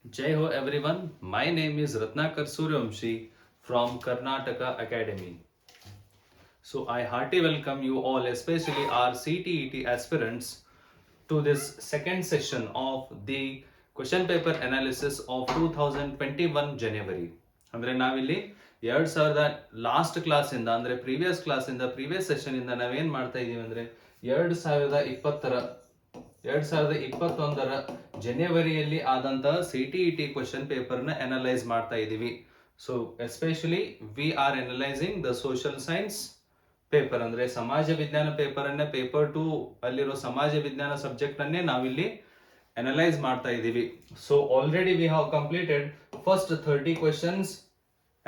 Jai Ho everyone, my name is Ratnakar Suryamshi from Karnataka Academy. So I heartily welcome you all, especially our CTET aspirants, to this second session of the question paper analysis of 2021 January. ಅಂದರೆ ನಾವಿಲ್ಲಿ 2000 last ಕ್ಲಾಸಿಂದ ಅಂದರೆ previous session ಇಂದ ನಾವೇನ್ ಮಾಡ್ತಾ ಇದೀವಿ ಅಂದ್ರೆ 2021 ಜನವರಿಯಲ್ಲಿ ಆದಂತಹ ಸಿಟಿಇಟಿ ಕ್ವಶನ್ ಪೇಪರ್ ನ ಅನಲೈಸ್ ಮಾಡ್ತಾ ಇದೀವಿ. So especially we are analysing the social science paper ಅಂದ್ರೆ ಸಮಾಜ ವಿಜ್ಞಾನ ಪೇಪರ್ ಅನ್ನ ಪೇಪರ್ 2 ಅಲ್ಲಿರೋ ಸಮಾಜ ವಿಜ್ಞಾನ ಸಬ್ಜೆಕ್ಟ್ ಅನ್ನೇ ನಾವಿಲ್ಲಿ ಅನಲೈಸ್ ಮಾಡ್ತಾ ಇದೀವಿ. So already we have completed first 30 questions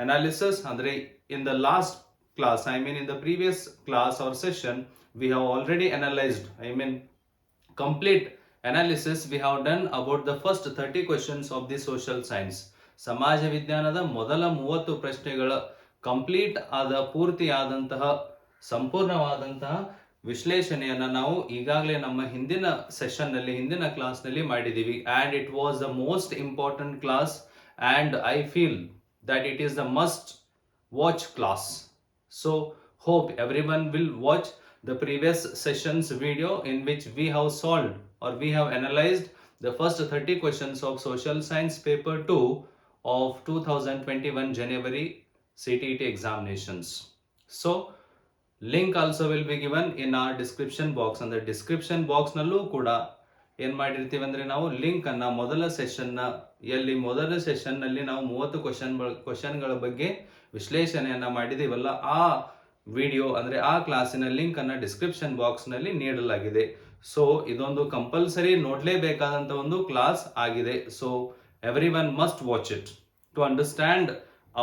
analysis. ಅಂದ್ರೆ in the last class, I mean in the previous class or session, we have already analyzed, I mean complete analysis we have done about the first 30 questions of the social science. ಸಮಾಜ ವಿಜ್ಞಾನದ ಮೊದಲ 30 ಪ್ರಶ್ನೆಗಳ complete ಆದ ಪೂರ್ತಿ ಆದಂತಹ ಸಂಪೂರ್ಣವಾದಂತಹ ವಿಶ್ಲೇಷಣೆಯನ್ನ ನಾವು ಈಗಾಗಲೇ ನಮ್ಮ ಹಿಂದಿನ ಕ್ಲಾಸ್ ನಲ್ಲಿ ಮಾಡಿದೀವಿ. And it was the most important class and I feel that it is the must watch class. So hope everyone will watch the previous sessions video in which we have solved or we have analyzed the first 30 questions of social science paper 2 of 2021 January CTET examinations. So link also will be given in our description box. And the description box nallu kuda ಏನ್ ಮಾಡಿರ್ತೀವಿ ಅಂದ್ರೆ ನಾವು link ಅನ್ನ ಮೊದಲ session ನಲ್ಲಿ ನಾವು 30 ಕ್ವಶನ್ಗಳ ಬಗ್ಗೆ ವಿಶ್ಲೇಷಣೆಯನ್ನ ಮಾಡಿದೀವಲ್ಲ, ಆ ವಿಡಿಯೋ ಅಂದ್ರೆ ಆ ಕ್ಲಾಸಿನ ಲಿಂಕ್ ಅನ್ನ ಡಿಸ್ಕ್ರಿಪ್ಷನ್ ಬಾಕ್ಸ್ ನಲ್ಲಿ ನೀಡಲಾಗಿದೆ. ಸೊ ಇದೊಂದು ಕಂಪಲ್ಸರಿ ನೋಡ್ಲೇಬೇಕಾದಂತ ಒಂದು ಕ್ಲಾಸ್ ಆಗಿದೆ. So every one must watch it to understand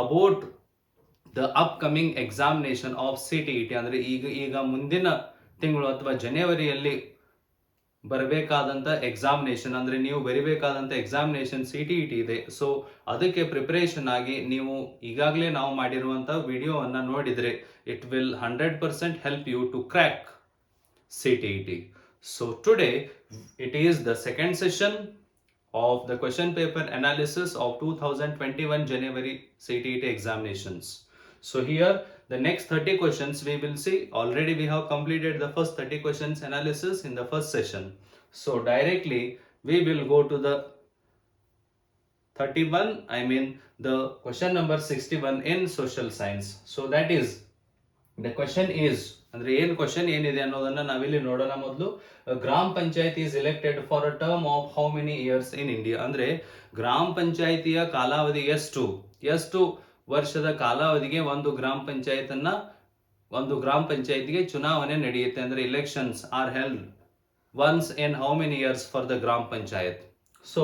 about the upcoming examination of CTET. ಅಂದ್ರೆ ಈಗ ಮುಂದಿನ ತಿಂಗಳು ಅಥವಾ ಜನವರಿಯಲ್ಲಿ ಬರಬೇಕಾದಂತ ಎಕ್ಸಾಮಿನೇಷನ್ ಅಂದ್ರೆ ನೀವು ಬರಿಬೇಕಾದಂತ ಎಕ್ಸಾಮಿನೇಷನ್ ಸಿಟಿಇಟಿ ಇದೆ. ಸೊ ಅದಕ್ಕೆ ಪ್ರಿಪರೇಷನ್ ಆಗಿ ನೀವು ಈಗಾಗಲೇ ನಾವು ಮಾಡಿರುವಂತ ವಿಡಿಯೋವನ್ನ ನೋಡಿದ್ರೆ it will 100% help you to crack CTET. So today it is the second session of the question paper analysis of 2021 January CTET examinations. So here the next 30 questions we will see. Already we have completed the first 30 questions analysis in the first session. So directly we will go to the 31, I mean the question number 61 in social science. So that is the question is ಅಂದ್ರೆ ಏನ್ question ಏನಿದೆ ಅನ್ನೋದನ್ನ ನಾವಿಲ್ಲಿ ನೋಡೋಣ. ಮೊದಲು ಗ್ರಾಮ panchayat is elected for a term of how many years in India. ಅಂದ್ರೆ ಗ್ರಾಮ ಪಂಚಾಯತಿಯ ಕಾಲಾವಧಿ ಎಷ್ಟು ವರ್ಷದ ಕಾಲಾವಧಿಗೆ ಒಂದು ಗ್ರಾಮ ಪಂಚಾಯತ್ಗೆ ಚುನಾವಣೆ ನಡೆಯುತ್ತೆ. ಅಂದ್ರೆ elections are held once in how many years for the ಗ್ರಾಮ ಪಂಚಾಯತ್. ಸೊ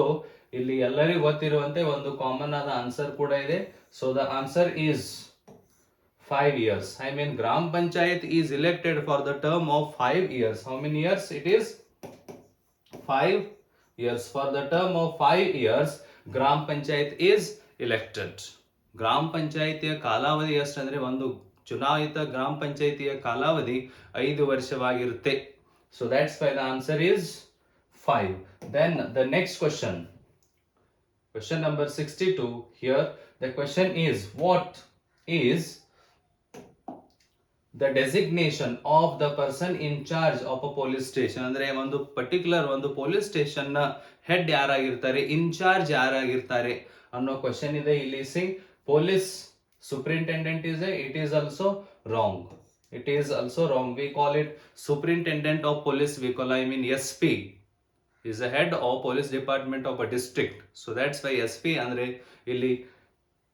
ಇಲ್ಲಿ ಎಲ್ಲರಿಗೂ ಗೊತ್ತಿರುವಂತೆ ಒಂದು ಕಾಮನ್ ಆದ ಆನ್ಸರ್ ಕೂಡ ಇದೆ. So the answer is 5 years. I mean Gram Panchayat is elected for the term of 5 years. How many years it is? 5 years. For the term of 5 years, Gram Panchayat is elected. Gram Panchayatiya ಕಾಲಾವಧಿ ಎಷ್ಟಂದ್ರೆ ಒಂದು ಚುನಾಯಿತ ಗ್ರಾಮ ಪಂಚಾಯಿತಿಯ ಕಾಲಾವಧಿ 5 ವರ್ಷವಾಗಿರುತ್ತೆ. So that's why the answer is 5. Then the next question. Question number 62. Here the question is, what is the designation of the person in charge of a police station? ಅಂದ್ರೆ ಒಂದು particular ಒಂದು police station ನ head ಯಾರಾಗಿರ್ತಾರೆ, incharge ಯಾರಾಗಿರ್ತಾರೆ ಅನ್ನೋ question ಇದೆ ಇಲ್ಲಿ. C police superintendent is it is also wrong. It is also wrong. We call it superintendent of police. We call, I mean SP is the head of police department of a district. So that's why SP ಅಂದ್ರೆ ಇಲ್ಲಿ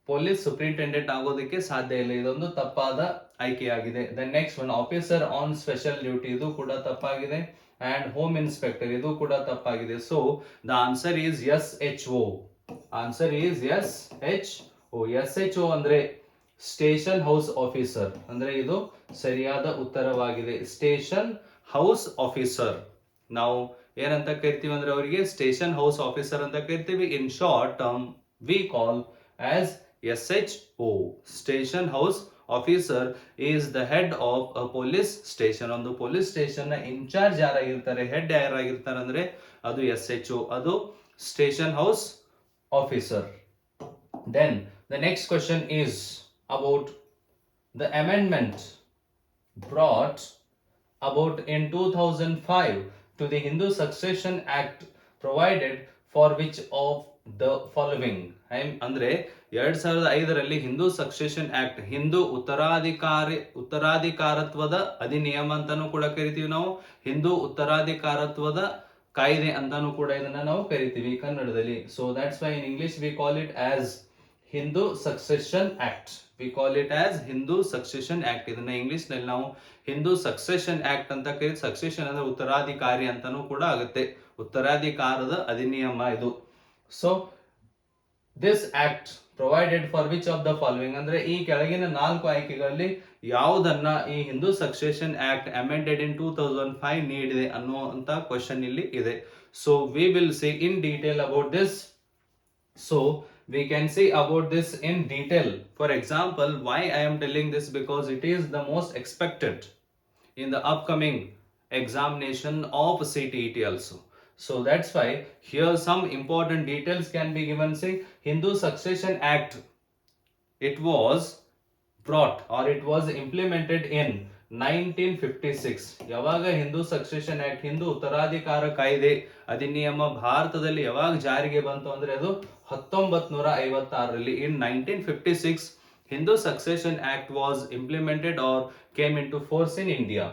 police superintendent ಆಗೋದಕ್ಕೆ ಸಾಧ್ಯ ಇಲ್ಲ. ಇದೊಂದು ತಪ್ಪಾದ ಆಯ್ಕೆಯಾಗಿದೆ. The next one, officer on special duty, ಇದು ಕೂಡ ತಪ್ಪಾಗಿದೆ. ಅಂಡ್ ಹೋಮ್ ಇನ್ಸ್ಪೆಕ್ಟರ್, ಇದು ಕೂಡ ತಪ್ಪಾಗಿದೆ. So the answer is SHO. Answer is SHO. SHO ಅಂದ್ರೆ ಸ್ಟೇಷನ್ ಹೌಸ್ ಆಫೀಸರ್. ಅಂದ್ರೆ ಇದು ಸರಿಯಾದ ಉತ್ತರವಾಗಿದೆ. ಸ್ಟೇಷನ್ ಹೌಸ್ ಆಫೀಸರ್ ನಾವು ಏನಂತ ಕರಿತೀವಿ ಅಂದ್ರೆ ಅವರಿಗೆ ಸ್ಟೇಷನ್ ಹೌಸ್ ಆಫೀಸರ್ ಅಂತ ಕರಿತೀವಿ. In short term we call as SHO. Station House Officer is the head of a police station. ಒಂದು ಪೊಲೀಸ್ ಸ್ಟೇಷನ್ ನ ಇನ್ಚಾರ್ಜ್ ಯಾರಾಗಿರ್ತಾರೆ, ಹೆಡ್ ಯಾರಾಗಿರ್ತಾರೆ ಅಂದ್ರೆ ಅದು SHO, ಅದು station house officer. Then the next question is about the amendment brought about in 2005 to the Hindu Succession Act provided for which of the following. ಅಂದ್ರೆ 2005ರಲ್ಲಿ Hindu succession act, Hindu ಉತ್ತರಾಧಿಕಾರತ್ವದ ಅಧಿನಿಯಮ ಅಂತಾನೂ ಕೂಡ ಕರಿತೀವಿ ನಾವು, ಹಿಂದೂ ಉತ್ತರಾಧಿಕಾರತ್ವದ ಕಾಯ್ದೆ ಅಂತಾನೂ ಕೂಡ ಇದನ್ನ ನಾವು ಕರಿತೀವಿ ಕನ್ನಡದಲ್ಲಿ. So that's Y in English we call it as Hindu succession act. We call it as Hindu succession act. ಇದನ್ನ ಇಂಗ್ಲಿಷ್ ನಲ್ಲಿ ನಾವು ಹಿಂದೂ ಸಕ್ಸೆಷನ್ ಆಕ್ಟ್ ಅಂತ ಕರೀತೀವಿ. ಸಕ್ಸೆಷನ್ ಅಂದ್ರೆ ಉತ್ತರಾಧಿಕಾರಿ ಅಂತಾನೂ ಕೂಡ ಆಗುತ್ತೆ, ಉತ್ತರಾಧಿಕಾರದ ಅಧಿನಿಯಮ ಇದು. So this act provided for which of the following ಅಂದ್ರೆ ಈ ಕೆಳಗಿನ 4 ಆಯ್ಕೆಗಳಲ್ಲಿ ಯಾವುದನ್ನ ಈ ಹಿಂದೂ ಸಕ್ಸೆಷನ್ ಆಕ್ಟ್ ಅಮೆಂಡೆಡ್ ಇನ್ 2005 ನೀಡಿದೆ ಅನ್ನುವಂತ ಕ್ವಶನ್ ಇಲ್ಲಿ ಇದೆ. So we will C in detail about this. So we can see about this in detail. For example, why I am telling this, because it is the most expected in the upcoming examination of CTET also. So that's why here some important details can be given. Say Hindu Succession Act, it was brought or it was implemented in 1956. ಯಾವಾಗ Hindu succession act, Hindu ಉತ್ತರಾಧಿಕಾರ ಕಾಯ್ದೆ ಅಧಿನಿಯಮ ಭಾರತದಲ್ಲಿ ಯಾವಾಗ ಜಾರಿಗೆ ಬಂತು ಅಂದ್ರೆ ಅದು 1956ರಲ್ಲಿ. ಇನ್ 1956 Hindu Succession Act was implemented or came into force in India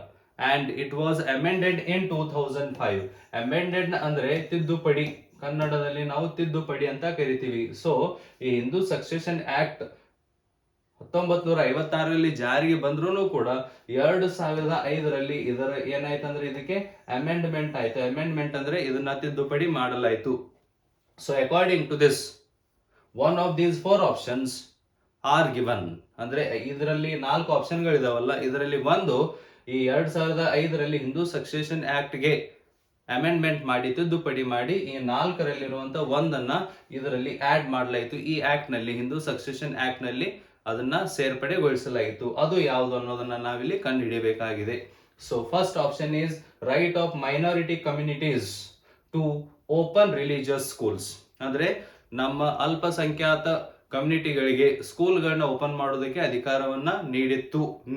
and it was amended in 2005. Amended ಅಂದ್ರೆ ತಿದ್ದುಪಡಿ, ಕನ್ನಡದಲ್ಲಿ ನಾವು ತಿದ್ದುಪಡಿ ಅಂತ ಕರಿತೀವಿ. ಸೊ ಈ ಹಿಂದೂ ಸಕ್ಸೆಷನ್ ಆಕ್ಟ್ 1956ರಲ್ಲಿ ಜಾರಿಗೆ ಬಂದ್ರೂ ಕೂಡ 2005ರಲ್ಲಿ ಇದರ ಏನಾಯ್ತಂದ್ರೆ ಇದಕ್ಕೆ ಅಮೆಂಡ್ಮೆಂಟ್ ಆಯ್ತು. ಅಮೆಂಡ್ಮೆಂಟ್ ಅಂದ್ರೆ ಇದನ್ನ ತಿದ್ದುಪಡಿ ಮಾಡಲಾಯ್ತು. So according to this one of these 4 options are given. ಅಂದ್ರೆ ಇದರಲ್ಲಿ 4 ಆಪ್ಷನ್ಗಳಿದಾವಲ್ಲ, ಇದರಲ್ಲಿ ಒಂದು ಈ 2005ರಲ್ಲಿ ಹಿಂದೂ ಸಕ್ಸೆಷನ್ ಆಕ್ಟ್ ಗೆ ಅಮೆಂಡ್ಮೆಂಟ್ ಮಾಡಿ ತಿದ್ದುಪಡಿ ಮಾಡಿ ಈ 4ರಲ್ಲಿರುವಂತ ಒಂದನ್ನ ಇದರಲ್ಲಿ ಆಡ್ ಮಾಡಲಾಯಿತು. ಈ ಆಕ್ಟ್ ನಲ್ಲಿ, ಹಿಂದೂ ಸಕ್ಸೆಷನ್ ಆಕ್ಟ್ ನಲ್ಲಿ ಅದನ್ನ ಸೇರ್ಪಡೆಗೊಳಿಸಲಾಯಿತು. ಅದು ಯಾವುದು ಅನ್ನೋದನ್ನ ನಾವಿಲ್ಲಿ ಕಂಡುಹಿಡಿಯಬೇಕಾಗಿದೆ. So first option is right of minority communities to open religious schools. ಅಂದ್ರೆ ನಮ್ಮ ಅಲ್ಪಸಂಖ್ಯಾತ ಕಮ್ಯುನಿಟಿಗಳಿಗೆ ಸ್ಕೂಲ್ಗಳನ್ನ ಓಪನ್ ಮಾಡೋದಕ್ಕೆ ಅಧಿಕಾರವನ್ನ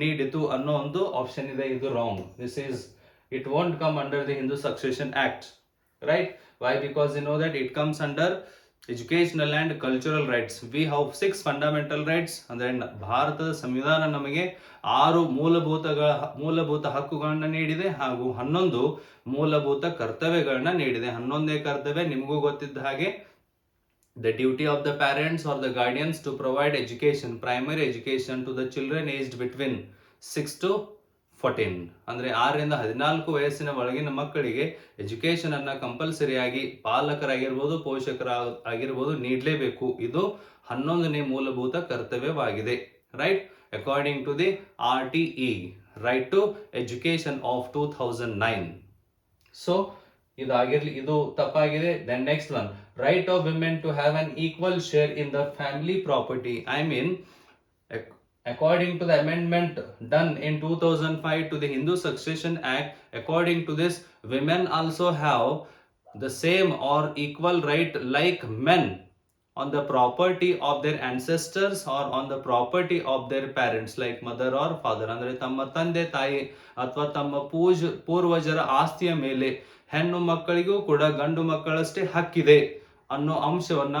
ನೀಡಿತು ಅನ್ನೋ ಒಂದು ಆಪ್ಷನ್ ಇದೆ. ಇದು wrong. This is it won't come under the Hindu succession act, right? Why? Because you know that it comes under educational and cultural rights. We have 6 fundamental rights. ಅಂದ್ರೆ ಭಾರತದ ಸಂವಿಧಾನ ನಮಗೆ 6 ಮೂಲಭೂತ ಹಕ್ಕುಗಳನ್ನ ನೀಡಿದೆ ಹಾಗೂ 11 ಮೂಲಭೂತ ಕರ್ತವ್ಯಗಳನ್ನ ನೀಡಿದೆ. 11ನೇ ಕರ್ತವ್ಯ ನಿಮಗೂ ಗೊತ್ತಿದ್ದ ಹಾಗೆ the duty of the parents or the guardians to provide education, primary education to the children aged between 6 to 14. ಅಂದ್ರೆ 6ರಿಂದ 14 ವಯಸ್ಸಿನ ಒಳಗಿನ ಮಕ್ಕಳಿಗೆ ಎಜುಕೇಶನ್ ಅನ್ನ ಕಂಪಲ್ಸರಿ ಆಗಿ ಪಾಲಕರಾಗಿರ್ಬೋದು, ಪೋಷಕರಾಗಿರ್ಬೋದು ನೀಡಲೇಬೇಕು. ಇದು 11ನೇ ಮೂಲಭೂತ ಕರ್ತವ್ಯವಾಗಿದೆ, right? According to the RTE, right to education of 2009. ಸೊ ಇದಾಗಿರ್ಲಿ, ಇದು ತಪ್ಪಾಗಿದೆ. Then next one, right of women to have an equal share in the family property. I mean according to the amendment done in 2005 to the Hindu Succession Act, according to this, women also have the same or equal right like men on the property of their ancestors or on the property of their parents like mother or father. ಅಂದ್ರೆ ತಮ್ಮ ತಂದೆ ತಾಯಿ ಅಥವಾ ತಮ್ಮ ಪೂರ್ವಜರ ಆಸ್ತಿಯ ಮೇಲೆ ಹೆಣ್ಣು ಮಕ್ಕಳಿಗೂ ಕೂಡ ಗಂಡು ಮಕ್ಕಳಷ್ಟೇ ಹಕ್ಕಿದೆ ಅನ್ನೋ ಅಂಶವನ್ನ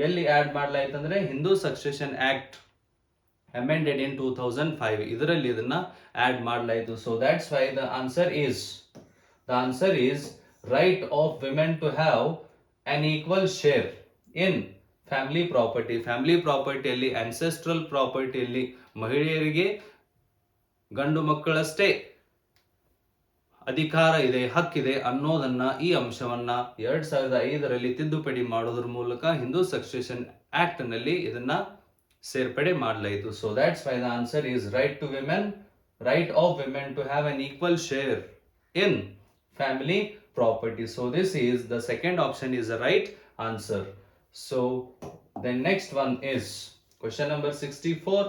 ಎಲ್ಲಿ ಆಡ್ ಮಾಡಲಾಯ್ತಂದ್ರೆ Hindu succession act amended in 2005 ಇದರಲ್ಲಿ ಇದನ್ನ ಆಡ್ ಮಾಡಲಾಯಿತು. So that's why the answer is right of women to have an equal share in family property. Family ಪ್ರಾಪರ್ಟಿಯಲ್ಲಿ, ancestral ಪ್ರಾಪರ್ಟಿಯಲ್ಲಿ ಮಹಿಳೆಯರಿಗೆ ಗಂಡು ಮಕ್ಕಳಷ್ಟೇ ಅಧಿಕಾರ ಇದೆ, ಹಕ್ಕಿದೆ ಅನ್ನೋದನ್ನ, ಈ ಅಂಶವನ್ನ 2005ರಲ್ಲಿ ತಿದ್ದುಪಡಿ ಮಾಡೋದ್ರ ಮೂಲಕ ಹಿಂದೂ ಸಕ್ಸೆಷನ್ ಆಕ್ಟ್ ನಲ್ಲಿ ಇದನ್ನ ಸೇರ್ಪಡೆ ಮಾಡಲಾಯಿತು. So that's why the answer is right of women to have an equal share in family property. So this is the second option is the right answer. So the next one is question number 64,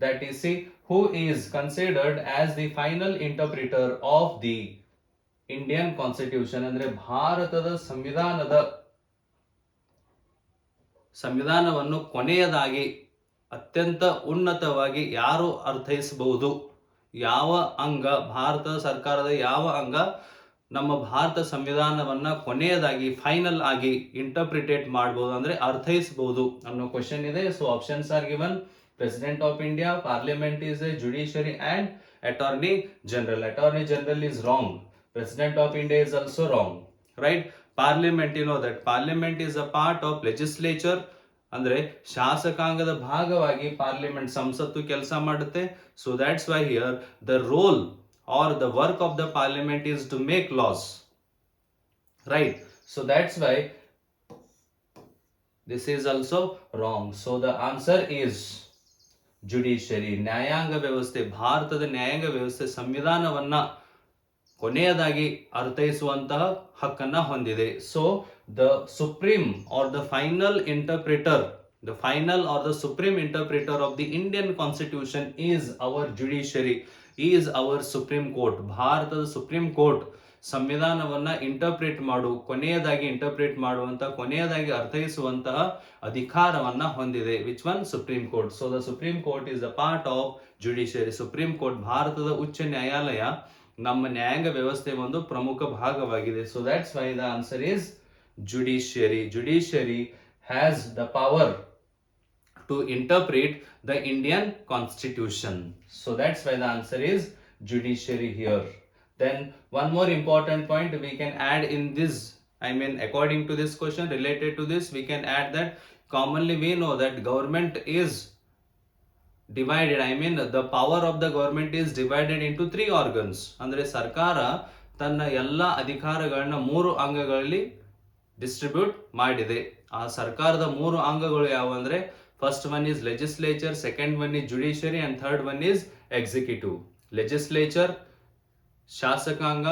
that is, see, who is considered as the final interpreter of the Indian Constitution. ಅಂದ್ರೆ ಭಾರತದ ಸಂವಿಧಾನದ ಸಂವಿಧಾನವನ್ನು ಕೊನೆಯದಾಗಿ ಅತ್ಯಂತ ಉನ್ನತವಾಗಿ ಯಾರು ಅರ್ಥೈಸಬಹುದು, ಯಾವ ಅಂಗ, ಭಾರತ ಸರ್ಕಾರದ ಯಾವ ಅಂಗ ನಮ್ಮ ಭಾರತ ಸಂವಿಧಾನವನ್ನ ಕೊನೆಯದಾಗಿ ಫೈನಲ್ ಆಗಿ ಇಂಟರ್ಪ್ರಿಟೇಟ್ ಮಾಡಬಹುದು ಅಂದ್ರೆ ಅರ್ಥೈಸಬಹುದು ಅನ್ನೋ ಕ್ವಶನ್ ಇದೆ. So options are given: president of India, parliament is a judiciary, and attorney general. Attorney general is wrong. President of India is also wrong, right? Parliament, you know that parliament is a part of legislature. ಅಂದ್ರೆ ಶಾಸಕಾಂಗದ ಭಾಗವಾಗಿ parliament ಸಂಸತ್ತು ಕೆಲಸ ಮಾಡುತ್ತೆ. So that's why here the role or the work of the parliament is to make laws, right? So that's why this is also wrong. So the answer is judiciary. ನ್ಯಾಯಾಂಗ ವ್ಯವಸ್ಥೆ, ಭಾರತದ ನ್ಯಾಯಾಂಗ ವ್ಯವಸ್ಥೆ ಸಂವಿಧಾನವನ್ನ ಕೊನೆಯದಾಗಿ ಅರ್ಥೈಸುವಂತಹ ಹಕ್ಕನ್ನ ಹೊಂದಿದೆ. So the supreme are the final interpreter, the final or the supreme interpreter of the Indian constitution is our judiciary, is our supreme court. ಭಾರತದ supreme court ಸಂವಿಧಾನವನ್ನ ಕೊನೆಯದಾಗಿ interpret ಮಾಡುವಂತ, ಕೊನೆಯದಾಗಿ ಅರ್ಥೈಸುವಂತಹ ಅಧಿಕಾರವನ್ನ ಹೊಂದಿದೆ. Which one? Supreme court. So the supreme court is a part of judiciary. Supreme court, ಭಾರತದ ಉಚ್ಚ ನ್ಯಾಯಾಲಯ, ನಮ್ಮ ನ್ಯಾಯಾಂಗ ವ್ಯವಸ್ಥೆ ಒಂದು ಪ್ರಮುಖ ಭಾಗವಾಗಿದೆ. So that's why the answer is judiciary. Judiciary has the power to interpret the Indian constitution. So that's why the answer is judiciary here. Then one more important point we can add in this, I mean according to this question, related to this, we can add that commonly we know that government is divided, I mean the power of the government is divided into three organs. ಅಂದ್ರೆ ಸರ್ಕಾರ ತನ್ನ ಎಲ್ಲ ಅಧಿಕಾರಗಳನ್ನ 3 ಅಂಗಗಳಲ್ಲಿ distribute ಮಾಡಿದೆ. ಆ ಸರ್ಕಾರದ 3 ಅಂಗಗಳು ಯಾವ ಅಂದ್ರೆ, first one is legislature, second one is judiciary, and third one is executive. Legislature ಶಾಸಕಾಂಗ,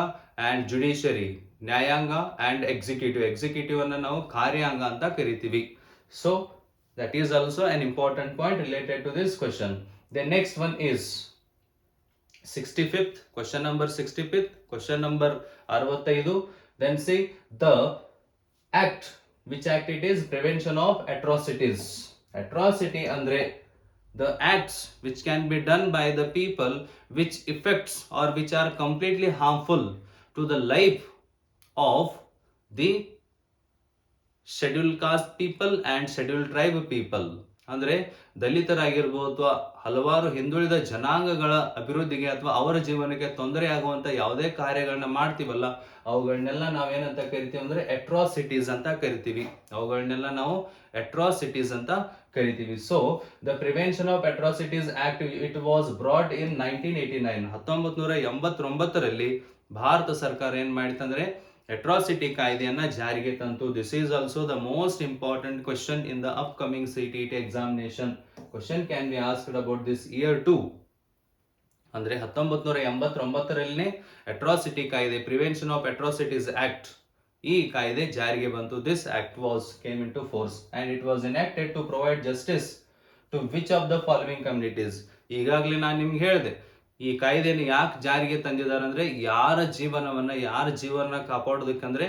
ಅಂಡ್ ಜುಡಿಷಿಯರಿ ನ್ಯಾಯಾಂಗ, ಅಂಡ್ ಎಕ್ಸಿಕ್ಯೂಟಿವ್ ಅನ್ನ ನಾವು ಕಾರ್ಯಾಂಗ ಅಂತ ಕರಿತೀವಿ. So that is also an important point related to this question. The next one is 65th, question number 65th, question number 65. Then see the act, which act it is? Prevention of atrocities. Atrocity andre the acts which can be done by the people which affects or which are completely harmful to the life of the schedule caste people and schedule tribe people. ಅಂದ್ರೆ ದಲಿತರಾಗಿರ್ಬೋದು ಅಥವಾ ಹಲವಾರು ಹಿಂದುಳಿದ ಜನಾಂಗಗಳ ಅಭಿವೃದ್ಧಿಗೆ ಅಥವಾ ಅವರ ಜೀವನಕ್ಕೆ ತೊಂದರೆ ಆಗುವಂತ ಯಾವುದೇ ಕಾರ್ಯಗಳನ್ನ ಮಾಡ್ತೀವಲ್ಲ, ಅವುಗಳನ್ನೆಲ್ಲ ನಾವೇನಂತ ಕರಿತೀವಿ ಅಂದ್ರೆ ಅಟ್ರಾಸಿಟೀಸ್ ಅಂತ ಕರಿತೀವಿ. ಅವುಗಳನ್ನೆಲ್ಲ ನಾವು ಅಟ್ರಾಸಿಟೀಸ್ ಅಂತ ಕರಿತೀವಿ. So the prevention of atrocities act, it was brought in 1989. 1989ರಲ್ಲಿ ಭಾರತ ಸರ್ಕಾರ ಏನ್ ಮಾಡಿತಂದ್ರೆ ಅಟ್ರಾಸಿಟಿ ಕಾಯ್ದೆಯನ್ನ ಜಾರಿಗೆ ತಂತು. This is also the most important question in the upcoming CTET examination. Question can be asked about this year too. ಅಂದ್ರೆ 1989ರಲ್ಲೇ ಅಟ್ರಾಸಿಟಿ ಕಾಯ್ದೆ, ಪ್ರಿವೆನ್ಷನ್ ಆಫ್ ಅಟ್ರಾಸಿಟೀಸ್ ಆಕ್ಟ್, ಈ ಕಾಯ್ದೆ ಜಾರಿಗೆ ಬಂತು. This act came into force and it was enacted to provide justice to which of the following communities. ಈಗಾಗಲೇ ನಾನು ನಿಮ್ಗೆ ಹೇಳಿದೆ, ಈ ಕಾಯ್ದೆಯನ್ನು ಯಾಕೆ ಜಾರಿಗೆ ತಂದಿದ್ದಾರೆ ಅಂದ್ರೆ ಯಾರ ಜೀವನ ಕಾಪಾಡೋದಕ್ಕಂದ್ರೆ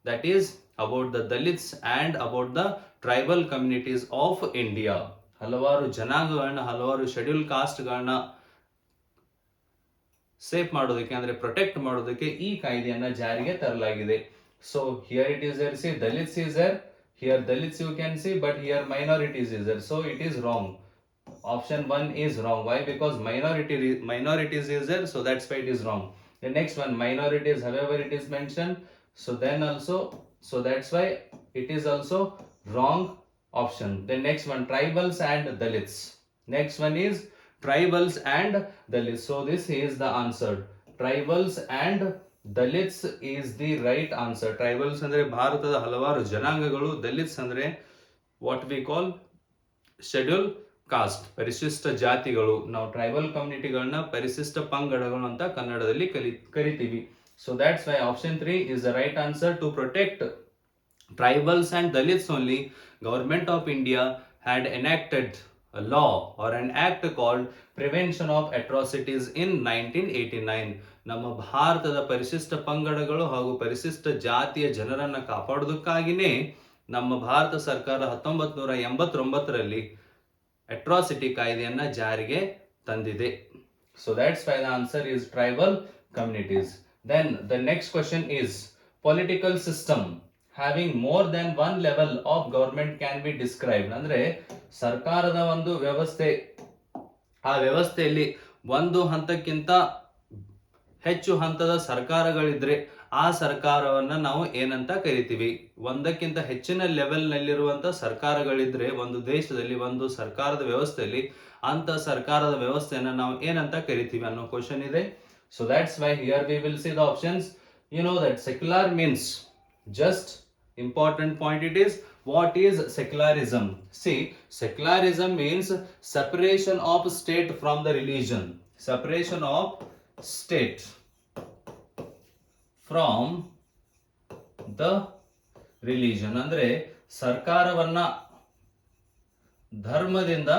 that is about the Dalits and about the tribal communities of India. ಹಲವಾರು ಜನಾಂಗಗಳನ್ನ, ಹಲವಾರು ಶೆಡ್ಯೂಲ್ ಕಾಸ್ಟ್ಗಳನ್ನ ಸೇಫ್ ಮಾಡೋದಕ್ಕೆ ಅಂದ್ರೆ ಪ್ರೊಟೆಕ್ಟ್ ಮಾಡೋದಕ್ಕೆ ಈ ಕಾಯ್ದೆಯನ್ನ ಜಾರಿಗೆ ತರಲಾಗಿದೆ. So here it is there, see Dalits is there, here Dalits you can see, but here minorities is there. So it is wrong. Option 1 is wrong. Why? Because minorities is there, so that's why it is wrong. The next one, minorities, however it is mentioned, so then also, so that's why it is also wrong option. The next one, tribals and dalits. Next one is tribals and dalits. So this is the answer. Tribals and dalits is the right answer. Tribals andre ಭಾರತದ ಹಲವಾರು ಜನಾಂಗಗಳು, dalits andre what we call schedule cost, ಪರಿಶಿಷ್ಟ ಜಾತಿಗಳು. ನಾವು tribal ಕಮ್ಯುನಿಟಿಗಳನ್ನ ಪರಿಶಿಷ್ಟ ಪಂಗಡಗಳು ಅಂತ ಕನ್ನಡದಲ್ಲಿ ಕರಿತೀವಿ. So that's why option 3 is the right answer. To protect tribals and dalits only, government of India had enacted a law or an act called Prevention of Atrocities in 1989. ನಮ್ಮ ಭಾರತದ ಪರಿಶಿಷ್ಟ ಪಂಗಡಗಳು ಹಾಗೂ ಪರಿಶಿಷ್ಟ ಜಾತಿಯ ಜನರನ್ನ ಕಾಪಾಡೋದಕ್ಕಾಗಿನೇ ನಮ್ಮ ಭಾರತ ಸರ್ಕಾರ 1989ರಲ್ಲಿ ಅಟ್ರಾಸಿಟಿ ಕಾಯ್ದೆಯನ್ನ ಜಾರಿಗೆ ತಂದಿದೆ. So that's why the answer is tribal communities. Then the next question is political system having more than one level of government can be described. ಅಂದ್ರೆ ಸರ್ಕಾರದ ಒಂದು ವ್ಯವಸ್ಥೆ, ಆ ವ್ಯವಸ್ಥೆಯಲ್ಲಿ ಒಂದು ಹಂತಕ್ಕಿಂತ ಹೆಚ್ಚು ಹಂತದ ಸರ್ಕಾರಗಳಿದ್ರೆ ಆ ಸರ್ಕಾರವನ್ನ ನಾವು ಏನಂತ ಕರಿತೀವಿ? ಒಂದಕ್ಕಿಂತ ಹೆಚ್ಚಿನ ಲೆವೆಲ್ ನಲ್ಲಿರುವಂತ ಸರ್ಕಾರಗಳಿದ್ರೆ ಒಂದು ದೇಶದಲ್ಲಿ, ಒಂದು ಸರ್ಕಾರದ ವ್ಯವಸ್ಥೆಯಲ್ಲಿ, ಅಂತ ಸರ್ಕಾರದ ವ್ಯವಸ್ಥೆಯನ್ನ ನಾವು ಏನಂತ ಕರಿತೀವಿ ಅನ್ನೋ ಕ್ವಶನ್ ಇದೆ. So that's why here we will see the options. You know that secular means, just important point it is, what is secularism? See, secularism means separation of state from the religion. Separation of state from the religion. ಅಂದ್ರೆ ಸರ್ಕಾರವನ್ನ ಧರ್ಮದಿಂದ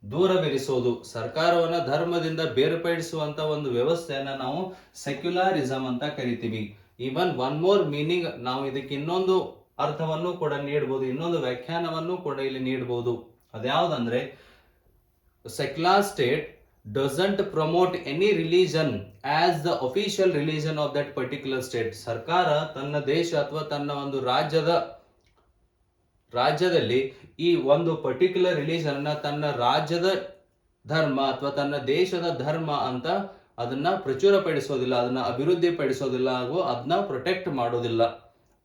ದೂರವಿರಿಸೋದು, ಸರ್ಕಾರವನ್ನ ಧರ್ಮದಿಂದ ಬೇರ್ಪಡಿಸುವಂತ ಒಂದು ವ್ಯವಸ್ಥೆಯನ್ನ ನಾವು ಸೆಕ್ಯುಲಾರಿಸಂ ಅಂತ ಕರಿತೀವಿ. ಈವನ್ ಒನ್ ಮೋರ್ ಮೀನಿಂಗ್, ನಾವು ಇದಕ್ಕೆ ಇನ್ನೊಂದು ಅರ್ಥವನ್ನು ಕೂಡ ನೀಡಬಹುದು, ಇನ್ನೊಂದು ವ್ಯಾಖ್ಯಾನವನ್ನು ಕೂಡ ಇಲ್ಲಿ ನೀಡಬಹುದು. ಅದ್ಯಾವುದಂದ್ರೆ, secular state doesn't promote any religion as the official religion of that particular state. ಸರ್ಕಾರ ತನ್ನ ದೇಶ ಅಥವಾ ತನ್ನ ಒಂದು ರಾಜ್ಯದಲ್ಲಿ ಈ ಒಂದು ಪರ್ಟಿಕ್ಯುಲರ್ ರಿಲಿಜನ್ ಅನ್ನ ತನ್ನ ರಾಜ್ಯದ ಧರ್ಮ ಅಥವಾ ತನ್ನ ದೇಶದ ಧರ್ಮ ಅಂತ ಅದನ್ನ ಪ್ರಚುರಪಡಿಸೋದಿಲ್ಲ, ಅದನ್ನ ಅಭಿವೃದ್ಧಿ ಪಡಿಸೋದಿಲ್ಲ, ಹಾಗೂ ಅದನ್ನ ಪ್ರೊಟೆಕ್ಟ್ ಮಾಡೋದಿಲ್ಲ.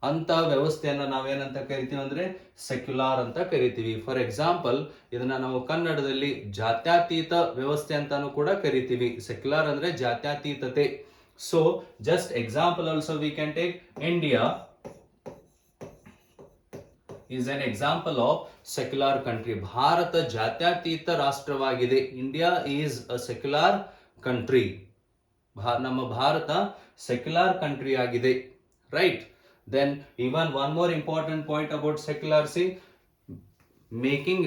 ಅಂತ ವ್ಯವಸ್ಥೆಯನ್ನ ನಾವೇನಂತ ಕರಿತೀವಿ ಅಂದ್ರೆ ಸೆಕ್ಯುಲಾರ್ ಅಂತ ಕರಿತೀವಿ. ಫಾರ್ ಎಕ್ಸಾಂಪಲ್, ಇದನ್ನ ನಾವು ಕನ್ನಡದಲ್ಲಿ ಜಾತ್ಯತೀತ ವ್ಯವಸ್ಥೆ ಅಂತಾನು ಕೂಡ ಕರಿತೀವಿ. ಸೆಕ್ಯುಲಾರ್ ಅಂದ್ರೆ ಜಾತ್ಯತೀತತೆ. So just example also we can take India is an example of secular country. Bharat ಜಾತ್ಯತೀತ ರಾಷ್ಟ್ರವಾಗಿದೆ. India is a secular country. ನಮ್ಮ ಭಾರತ ಸೆಕ್ಯುಲರ್ ಕಂಟ್ರಿ ಆಗಿದೆ, right? Then even one more important point about secularity, making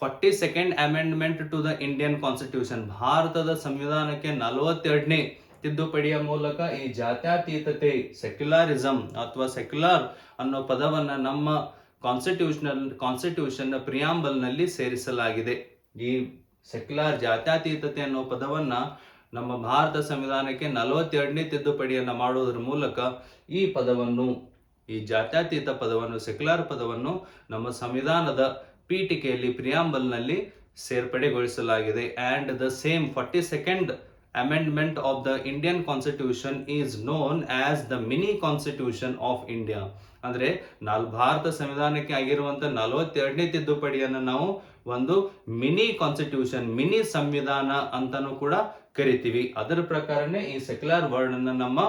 42nd amendment to the Indian Constitution. ಭಾರತದ ಸಂವಿಧಾನಕ್ಕೆ 42ನೇ ತಿದ್ದುಪಡಿಯ ಮೂಲಕ ಈ ಜಾತ್ಯತೀತತೆ, ಸೆಕ್ಯುಲಾರಿಸಂ ಅಥವಾ ಸೆಕ್ಯುಲರ್ ಅನ್ನೋ ಪದವನ್ನ ನಮ್ಮ ಕಾನ್ಸ್ಟಿಟ್ಯೂಷನ್ ಪ್ರಿಯಾಂಬಲ್ ನಲ್ಲಿ ಸೇರಿಸಲಾಗಿದೆ. ಈ ಸೆಕ್ಯುಲರ್ ಜಾತ್ಯತೀತತೆ ಅನ್ನೋ ಪದವನ್ನ ನಮ್ಮ ಭಾರತ ಸಂವಿಧಾನಕ್ಕೆ 42ನೇ ತಿದ್ದುಪಡಿಯನ್ನ ಮಾಡೋದ್ರ ಮೂಲಕ ಈ ಪದವನ್ನು, ಈ ಜಾತ್ಯತೀತ ಪದವನ್ನು, ಸೆಕ್ಯುಲರ್ ಪದವನ್ನು ನಮ್ಮ ಸಂವಿಧಾನದ ಪೀಠಿಕೆಯಲ್ಲಿ ಪ್ರಿಯಾಂಬಲ್ ನಲ್ಲಿ ಸೇರ್ಪಡೆಗೊಳಿಸಲಾಗಿದೆ. And the same 42nd amendment of the Indian Constitution is known as the mini constitution of India. ಅಂದ್ರೆ ಭಾರತ ಸಂವಿಧಾನಕ್ಕೆ ಆಗಿರುವಂತ 42ನೇ ತಿದ್ದುಪಡಿಯನ್ನು ನಾವು ಒಂದು ಮಿನಿ ಕಾನ್ಸ್ಟಿಟ್ಯೂಷನ್, ಮಿನಿ ಸಂವಿಧಾನ ಅಂತಾನೂ ಕೂಡ ಕರಿತೀವಿ. ಅದರ ಪ್ರಕಾರನೇ ಈ ಸೆಕ್ಯುಲರ್ ವರ್ಡ್ ಅನ್ನ ನಮ್ಮ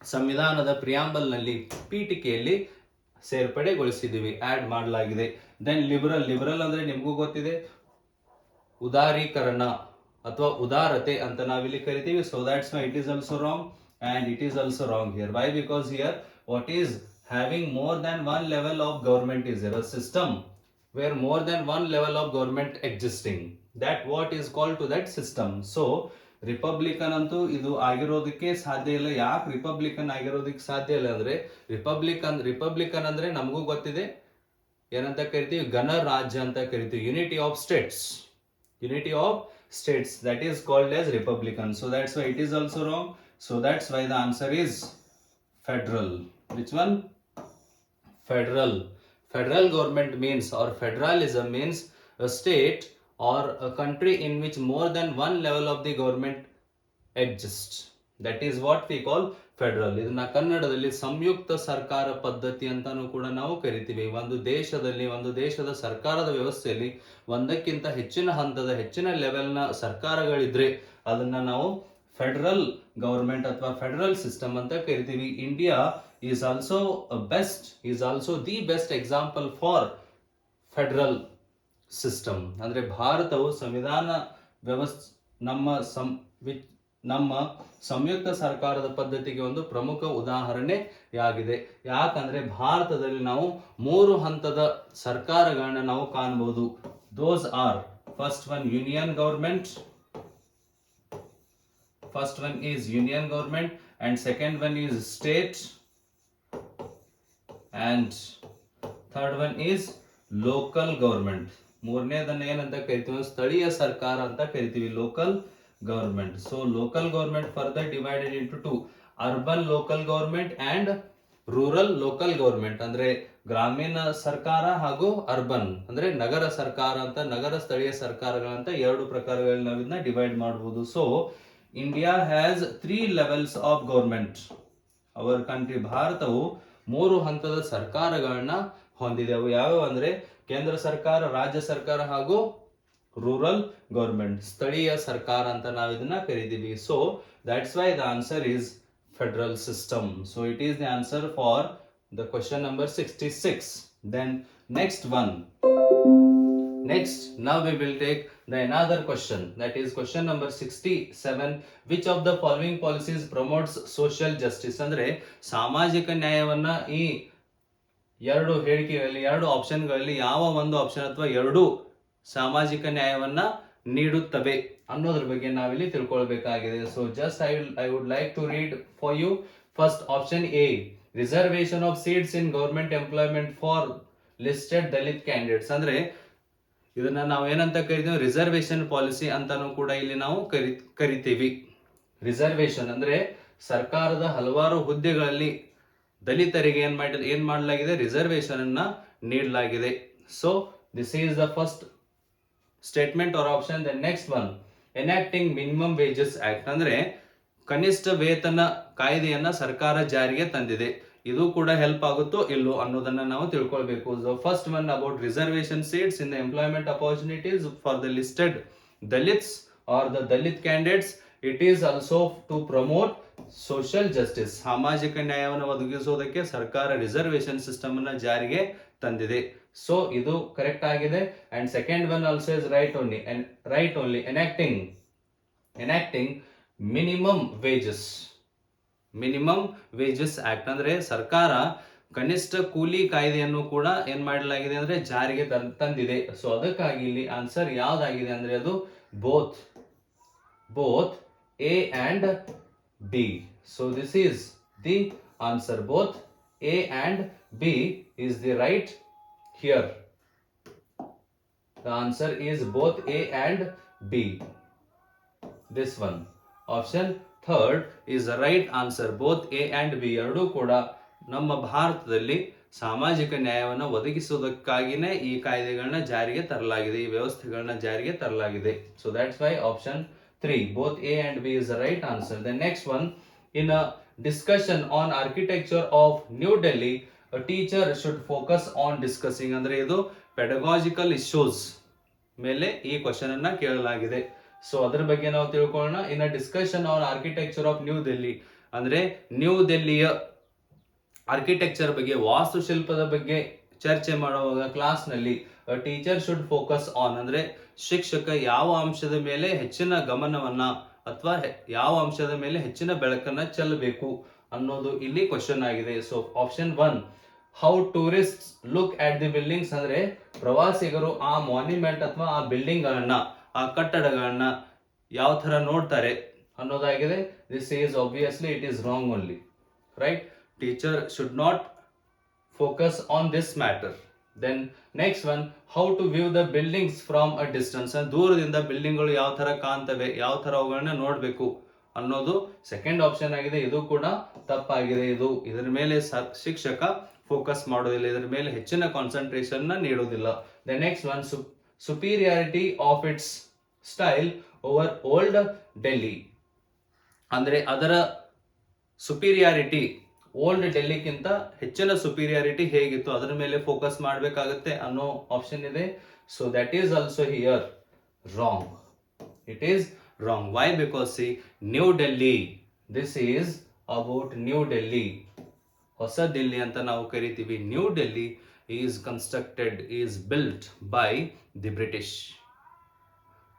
ಸಂವಿಧಾನದ ಪ್ರಿಯಾಂಬಲ್ ನಲ್ಲಿ, ಪೀಠಿಕೆಯಲ್ಲಿ ಸೇರ್ಪಡೆಗೊಳಿಸಿದೀವಿ, ಆಡ್ ಮಾಡಲಾಗಿದೆ. ದೆನ್ ಲಿಬರಲ್ ಅಂದ್ರೆ ನಿಮಗೂ ಗೊತ್ತಿದೆ, ಉದಾರೀಕರಣ ಅಥವಾ ಉದಾರತೆ ಅಂತ ನಾವಿಲ್ಲಿ ಕರಿತೀವಿ. So that's why it is also wrong, and it is also wrong here. Why? Because here what is having more than one level of government is there, a system where more than one level of government existing, that what is called to that system. So Republican ಅಂತೂ ಇದು ಆಗಿರೋದಕ್ಕೆ ಸಾಧ್ಯ ಇಲ್ಲ. ಯಾಕೆ Republican ಆಗಿರೋದಕ್ಕೆ ಸಾಧ್ಯ ಇಲ್ಲ ಅಂದ್ರೆ, Republican ಅಂದ್ರೆ ನಮಗೂ ಗೊತ್ತಿದೆ ಏನಂತ ಕರಿತೀವಿ, ಗಣರಾಜ್ಯ ಅಂತ ಕರಿತೀವಿ. Unity of States, that is called as republican. So that's why it is also wrong. So that's why the answer is federal. Which one? Federal government means, or federalism means, a state or a country in which more than one level of the government exists. That is what we call federal. ಇದನ್ನ ಕನ್ನಡದಲ್ಲಿ ಸಂಯುಕ್ತ ಸರ್ಕಾರ ಪದ್ಧತಿ ಅಂತಾನೂ ಕೂಡ ನಾವು ಕರಿತೀವಿ. ಒಂದು ದೇಶದ ಸರ್ಕಾರದ ವ್ಯವಸ್ಥೆಯಲ್ಲಿ ಒಂದಕ್ಕಿಂತ ಹೆಚ್ಚಿನ ಹಂತದ, ಹೆಚ್ಚಿನ ಲೆವೆಲ್ನ ಸರ್ಕಾರಗಳಿದ್ರೆ ಅದನ್ನ ನಾವು ಫೆಡರಲ್ ಗವರ್ಮೆಂಟ್ ಅಥವಾ ಫೆಡರಲ್ ಸಿಸ್ಟಮ್ ಅಂತ ಕರಿತೀವಿ. India is also the best example for federal system. ಅಂದ್ರೆ ಭಾರತವು ಸಂವಿಧಾನ ವ್ಯವಸ್ಥೆ, ನಮ್ಮ ಸಂಯುಕ್ತ ಸರ್ಕಾರದ ಪದ್ಧತಿಗೆ ಒಂದು ಪ್ರಮುಖ ಉದಾಹರಣೆಯಾಗಿದೆ. ಯಾಕಂದ್ರೆ ಭಾರತದಲ್ಲಿ ನಾವು 3 ಹಂತದ ಸರ್ಕಾರಗಳನ್ನ ನಾವು ಕಾಣಬಹುದು. Those are, first one is union government, and second one is state, and third one is local government. ಮೂರನೇದನ್ನ ಏನಂತ ಕರಿತೀವಿ, ಸ್ಥಳೀಯ ಸರ್ಕಾರ ಅಂತ ಕರಿತೀವಿ, local government. So local government further divided into two, urban local government and rural local government. ಅಂದ್ರೆ ಗ್ರಾಮೀಣ ಸರ್ಕಾರ ಹಾಗೂ ಅರ್ಬನ್ ಅಂದ್ರೆ ನಗರ ಸರ್ಕಾರ ಅಂತ, ನಗರ ಸ್ಥಳೀಯ ಸರ್ಕಾರಗಳಂತ ಎರಡು ಪ್ರಕಾರಗಳಲ್ಲಿ ನಾವು ಇದನ್ನ ಡಿವೈಡ್ ಮಾಡಬಹುದು. So India has 3 levels of government. Our country, ಭಾರತವು 3 ಹಂತದ ಸರ್ಕಾರಗಳನ್ನ ಹೊಂದಿದೆ. ಅವು ಯಾವ್ಯಾವ ಅಂದ್ರೆ ಕೇಂದ್ರ ಸರ್ಕಾರ, ರಾಜ್ಯ ಸರ್ಕಾರ ಹಾಗೂ ರೂರಲ್ ಗವರ್ಮೆಂಟ್, ಸ್ಥಳೀಯ ಸರ್ಕಾರ ಅಂತ ನಾವು ಇದನ್ನ ಕರೀತೀವಿ. So that's why the answer is federal system. So it is the answer for the question number 66. Then next one. Next, now we will take the another question, that is question number 67. Which of the following policies promotes social justice? ಅಂದ್ರೆ ಸಾಮಾಜಿಕ ನ್ಯಾಯವನ್ನ ಈ ಎರಡು ಹೇಳಿಕೆಗಳಲ್ಲಿ, ಎರಡು ಆಪ್ಷನ್ಗಳಲ್ಲಿ ಯಾವ ಒಂದು option ಅಥವಾ ಎರಡು ಸಾಮಾಜಿಕ ನ್ಯಾಯವನ್ನ ನೀಡುತ್ತವೆ ಅನ್ನೋದ್ರ ಬಗ್ಗೆ ನಾವಿಲ್ಲಿ ತಿಳ್ಕೊಳ್ಬೇಕಾಗಿದೆ. So just I would like to read for you. First option A, reservation of seats in government employment for listed Dalit candidates. ಅಂದ್ರೆ ಇದನ್ನ ನಾವು ಏನಂತ ಕರಿತೀವಿ, ರಿಸರ್ವೇಶನ್ ಪಾಲಿಸಿ ಅಂತಾನು ಕೂಡ ಇಲ್ಲಿ ನಾವು ಕರಿತೀವಿ. ರಿಸರ್ವೇಶನ್ ಅಂದ್ರೆ ಸರ್ಕಾರದ ಹಲವಾರು ಹುದ್ದೆಗಳಲ್ಲಿ ದಲಿತರಿಗೆ ಏನ್ ಮಾಡಲಾಗಿದೆ, ರಿಸರ್ವೇಶನ್ ಅನ್ನ ನೀಡಲಾಗಿದೆ. So this is the first statement or option. The next one, enacting minimum wages act. ಅಂದ್ರೆ ಕನಿಷ್ಠ ವೇತನ ಕಾಯ್ದೆಯನ್ನ ಸರ್ಕಾರ ಜಾರಿಗೆ ತಂದಿದೆ. ಇದು ಕೂಡ ಹೆಲ್ಪ್ ಆಗುತ್ತೋ ಇಲ್ಲೋ ಅನ್ನೋದನ್ನ ನಾವು ತಿಳ್ಕೊಳ್ಬೇಕು. First one about reservation seats in the employment opportunities for the listed Dalits are the Dalit candidates. It is also to promote social justice. ಸಾಮಾಜಿಕ ನ್ಯಾಯವನ್ನು ಒದಗಿಸುವುದಕ್ಕೆ ಸರ್ಕಾರ ರಿಸರ್ವೇಶನ್ ಸಿಸ್ಟಮ್ ಅನ್ನ ಜಾರಿಗೆ ತಂದಿದೆ. ಸೊ ಇದು ಕರೆಕ್ಟ್ ಆಗಿದೆ. And second one also is right only. Enacting minimum wages act. ಅಂದ್ರೆ ಸರ್ಕಾರ ಕನಿಷ್ಠ ಕೂಲಿ ಕಾಯ್ದೆಯನ್ನು ಕೂಡ ಏನ್ ಮಾಡಲಾಗಿದೆ ಅಂದ್ರೆ ಜಾರಿಗೆ ತಂದಿದೆ. ಸೊ ಅದಕ್ಕಾಗಿ ಇಲ್ಲಿ ಆನ್ಸರ್ ಯಾವ್ದಾಗಿದೆ ಅಂದ್ರೆ ಅದು both A and B. So this is the answer. Both A and B is the right here. The answer is both A and B. This one. Option third is the right answer. Both A and B ಎರಡೂ ಕೂಡ ನಮ್ಮ ಭಾರತದಲ್ಲಿ ಸಾಮಾಜಿಕ ನ್ಯಾಯವನ್ನು ಒದಗಿಸುವುದಕ್ಕಾಗಿನೇ ಈ ಕಾಯ್ದೆಗಳನ್ನ ಜಾರಿಗೆ ತರಲಾಗಿದೆ, ಈ ವ್ಯವಸ್ಥೆಗಳನ್ನ ಜಾರಿಗೆ ತರಲಾಗಿದೆ. So that's why option 3, both A and B is the right answer. The next one, in a discussion on architecture of New Delhi, a teacher should focus on discussing. ಅಂದ್ರೆ ಇದು ಪೆಡಗಾಜಿಕಲ್ ಇಶ್ಯೂಸ್ ಮೇಲೆ ಈ question ಅನ್ನ ಕೇಳಲಾಗಿದೆ. So ಅದರ ಬಗ್ಗೆ ನಾವು ತಿಳ್ಕೊಳ್ಳೋಣ. In a discussion on architecture of New Delhi, ಅಂದ್ರೆ ನ್ಯೂ ದಿಲ್ಲಿಯ ಆರ್ಕಿಟೆಕ್ಚರ್ ಬಗ್ಗೆ, ವಾಸ್ತುಶಿಲ್ಪದ ಬಗ್ಗೆ ಚರ್ಚೆ ಮಾಡುವಾಗ ಕ್ಲಾಸ್ ನಲ್ಲಿ ಟೀಚರ್ ಶುಡ್ ಫೋಕಸ್ ಆನ್ ಅಂದ್ರೆ ಶಿಕ್ಷಕ ಯಾವ ಅಂಶದ ಮೇಲೆ ಹೆಚ್ಚಿನ ಗಮನವನ್ನ ಅಥವಾ ಯಾವ ಅಂಶದ ಮೇಲೆ ಹೆಚ್ಚಿನ ಬೆಳಕನ್ನ ಚೆಲ್ಲಬೇಕು ಅನ್ನೋದು ಇಲ್ಲಿ ಕ್ವಶನ್ ಆಗಿದೆ. So option 1, how tourist look at the buildings. ಅಂದ್ರೆ ಪ್ರವಾಸಿಗರು ಆ ಮಾನ್ಯುಮೆಂಟ್ ಅಥವಾ ಆ ಬಿಲ್ಡಿಂಗ್ ಗಳನ್ನ, ಆ ಕಟ್ಟಡಗಳನ್ನ ಯಾವ ತರ ನೋಡ್ತಾರೆ ಅನ್ನೋದಾಗಿದೆ. This is obviously it is wrong only, right? Teacher should not focus on this matter. Then next one, how to view the buildings from a distance. ದೂರದಿಂದ ಬಿಲ್ಡಿಂಗ್ ಗಳು ಯಾವ ತರ ಕಾಣ್ತವೆ, ಯಾವ ತರ ಅವುಗಳನ್ನ ನೋಡ್ಬೇಕು ಅನ್ನೋದು ಸೆಕೆಂಡ್ ಆಪ್ಷನ್ ಆಗಿದೆ. ಇದು ಕೂಡ ತಪ್ಪಾಗಿದೆ. ಇದರ ಮೇಲೆ ಶಿಕ್ಷಕ ಫೋಕಸ್ ಮಾಡೋದಿಲ್ಲ, ಇದರ ಮೇಲೆ ಹೆಚ್ಚಿನ ಕಾನ್ಸಂಟ್ರೇಷನ್ ನೀಡೋದಿಲ್ಲ. The next one, superiority of its style over old Delhi. ಅಂದ್ರೆ ಅದರ ಸುಪೀರಿಯಾರಿಟಿ ಓಲ್ಡ್ ಡೆಲ್ಲಿಗಿಂತ ಹೆಚ್ಚಿನ ಸುಪೀರಿಯಾರಿಟಿ ಹೇಗಿತ್ತು ಅದರ ಮೇಲೆ ಫೋಕಸ್ ಮಾಡಬೇಕಾಗುತ್ತೆ ಅನ್ನೋ ಆಪ್ಷನ್ ಇದೆ. So that is also here wrong. It is wrong. Why? Because see, New Delhi, this is about New Delhi. ಹೊಸ ದಿಲ್ಲಿ ಅಂತ ನಾವು ಕರಿತೀವಿ. New Delhi is built by the British.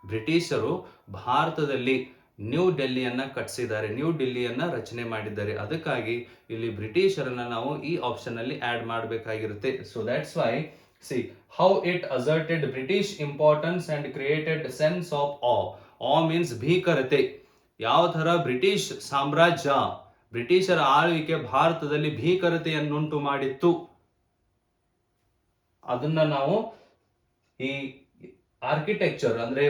ಬ್ರಿಟಿಷರು ಭಾರತದಲ್ಲಿ ನ್ಯೂ ಡೆಲ್ಲಿಯನ್ನ ಕಟ್ಟಿಸಿದ್ದಾರೆ, ನ್ಯೂ ಡೆಲ್ಲಿಯನ್ನ ರಚನೆ ಮಾಡಿದ್ದಾರೆ. ಅದಕ್ಕಾಗಿ ಇಲ್ಲಿ ಬ್ರಿಟಿಷರನ್ನ ನಾವು ಈ ಆಪ್ಷನ್ ಅಲ್ಲಿ ಆಡ್ ಮಾಡಬೇಕಾಗಿರುತ್ತೆ. So that's why see how it asserted British importance and created a sense of awe. Awe means ಭೀಕರತೆ. ಯಾವ ತರ ಬ್ರಿಟಿಷ್ ಸಾಮ್ರಾಜ್ಯ, ಬ್ರಿಟಿಷರ ಆಳ್ವಿಕೆ ಭಾರತದಲ್ಲಿ ಭೀಕರತೆಯನ್ನುಂಟು ಮಾಡಿತ್ತು ಅದನ್ನ ನಾವು ಈ ಆರ್ಕಿಟೆಕ್ಚರ್ ಅಂದ್ರೆ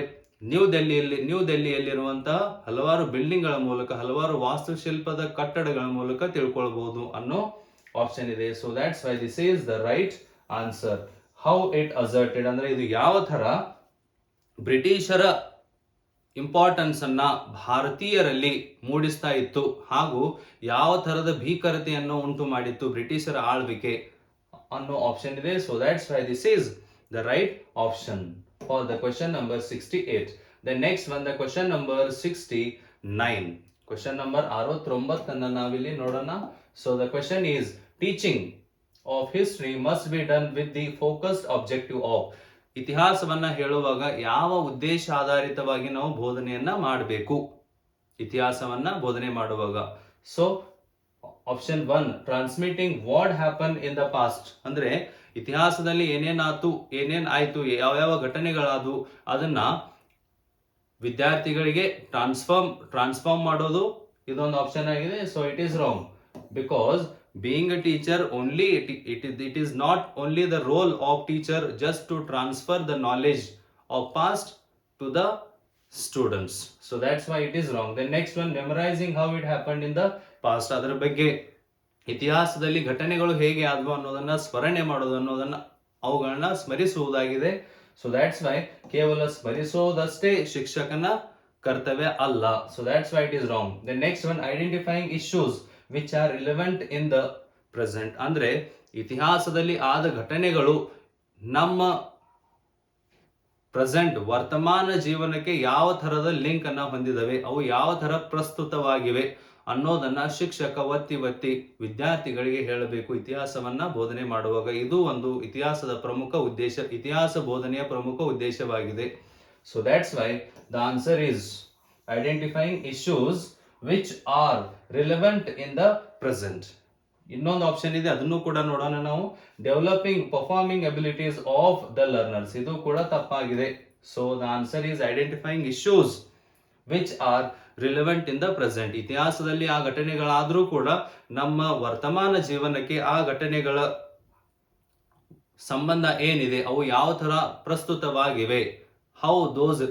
ನ್ಯೂ ದೆಹಲಿಯಲ್ಲಿರುವಂತಹ ಹಲವಾರು ಬಿಲ್ಡಿಂಗ್ಗಳ ಮೂಲಕ, ಹಲವಾರು ವಾಸ್ತುಶಿಲ್ಪದ ಕಟ್ಟಡಗಳ ಮೂಲಕ ತಿಳ್ಕೊಳ್ಬಹುದು ಅನ್ನೋ ಆಪ್ಷನ್ ಇದೆ. So that's why this is the right answer. How it asserted ಅಂದ್ರೆ ಇದು ಯಾವ ತರ ಬ್ರಿಟಿಷರ ಇಂಪಾರ್ಟೆನ್ಸ್ ಅನ್ನ ಭಾರತೀಯರಲ್ಲಿ ಮೂಡಿಸ್ತಾ ಇತ್ತು ಹಾಗೂ ಯಾವ ತರದ ಭೀಕರತೆಯನ್ನು ಉಂಟು ಮಾಡಿತ್ತು ಬ್ರಿಟಿಷರ ಆಳ್ವಿಕೆ ಅನ್ನೋ ಆಪ್ಷನ್ ಇದೆ. So that's why this is the right option for the question number 68. The next one, the question number 69. Question number 69 ಅನ್ನ ನಾವಿಲ್ಲಿ ನೋಡೋಣ. So the question is, teaching of history must be done with the focused objective of. ಇತಿಹಾಸವನ್ನ ಹೇಳುವಾಗ ಯಾವ ಉದ್ದೇಶ ಆಧಾರಿತವಾಗಿ ನಾವು ಬೋಧನೆಯನ್ನ ಮಾಡಬೇಕು ಇತಿಹಾಸವನ್ನ ಬೋಧನೆ ಮಾಡುವಾಗ? So option 1, transmitting what happen in the past ಅಂದ್ರೆ ಇತಿಹಾಸದಲ್ಲಿ ಏನೇನಾಯ್ತು, ಯಾವ ಘಟನೆಗಳಾದವು ಅದನ್ನ ವಿದ್ಯಾರ್ಥಿಗಳಿಗೆ ಟ್ರಾನ್ಸ್ಫಾರ್ಮ್ ಮಾಡೋದು ಇದೊಂದು ಆಪ್ಷನ್ ಆಗಿದೆ. So it is wrong, because being a teacher only it is not only the role of teacher just to transfer the knowledge of past to the students. So that's why it is wrong. The next one, memorizing how it happened in the past. ಅದರ ಬಗ್ಗೆ ಇತಿಹಾಸದಲ್ಲಿ ಘಟನೆಗಳು ಹೇಗೆ ಆದವು ಅನ್ನೋದನ್ನ ಸ್ಮರಣೆ ಮಾಡೋದು ಅನ್ನೋದನ್ನ ಅವುಗಳನ್ನ ಸ್ಮರಿಸುವುದಾಗಿದೆ. ಸೊ ದ್ಯಾಟ್ಸ್ ವೈ ಕೇವಲ ಸ್ಮರಿಸೋದಷ್ಟೇ ಶಿಕ್ಷಕನ ಕರ್ತವ್ಯ ಅಲ್ಲ. So that's why it is wrong. The next one, identifying issues which are relevant in the present ಅಂದ್ರೆ ಇತಿಹಾಸದಲ್ಲಿ ಆದ ಘಟನೆಗಳು ನಮ್ಮ ಪ್ರೆಸೆಂಟ್ ವರ್ತಮಾನ ಜೀವನಕ್ಕೆ ಯಾವ ತರದ ಲಿಂಕ್ ಅನ್ನ ಹೊಂದಿದವೆ, ಅವು ಯಾವ ತರ ಪ್ರಸ್ತುತವಾಗಿವೆ ಅನ್ನೋದನ್ನ ಶಿಕ್ಷಕ ಒತ್ತಿ ವಿದ್ಯಾರ್ಥಿಗಳಿಗೆ ಹೇಳಬೇಕು ಇತಿಹಾಸವನ್ನ ಬೋಧನೆ ಮಾಡುವಾಗ. ಇದು ಒಂದು ಇತಿಹಾಸ ಬೋಧನೆಯ ಪ್ರಮುಖ ಉದ್ದೇಶವಾಗಿದೆ. So that's why the answer is identifying issues which are relevant in the present. ಇನ್ನೊಂದು ಆಪ್ಷನ್ ಇದೆ, ಅದನ್ನು ಕೂಡ ನೋಡೋಣ ನಾವು. Developing performing abilities of the learners, ಇದು ಕೂಡ ತಪ್ಪಾಗಿದೆ. So the answer is identifying issues which are relevant in the present. ಇತಿಹಾಸದಲ್ಲಿ ಆ ಘಟನೆಗಳಾದ್ರೂ ಕೂಡ ನಮ್ಮ ವರ್ತಮಾನ ಜೀವನಕ್ಕೆ ಆ ಘಟನೆಗಳ ಸಂಬಂಧ ಏನಿದೆ, ಅವು ಯಾವ ತರ ಪ್ರಸ್ತುತವಾಗಿವೆ, how those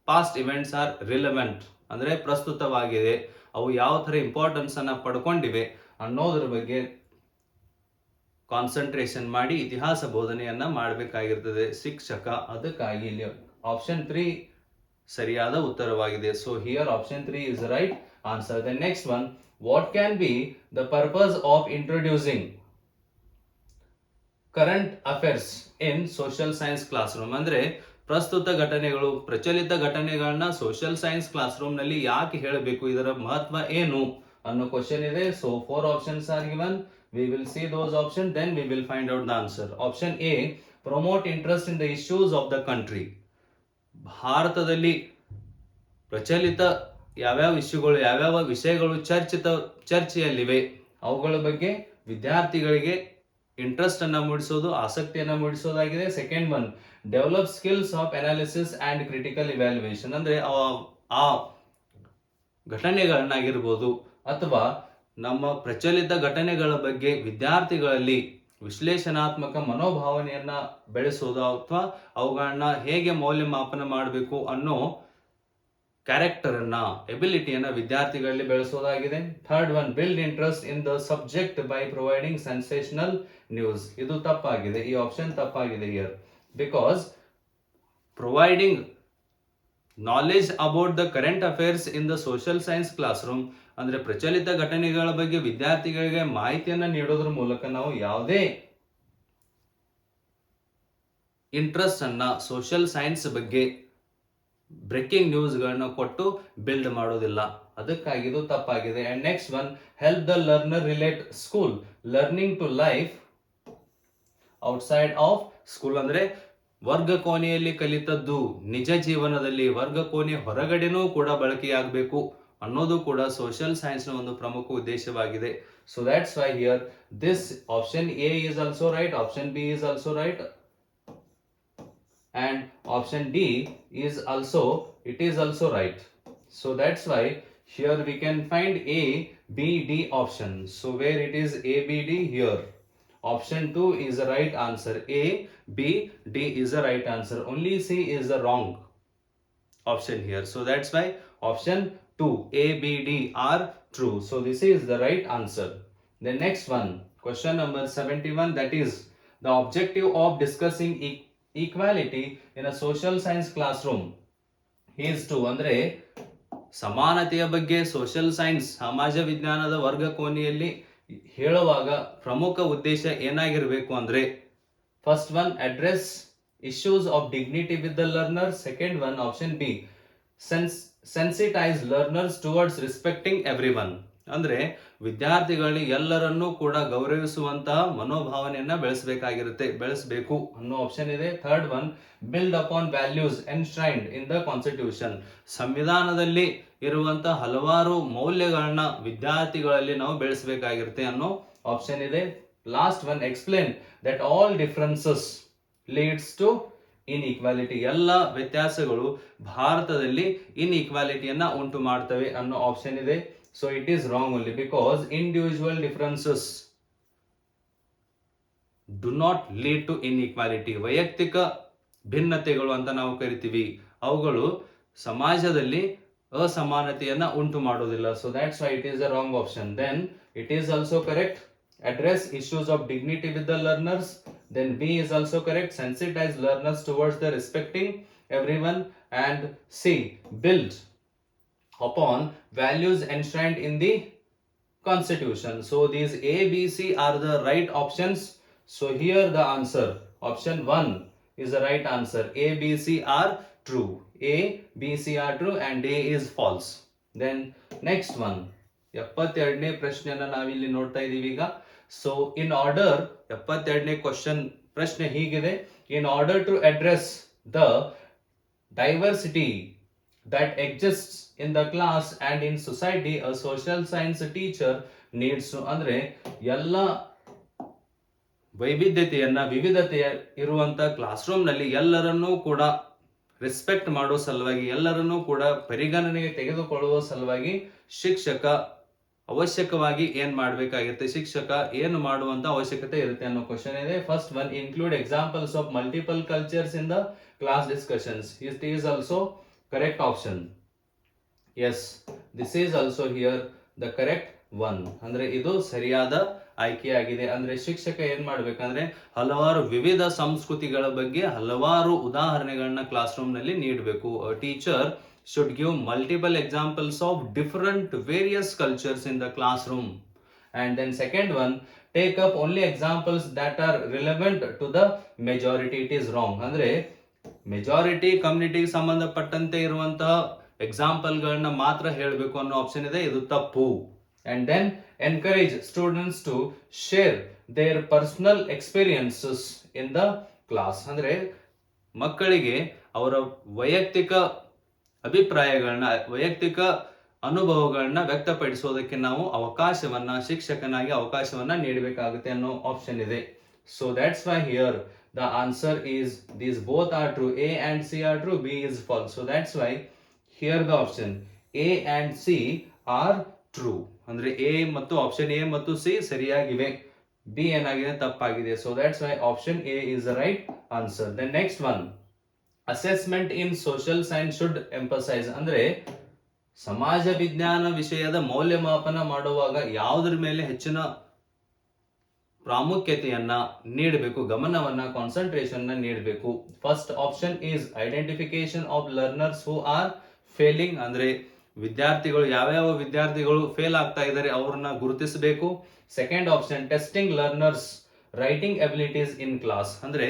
past events are relevant ಅಂದ್ರೆ ಪ್ರಸ್ತುತವಾಗಿದೆ, ಅವು ಯಾವ ತರ ಇಂಪಾರ್ಟೆನ್ಸ್ ಅನ್ನ ಪಡ್ಕೊಂಡಿವೆ ಅನ್ನೋದ್ರ ಬಗ್ಗೆ ಕಾನ್ಸಂಟ್ರೇಷನ್ ಮಾಡಿ ಇತಿಹಾಸ ಬೋಧನೆಯನ್ನ ಮಾಡಬೇಕಾಗಿರ್ತದೆ ಶಿಕ್ಷಕ. ಅದಕ್ಕಾಗಿ ಇಲ್ಲಿ ಆಪ್ಷನ್ 3 ಸರಿಯಾದ ಉತ್ತರವಾಗಿದೆ. So here option 3 is right answer. The next one, what can be the purpose of introducing current affairs in social science classroom ಅಂದ್ರೆ ಪ್ರಸ್ತುತ ಘಟನೆಗಳು, ಪ್ರಚಲಿತ ಘಟನೆಗಳನ್ನ ಸೋಷಿಯಲ್ ಸೈನ್ಸ್ ಕ್ಲಾಸ್ ರೂಮ್ ನಲ್ಲಿ ಯಾಕೆ ಹೇಳಬೇಕು, ಇದರ ಮಹತ್ವ ಏನು ಅನ್ನೋ ಕ್ವಶನ್ ಇದೆ. So 4 options are given. We will see those option, then we will find out the answer. Option A, promote interest in the issues of the country. ಭಾರತದಲ್ಲಿ ಪ್ರಚಲಿತ ಯಾವ್ಯಾವ ವಿಷಯಗಳು ಚರ್ಚೆಯಲ್ಲಿವೆ ಅವುಗಳ ಬಗ್ಗೆ ವಿದ್ಯಾರ್ಥಿಗಳಿಗೆ ಇಂಟ್ರೆಸ್ಟ್ ಅನ್ನ ಮೂಡಿಸೋದು, ಆಸಕ್ತಿಯನ್ನ ಮೂಡಿಸೋದಾಗಿದೆ. Second one, develop skills of analysis and critical evaluation ಅಂದ್ರೆ ಆ ಘಟನೆಗಳನ್ನಾಗಿರ್ಬೋದು ಅಥವಾ ನಮ್ಮ ಪ್ರಚಲಿತ ಘಟನೆಗಳ ಬಗ್ಗೆ ವಿದ್ಯಾರ್ಥಿಗಳಲ್ಲಿ ವಿಶ್ಲೇಷಣಾತ್ಮಕ ಮನೋಭಾವನೆಯನ್ನ ಬೆಳೆಸೋದು ಅಥವಾ ಅವುಗಳನ್ನ ಹೇಗೆ ಮೌಲ್ಯಮಾಪನ ಮಾಡಬೇಕು ಅನ್ನೋ ಕ್ಯಾರೆಕ್ಟರ್ ಅನ್ನ, ಎಬಿಲಿಟಿಯನ್ನ ವಿದ್ಯಾರ್ಥಿಗಳಲ್ಲಿ ಬೆಳೆಸೋದಾಗಿದೆ. Third one, build interest in the subject by providing sensational news. ಇದು ತಪ್ಪಾಗಿದೆ, ಈ ಆಪ್ಷನ್ ತಪ್ಪಾಗಿದೆ here. Because providing knowledge about the current affairs in the social science classroom ಅಂದ್ರೆ ಪ್ರಚಲಿತ ಘಟನೆಗಳ ಬಗ್ಗೆ ವಿದ್ಯಾರ್ಥಿಗಳಿಗೆ ಮಾಹಿತಿಯನ್ನ ನೀಡೋದ್ರ ಮೂಲಕ ನಾವು ಯಾವುದೇ ಇಂಟ್ರೆಸ್ಟ್ ಅನ್ನ ಸೋಷಿಯಲ್ ಸೈನ್ಸ್ ಬಗ್ಗೆ ಬ್ರೇಕಿಂಗ್ ನ್ಯೂಸ್ ಗಳನ್ನ ಕೊಟ್ಟು ಬಿಲ್ಡ್ ಮಾಡೋದಿಲ್ಲ. ಅದಕ್ಕಾಗಿ ಇದು ತಪ್ಪಾಗಿದೆ. And next one, help the learner relate school learning to life outside of school ಅಂದ್ರೆ ವರ್ಗ ಕೋಣೆಯಲ್ಲಿ ಕಲಿತದ್ದು ನಿಜ ಜೀವನದಲ್ಲಿ ವರ್ಗ ಕೋಣೆ ಹೊರಗಡೆನೂ ಕೂಡ ಬಳಕೆಯಾಗಬೇಕು ಅನ್ನೋದು ಕೂಡ ಸೋಷಿಯಲ್ ಸೈನ್ಸ್ ನ ಒಂದು ಪ್ರಮುಖ ಉದ್ದೇಶವಾಗಿದೆ. So that's Y here this option A is also right, option B is also right, and option D is also right. So that's why here we can find A, B, D option. So where it is A, B, D here. Option 2 is the right answer. A, B, D is the right answer. Only C is the wrong option here. So that's why option 2, A, B, D are true. So this is the right answer. The next one, question number 71, that is the objective of discussing equality in a social science classroom is to ಅಂದ್ರೆ ಸಮಾನತೆಯ ಬಗ್ಗೆ social science ಸಮಾಜ ವಿಜ್ಞಾನದ ವರ್ಗ ಕೋಣೆಯಲ್ಲಿ ಹೇಳುವಾಗ ಪ್ರಮುಖ ಉದ್ದೇಶ ಏನಾಗಿರಬೇಕು ಅಂದ್ರೆ first one address issues of dignity with the learner. Second one, option B, sensitize learners towards respecting everyone. ಅಂದ್ರೆ ವಿದ್ಯಾರ್ಥಿಗಳು ಎಲ್ಲರನ್ನೂ ಕೂಡ ಗೌರವಿಸುವಂತಹ ಮನೋಭಾವನೆಯನ್ನ ಬೆಳೆಸಬೇಕು ಅನ್ನೋ ಆಪ್ಷನ್ ಇದೆ. Third one, build upon values enshrined in the constitution. ಸಂವಿಧಾನದಲ್ಲಿ ಇರುವಂತಹ ಹಲವಾರು ಮೌಲ್ಯಗಳನ್ನ ವಿದ್ಯಾರ್ಥಿಗಳಲ್ಲಿ ನಾವು ಬೆಳೆಸಬೇಕಾಗಿರುತ್ತೆ ಅನ್ನೋ ಆಪ್ಷನ್ ಇದೆ. Last one, explain that all differences leads to inequality. ಎಲ್ಲ ವ್ಯತ್ಯಾಸಗಳು ಭಾರತದಲ್ಲಿ ಇನ್ಇಕ್ವಾಲಿಟಿಯನ್ನ ಉಂಟು ಮಾಡ್ತವೆ ಅನ್ನೋ ಆಪ್ಷನ್ ಇದೆ. So it is wrong only because individual differences do not lead to inequality. ವೈಯಕ್ತಿಕ ಭಿನ್ನತೆಗಳು ಅಂತ ನಾವು ಕರಿತೀವಿ, ಅವುಗಳು ಸಮಾಜದಲ್ಲಿ ಅಸಮಾನತೆಯನ್ನ ಉಂಟು ಮಾಡೋದಿಲ್ಲ. So that's why it is a wrong option. Then it is also correct, address issues of dignity with the learners. Then B is also correct, sensitize learners towards the respecting everyone. And C, build upon values enshrined in the constitution. So these A, B, C are the right options. So here the answer, option 1 is the right answer. A, B, C are true. A, B, C are true and A is false. Then next one, 72ನೇ ಪ್ರಶ್ನೆಯನ್ನ ನಾವಿಲ್ಲಿ ನೋಡ್ತಾ ಇದೀವಿ ಈಗ. So in order 72ನೇ question ಪ್ರಶ್ನೆ ಹೀಗಿದೆ: in order to address the diversity that exists in the class and in society, a social science teacher needs to, ಅಂದ್ರೆ ಎಲ್ಲ ವಿವಿಧತೆಯ ಇರುವಂತ ಕ್ಲಾಸ್ ರೂಮ್ ನಲ್ಲಿ ಎಲ್ಲರನ್ನೂ ಕೂಡ ರೆಸ್ಪೆಕ್ಟ್ ಮಾಡೋ ಸಲುವಾಗಿ, ಎಲ್ಲರನ್ನೂ ಕೂಡ ಪರಿಗಣನೆಗೆ ತೆಗೆದುಕೊಳ್ಳುವ ಸಲುವಾಗಿ ಶಿಕ್ಷಕ ಅವಶ್ಯಕವಾಗಿ ಏನ್ ಮಾಡ್ಬೇಕಾಗಿರುತ್ತೆ, ಶಿಕ್ಷಕ ಏನು ಮಾಡುವಂತ ಅವಶ್ಯಕತೆ ಇರುತ್ತೆ ಅನ್ನೋ ಕ್ವಶನ್ ಇದೆ. First one, include examples of multiple cultures in the class discussions. It is also correct option. Yes, this is also here the correct one. ಅಂದ್ರೆ ಇದು ಸರಿಯಾದ ಆಯ್ಕೆಯಾಗಿದೆ. ಅಂದ್ರೆ ಶಿಕ್ಷಕ ಏನ್ ಮಾಡ್ಬೇಕಂದ್ರೆ ಹಲವಾರು ವಿವಿಧ ಸಂಸ್ಕೃತಿಗಳ ಬಗ್ಗೆ ಹಲವಾರು ಉದಾಹರಣೆಗಳನ್ನ ಕ್ಲಾಸ್ ರೂಮ್ ನಲ್ಲಿ ನೀಡಬೇಕು. Teacher should give multiple examples of different various cultures in the classroom. And then second one, take up only examples that are relevant to the majority. It is wrong. ಅಂದ್ರೆ majority ಕಮ್ಯುನಿಟಿಗೆ ಸಂಬಂಧಪಟ್ಟಂತೆ ಇರುವಂತಹ example ಗಳನ್ನ ಮಾತ್ರ ಹೇಳಬೇಕು ಅನ್ನೋ option ಇದೆ, ಇದು ತಪ್ಪು. And then encourage students to share their personal experiences in the class. ಅಂದ್ರೆ ಮಕ್ಕಳಿಗೆ ಅವರ ವೈಯಕ್ತಿಕ ಅಭಿಪ್ರಾಯಗಳನ್ನ, ವೈಯಕ್ತಿಕ ಅನುಭವಗಳನ್ನ ವ್ಯಕ್ತಪಡಿಸೋದಕ್ಕೆ ನಾವು ಶಿಕ್ಷಕನಾಗಿ ಅವಕಾಶವನ್ನ ನೀಡಬೇಕಾಗುತ್ತೆ ಅನ್ನೋ ಆಪ್ಷನ್ ಇದೆ. So that's Y here the answer is these both are true. A and C are true, B is false. So that's why here the option A and C are true. ಅಂದ್ರೆ A ಮತ್ತು option A ಮತ್ತು C ಸರಿಯಾಗಿವೆ, B ಏನಾಗಿದೆ ತಪ್ಪಾಗಿದೆ. So that's why option A is the right answer. The next one, assessment in social science should emphasize. ಅಂದ್ರೆ ಸಮಾಜ ವಿಜ್ಞಾನ ವಿಷಯದ ಮೌಲ್ಯಮಾಪನ ಮಾಡುವಾಗ ಯಾವುದರ ಮೇಲೆ ಹೆಚ್ಚಿನ ಪ್ರಾಮುಖ್ಯತೆಯನ್ನ ನೀಡಬೇಕು, ಗಮನವನ್ನ, ಕಾನ್ಸಂಟ್ರೇಷನ್ ನೀಡಬೇಕು. First option is identification of learners who are failing. ಅಂದ್ರೆ ವಿದ್ಯಾರ್ಥಿಗಳು, ಯಾವ್ಯಾವ ವಿದ್ಯಾರ್ಥಿಗಳು ಫೇಲ್ ಆಗ್ತಾ ಇದ್ದಾರೆ ಅವ್ರನ್ನ ಗುರುತಿಸಬೇಕು. Second option, testing learners writing abilities in class. ಅಂದ್ರೆ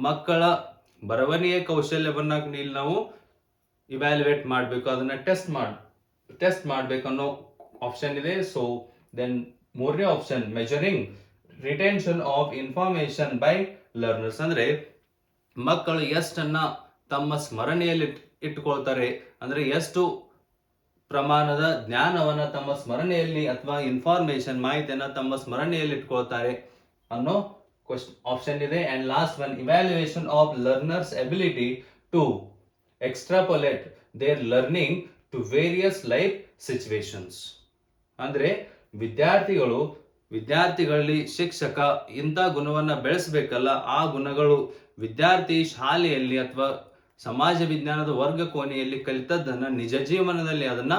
ಮಕ್ಕಳ ಬರವಣಿಗೆ ಕೌಶಲ್ಯವನ್ನ ನಾವು ಇವ್ಯಾಲ್ಯುವೇಟ್ ಮಾಡಬೇಕು, ಅದನ್ನ ಟೆಸ್ಟ್ ಮಾಡಬೇಕು ಅನ್ನೋ ಆಪ್ಷನ್ ಇದೆ. ಸೊ ದೆನ್ ಮೂರನೇ option, measuring retention of information by learners. ಅಂದ್ರೆ ಮಕ್ಕಳು ಎಷ್ಟನ್ನ ತಮ್ಮ ಸ್ಮರಣೆಯಲ್ಲಿ ಇಟ್ಟುಕೊಳ್ತಾರೆ, ಅಂದ್ರೆ ಎಷ್ಟು ಪ್ರಮಾಣದ ಜ್ಞಾನವನ್ನ ತಮ್ಮ ಸ್ಮರಣೆಯಲ್ಲಿ ಅಥವಾ ಇನ್ಫಾರ್ಮೇಶನ್ ಮಾಹಿತಿಯನ್ನ ತಮ್ಮ ಸ್ಮರಣೆಯಲ್ಲಿ ಇಟ್ಕೊಳ್ತಾರೆ ಅನ್ನೋ ಆಪ್ಷನ್ ಇದೆ. And last one, evaluation of learners ability to extrapolate their learning to various life situations. ಅಂದ್ರೆ ವಿದ್ಯಾರ್ಥಿಗಳು ವಿದ್ಯಾರ್ಥಿಗಳಲ್ಲಿ ಶಿಕ್ಷಕ ಇಂಥ ಗುಣವನ್ನ ಬೆಳೆಸಬೇಕಲ್ಲ, ಆ ಗುಣಗಳು ವಿದ್ಯಾರ್ಥಿ ಶಾಲೆಯಲ್ಲಿ ಅಥವಾ ಸಮಾಜ ವಿಜ್ಞಾನದ ವರ್ಗ ಕೋಣೆಯಲ್ಲಿ ಕಲಿತದ್ದನ್ನ ನಿಜ ಜೀವನದಲ್ಲಿ ಅದನ್ನ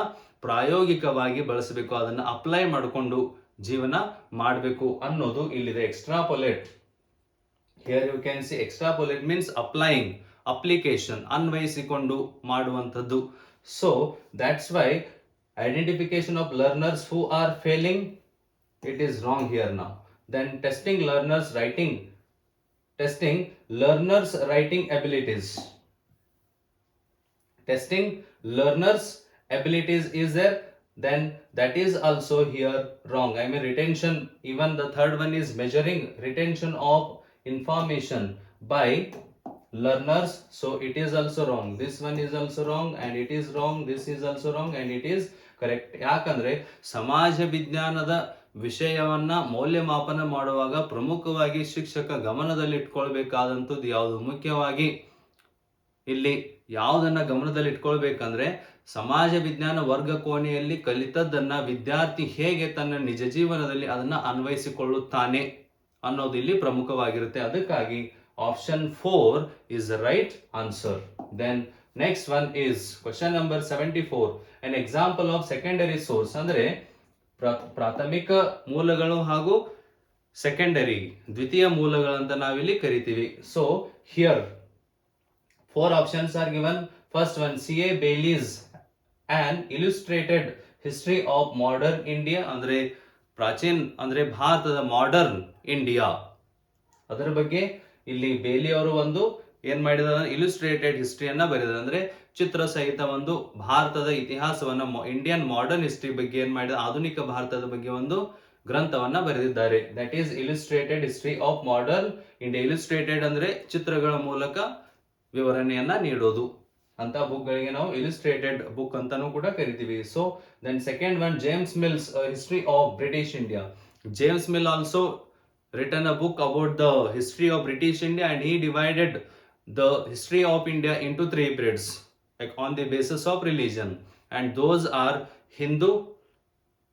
ಪ್ರಾಯೋಗಿಕವಾಗಿ ಬಳಸಬೇಕು, ಅದನ್ನ ಅಪ್ಲೈ ಮಾಡಿಕೊಂಡು ಜೀವನ ಮಾಡಬೇಕು ಅನ್ನೋದು ಇಲ್ಲಿದೆ. Extrapolate, here you can see extrapolate means applying, application, ಅನ್ವಯಿಸಿಕೊಂಡು ಮಾಡುವಂಥದ್ದು. So that's why identification of learners who are failing, it is wrong here now. Then testing learners writing abilities, testing learners abilities is there, then that is also here wrong. I mean retention, even the third one is measuring retention of information by learners, so it is also wrong. This one is also wrong and it is wrong, this is also wrong and it is correct. ಯಾಕಂದ್ರೆ ಸಮಾಜ ವಿಜ್ಞಾನದ ವಿಷಯವನ್ನ ಮೌಲ್ಯಮಾಪನ ಮಾಡುವಾಗ ಪ್ರಮುಖವಾಗಿ ಶಿಕ್ಷಕ ಗಮನದಲ್ಲಿ ಇಟ್ಕೊಳ್ಬೇಕಾದಂಥದ್ದು ಯಾವುದು, ಮುಖ್ಯವಾಗಿ ಇಲ್ಲಿ ಯಾವುದನ್ನ ಗಮನದಲ್ಲಿ ಇಟ್ಕೊಳ್ಬೇಕಂದ್ರೆ ಸಮಾಜ ವಿಜ್ಞಾನ ವರ್ಗ ಕೋಣೆಯಲ್ಲಿ ಕಲಿತದ್ದನ್ನ ವಿದ್ಯಾರ್ಥಿ ಹೇಗೆ ತನ್ನ ನಿಜ ಜೀವನದಲ್ಲಿ ಅದನ್ನ ಅನ್ವಯಿಸಿಕೊಳ್ಳುತ್ತಾನೆ ಅನ್ನೋದು ಇಲ್ಲಿ ಪ್ರಮುಖವಾಗಿರುತ್ತೆ. ಅದಕ್ಕಾಗಿ option 4 is the right answer. Then next one is question number 74, an example of secondary source. ಅಂದ್ರೆ ಪ್ರಾಥಮಿಕ ಮೂಲಗಳು ಹಾಗೂ ಸೆಕೆಂಡರಿ ದ್ವಿತೀಯ ಮೂಲಗಳಂತ ನಾವಿಲ್ಲಿ ಕರಿತೀವಿ. So here 4 options are given. First one, C.A. Bailey's an illustrated history of modern India, ಅಂದ್ರೆ ಪ್ರಾಚೀನ ಅಂದ್ರೆ ಭಾರತದ ಮಾಡರ್ನ್ ಇಂಡಿಯಾ, ಅದರ ಬಗ್ಗೆ ಇಲ್ಲಿ ಬೇಲಿ ಅವರು ಒಂದು ಏನ್ ಮಾಡಿದಾರೆ, ಇಲ್ಯುಸ್ಟ್ರೇಟೆಡ್ ಹಿಸ್ಟ್ರಿಯನ್ನ ಬರೆದ, ಅಂದ್ರೆ ಚಿತ್ರ ಸಹಿತ ಒಂದು ಭಾರತದ ಇತಿಹಾಸವನ್ನ, ಇಂಡಿಯನ್ ಮಾಡರ್ನ್ ಹಿಸ್ಟ್ರಿ ಬಗ್ಗೆ ಏನ್ ಮಾಡಿದ, ಆಧುನಿಕ ಭಾರತದ ಬಗ್ಗೆ ಒಂದು ಗ್ರಂಥವನ್ನ ಬರೆದಿದ್ದಾರೆ. That is illustrated history of modern India. Illustrated ಅಂದ್ರೆ ಚಿತ್ರಗಳ ಮೂಲಕ ವಿವರಣೆಯನ್ನ ನೀಡೋದು ಅಂತ ಬುಕ್ ಗಳಿಗೆ ನಾವು ಇಲ್ಯುಸ್ಟ್ರೇಟೆಡ್ ಬುಕ್ ಅಂತಾನೂ ಕೂಡ ಕರಿತೀವಿ. So then second one, James Mill's history of British India. James Mill also written a book about the history of British India, and he divided the history of India into 3 periods, like on the basis of religion, and those are Hindu,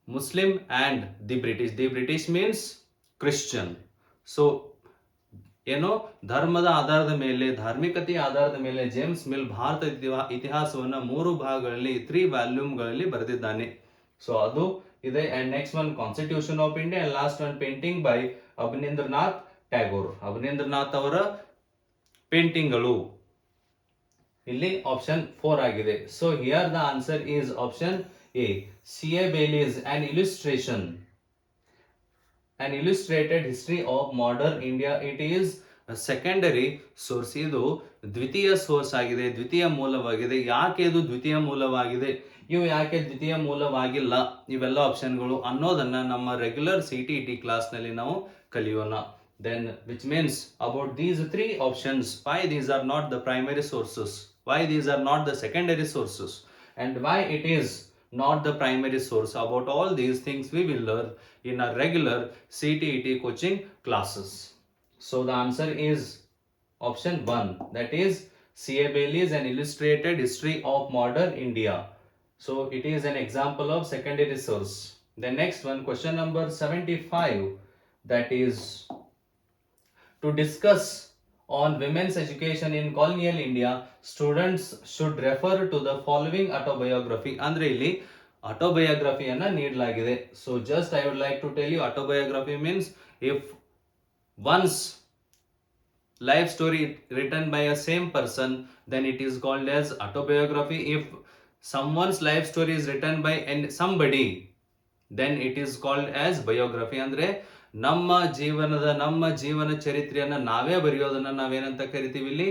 Muslim and the British. The British means Christian. So ಏನೋ ಧರ್ಮದ ಆಧಾರದ ಮೇಲೆ, ಧಾರ್ಮಿಕತೆಯ ಆಧಾರದ ಮೇಲೆ James mill Bharat ಇತಿಹಾಸವನ್ನ 3 ಭಾಗಗಳಲ್ಲಿ 3 ವ್ಯಾಲ್ಯೂಮ್ಗಳಲ್ಲಿ ಬರೆದಿದ್ದಾನೆ. So ಅದು ಇದೆ. And next one, constitution of India, and last one, painting by Abanindranath Tagore. Abanindranath ಅವರ ಪೇಂಟಿಂಗ್ಗಳು ಇಲ್ಲಿ ಆಪ್ಷನ್ 4 ಆಗಿದೆ. So here the answer is option A, C.A. Bailey's an illustrated history of modern India. It is a secondary source. ಇದು ದ್ವಿತೀಯ source ಆಗಿದೆ, ದ್ವಿತೀಯ ಮೂಲವಾಗಿದೆ. ಯಾಕೆ ಇದು ದ್ವಿತೀಯ ಮೂಲವಾಗಿದೆ, ಇವು ಯಾಕೆ ದ್ವಿತೀಯ ಮೂಲವಾಗಿಲ್ಲ, ಇವೆಲ್ಲ ಆಪ್ಷನ್ಗಳು ಅನ್ನೋದನ್ನ ನಮ್ಮ ರೆಗ್ಯುಲರ್ CTET ಕ್ಲಾಸ್ ನಲ್ಲಿ ನಾವು ಕಲಿಯೋಣ. Then which means about these 3 options, why these are not the primary sources, why these are not the secondary sources, and why it is not the primary source. About all these things we will learn in our regular CTET coaching classes. So the answer is option 1, that is C.A. Bailey's an illustrated history of modern India. So it is an example of secondary source. The next one, question number 75, that is to discuss on women's education in colonial India, students should refer to the following autobiography. ಅಂದ್ರೆ ಇಲ್ಲಿ autobiography-ಯನ್ನ ನೀಡಲಾಗಿದೆ. So just I would like to tell you, autobiography means if one's life story written by a same person, then it is called as autobiography. If someone's life story is written by somebody, then it is called as biography. ಅಂದ್ರೆ ನಮ್ಮ ಜೀವನ ಚರಿತ್ರೆಯನ್ನ ನಾವೇ ಬರೆಯೋದನ್ನ ನಾವೇನಂತ ಕರಿತೀವಿ, ಇಲ್ಲಿ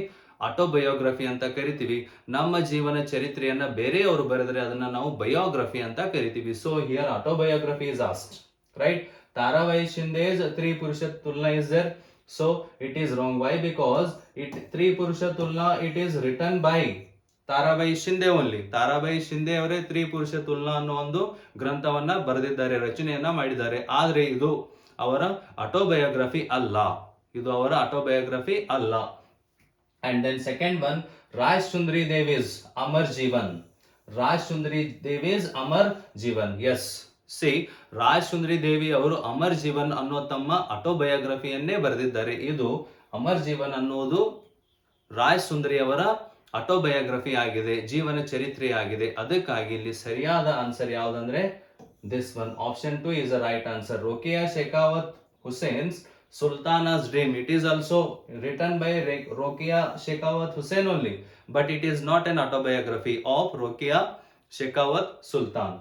autobiography ಅಂತ ಕರಿತೀವಿ. ನಮ್ಮ ಜೀವನ ಚರಿತ್ರೆಯನ್ನ ಬೇರೆಯವರು ಬರೆದ್ರೆ ಅದನ್ನ ನಾವು ಬಯೋಗ್ರಫಿ ಅಂತ ಕರಿತೀವಿ. So here autobiography is asked, right? Tarabai Shinde's 3 Purush ತುಲನಾ is there, so it is wrong. Why? Because 3 Purush ತುಲನಾ it is written by Tarabai Shinde only. Tarabai Shinde ಅವರೇ 3 ಪುರುಷ ತುಲನಾ ಅನ್ನೋ ಒಂದು ಗ್ರಂಥವನ್ನ ಬರೆದಿದ್ದಾರೆ, ರಚನೆಯನ್ನ ಮಾಡಿದ್ದಾರೆ. ಆದ್ರೆ ಇದು ಅವರ ಆಟೋಬಯೋಗ್ರಫಿ ಅಲ್ಲ, ಇದು ಅವರ ಆಟೋಬಯೋಗ್ರಫಿ ಅಲ್ಲ. And then second one, Raj Sundari Devi's Amar Jeevan. Raj Sundari Devi's Amar Jeevan. Yes, see Raj Sundari Devi ಅವರು ಅಮರ್ ಜೀವನ್ ಅನ್ನೋ ತಮ್ಮ ಆಟೋಬಯೋಗ್ರಫಿಯನ್ನೇ ಬರೆದಿದ್ದಾರೆ. ಇದು ಅಮರ್ ಜೀವನ್ ಅನ್ನೋದು ರಾಜ್ ಸುಂದರಿ ಅವರ ಆಟೋಬಯೋಗ್ರಫಿ ಆಗಿದೆ, ಜೀವನ ಚರಿತ್ರೆ ಆಗಿದೆ. ಅದಕ್ಕಾಗಿ ಇಲ್ಲಿ ಸರಿಯಾದ ಆನ್ಸರ್ ಯಾವುದಂದ್ರೆ this one, option 2 is the right answer. Rokeya Shekhawat Hussein's Sultana's Dream. It is also written by Rokeya Shekhawat Hussain only, but it is not an autobiography of Rokeya Shekhawat Sultan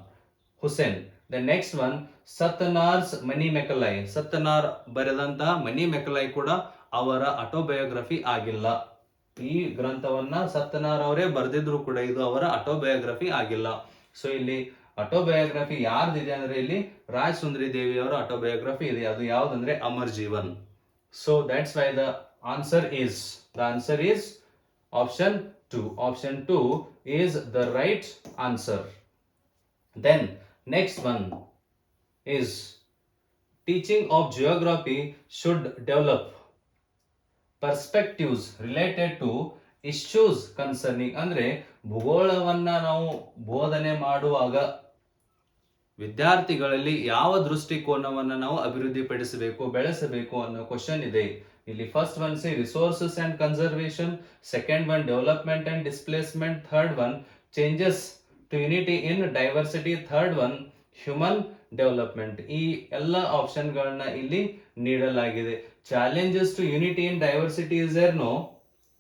Hussain. The next one, Satnar's Mani Mekalai. ಸತ್ನಾರ್ ಬರೆದಂತಹ ಮನಿ ಮೆಕಲೈ ಕೂಡ ಅವರ autobiography ಆಗಿಲ್ಲ. ಈ ಗ್ರಂಥವನ್ನ ಸತ್ನಾರ್ ಅವರೇ ಬರೆದಿದ್ರು ಕೂಡ ಇದು ಅವರ autobiography ಆಗಿಲ್ಲ. ಸೊ ಇಲ್ಲಿ ಆಟೋಬಯೋಗ್ರಫಿ ಯಾರ್ದಿದೆ ಅಂದ್ರೆ ಇಲ್ಲಿ ರಾಜ್ ಸುಂದರಿ ದೇವಿ ಅವರ ಆಟೋಬಯೋಗ್ರಫಿ ಇದೆ. ಅದು ಯಾವ್ದಂದ್ರೆ Amar Jeevan. So that's why the answer is option 2. Option 2 is the right answer. Then next one is teaching of geography should develop perspectives related to issues concerning. ಅಂದ್ರೆ ಭೂಗೋಳವನ್ನ ನಾವು ಬೋಧನೆ ಮಾಡುವಾಗ ವಿದ್ಯಾರ್ಥಿಗಳಲ್ಲಿ ಯಾವ ದೃಷ್ಟಿಕೋನವನ್ನ ನಾವು ಅಭಿವೃದ್ಧಿಪಡಿಸಬೇಕು, ಬೆಳೆಸಬೇಕು ಅನ್ನೋ ಕ್ವಶನ್ ಇದೆ ಇಲ್ಲಿ. First one C resources and conservation, second one development and displacement, third one changes to unity in diversity, third one human development. ಈ ಎಲ್ಲ ಆಪ್ಷನ್ ಗಳನ್ನ ಇಲ್ಲಿ ನೀಡಲಾಗಿದೆ. Challenges to unity in diversity is there? No,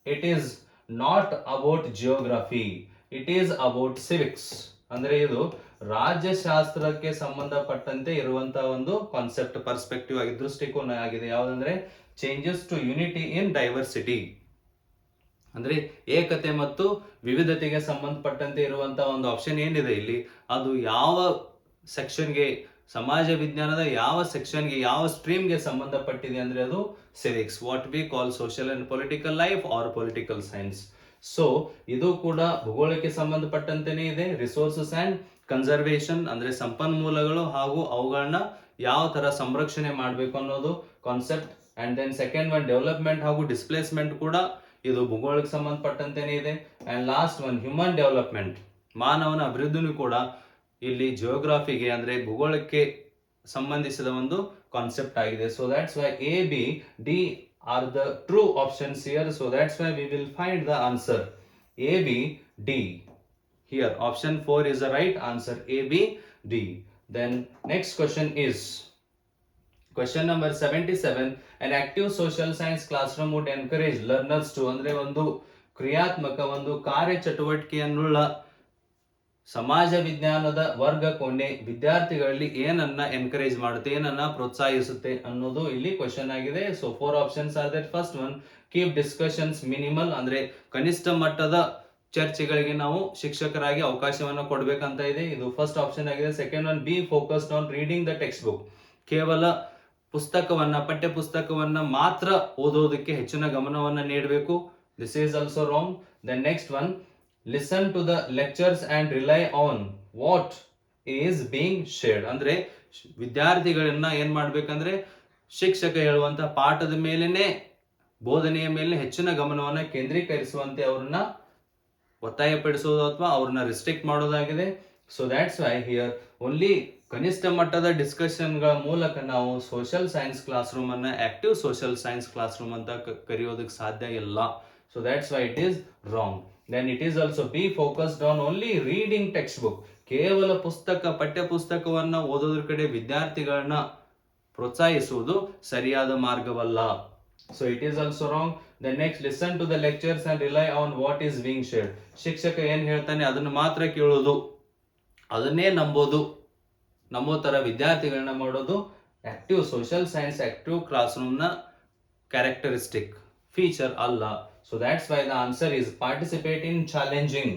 it is not about geography, it is about civics. ಅಂದ್ರೆ ಇದು ರಾಜ್ಯಶಾಸ್ತ್ರಕ್ಕೆ ಸಂಬಂಧಪಟ್ಟಂತೆ ಇರುವಂತಹ ಒಂದು ಕಾನ್ಸೆಪ್ಟ್, ಪರ್ಸ್ಪೆಕ್ಟಿವ್ ಆಗಿ ದೃಷ್ಟಿಕೋನ ಆಗಿದೆ. ಯಾವ್ದಂದ್ರೆ changes to unity in diversity, ಅಂದ್ರೆ ಏಕತೆ ಮತ್ತು ವಿವಿಧತೆಗೆ ಸಂಬಂಧಪಟ್ಟಂತೆ ಇರುವಂತಹ ಒಂದು ಆಪ್ಷನ್ ಏನಿದೆ ಇಲ್ಲಿ, ಅದು ಯಾವ ಸೆಕ್ಷನ್ಗೆ, ಸಮಾಜ ವಿಜ್ಞಾನದ ಯಾವ ಸೆಕ್ಷನ್ಗೆ, ಯಾವ ಸ್ಟ್ರೀಮ್ಗೆ ಸಂಬಂಧಪಟ್ಟಿದೆ ಅಂದ್ರೆ ಅದು civics, what we call social and political life or political science. So ಇದು ಕೂಡ ಭೂಗೋಳಕ್ಕೆ ಸಂಬಂಧಪಟ್ಟಂತೆನೇ ಇದೆ. ರಿಸೋರ್ಸಸ್ ಅಂಡ್ ಕನ್ಸರ್ವೇಷನ್ ಅಂದ್ರೆ ಸಂಪನ್ಮೂಲಗಳು ಹಾಗೂ ಅವುಗಳನ್ನ ಯಾವ ತರ ಸಂರಕ್ಷಣೆ ಮಾಡಬೇಕು ಅನ್ನೋದು concept. And then second one development ಹಾಗೂ ಡಿಸ್ಪ್ಲೇಸ್ಮೆಂಟ್ ಕೂಡ ಇದು ಭೂಗೋಳಕ್ಕೆ ಸಂಬಂಧಪಟ್ಟಂತೆನೇ ಇದೆ. And last one human development, ಮಾನವನ ಅಭಿವೃದ್ಧಿನೂ ಕೂಡ ಇಲ್ಲಿ ಜಿಯೋಗ್ರಫಿಗೆ ಅಂದ್ರೆ ಭೂಗೋಳಕ್ಕೆ ಸಂಬಂಧಿಸಿದ ಒಂದು ಕಾನ್ಸೆಪ್ಟ್ ಆಗಿದೆ. So that's why A, B, D are the true options here. So that's why we will find the answer A, B, D. Here option 4 is the right answer, A, B, D. Then next question is question number 77. An active social science classroom would encourage learners to, ಅಂದ್ರೆ ಒಂದು ಕ್ರಿಯಾತ್ಮಕ ಒಂದು ಕಾರ್ಯ ಚಟುವಟಿಕೆಯನ್ನುಳ್ಳ ಸಮಾಜ ವಿಜ್ಞಾನದ ವರ್ಗ ಕೋಣೆ ವಿದ್ಯಾರ್ಥಿಗಳಲ್ಲಿ ಏನನ್ನ ಎನ್ಕರೇಜ್ ಮಾಡುತ್ತೆ, ಏನನ್ನ ಪ್ರೋತ್ಸಾಹಿಸುತ್ತೆ ಅನ್ನೋದು ಇಲ್ಲಿ ಕ್ವಶನ್ ಆಗಿದೆ. So 4 options are there. First one, keep discussions minimal, ಅಂದ್ರೆ ಕನಿಷ್ಠ ಮಟ್ಟದ ಚರ್ಚೆಗಳಿಗೆ ನಾವು ಶಿಕ್ಷಕರಾಗಿ ಅವಕಾಶವನ್ನ ಕೊಡ್ಬೇಕಂತ ಇದೆ. ಇದು ಫಸ್ಟ್ ಆಪ್ಷನ್ ಆಗಿದೆ. Second one, be focused on reading the text book, ಕೇವಲ ಪುಸ್ತಕವನ್ನ, ಪಠ್ಯ ಪುಸ್ತಕವನ್ನ ಮಾತ್ರ ಓದೋದಕ್ಕೆ ಹೆಚ್ಚಿನ ಗಮನವನ್ನ ನೀಡಬೇಕು. This is also wrong. Then next one, listen to the lectures and rely on what is being shared. ಅಂದ್ರೆ ವಿದ್ಯಾರ್ಥಿಗಳನ್ನ ಏನ್ ಮಾಡ್ಬೇಕಂದ್ರೆ ಶಿಕ್ಷಕ ಹೇಳುವಂತ ಪಾಠದ ಮೇಲೆನೆ, ಬೋಧನೆಯ ಮೇಲೆ ಹೆಚ್ಚಿನ ಗಮನವನ್ನ ಕೇಂದ್ರೀಕರಿಸುವಂತೆ ಅವ್ರನ್ನ ಒತ್ತಾಯಪಡಿಸೋದು ಅಥವಾ ಅವ್ರನ್ನ ರಿಸ್ಟ್ರಿಕ್ಟ್ ಮಾಡೋದಾಗಿದೆ. So that's why here only ಕನಿಷ್ಠ ಮಟ್ಟದ ಡಿಸ್ಕಷನ್ಗಳ ಮೂಲಕ ನಾವು ಸೋಷಿಯಲ್ ಸೈನ್ಸ್ ಕ್ಲಾಸ್ ರೂಮ್ ಅನ್ನ active social science class room ಅಂತ ಕರೆಯೋದಕ್ಕೆ ಸಾಧ್ಯ ಇಲ್ಲ. So that's why it is wrong. Then it is also be focused on only reading textbook, ಕೇವಲ ಪುಸ್ತಕ, ಪಠ್ಯ ಪುಸ್ತಕವನ್ನ ಓದೋದ್ರ ಕಡೆ ವಿದ್ಯಾರ್ಥಿಗಳನ್ನ ಪ್ರೋತ್ಸಾಹಿಸುವುದು ಸರಿಯಾದ ಮಾರ್ಗವಲ್ಲ. So it is also wrong. Then next, listen to the lectures and rely on what is being shared. ಶಿಕ್ಷಕ ಏನ್ ಹೇಳ್ತಾನೆ ಅದನ್ನ ಮಾತ್ರ ಕೇಳೋದು, ಅದನ್ನೇ ನಂಬೋ ತರ ವಿದ್ಯಾರ್ಥಿಗಳನ್ನ ಮಾಡೋದು active social science active class room ನ ಕ್ಯಾರೆಕ್ಟರಿಸ್ಟಿಕ್ ಫೀಚರ್ ಅಲ್ಲ. So that's why the answer is participate in challenging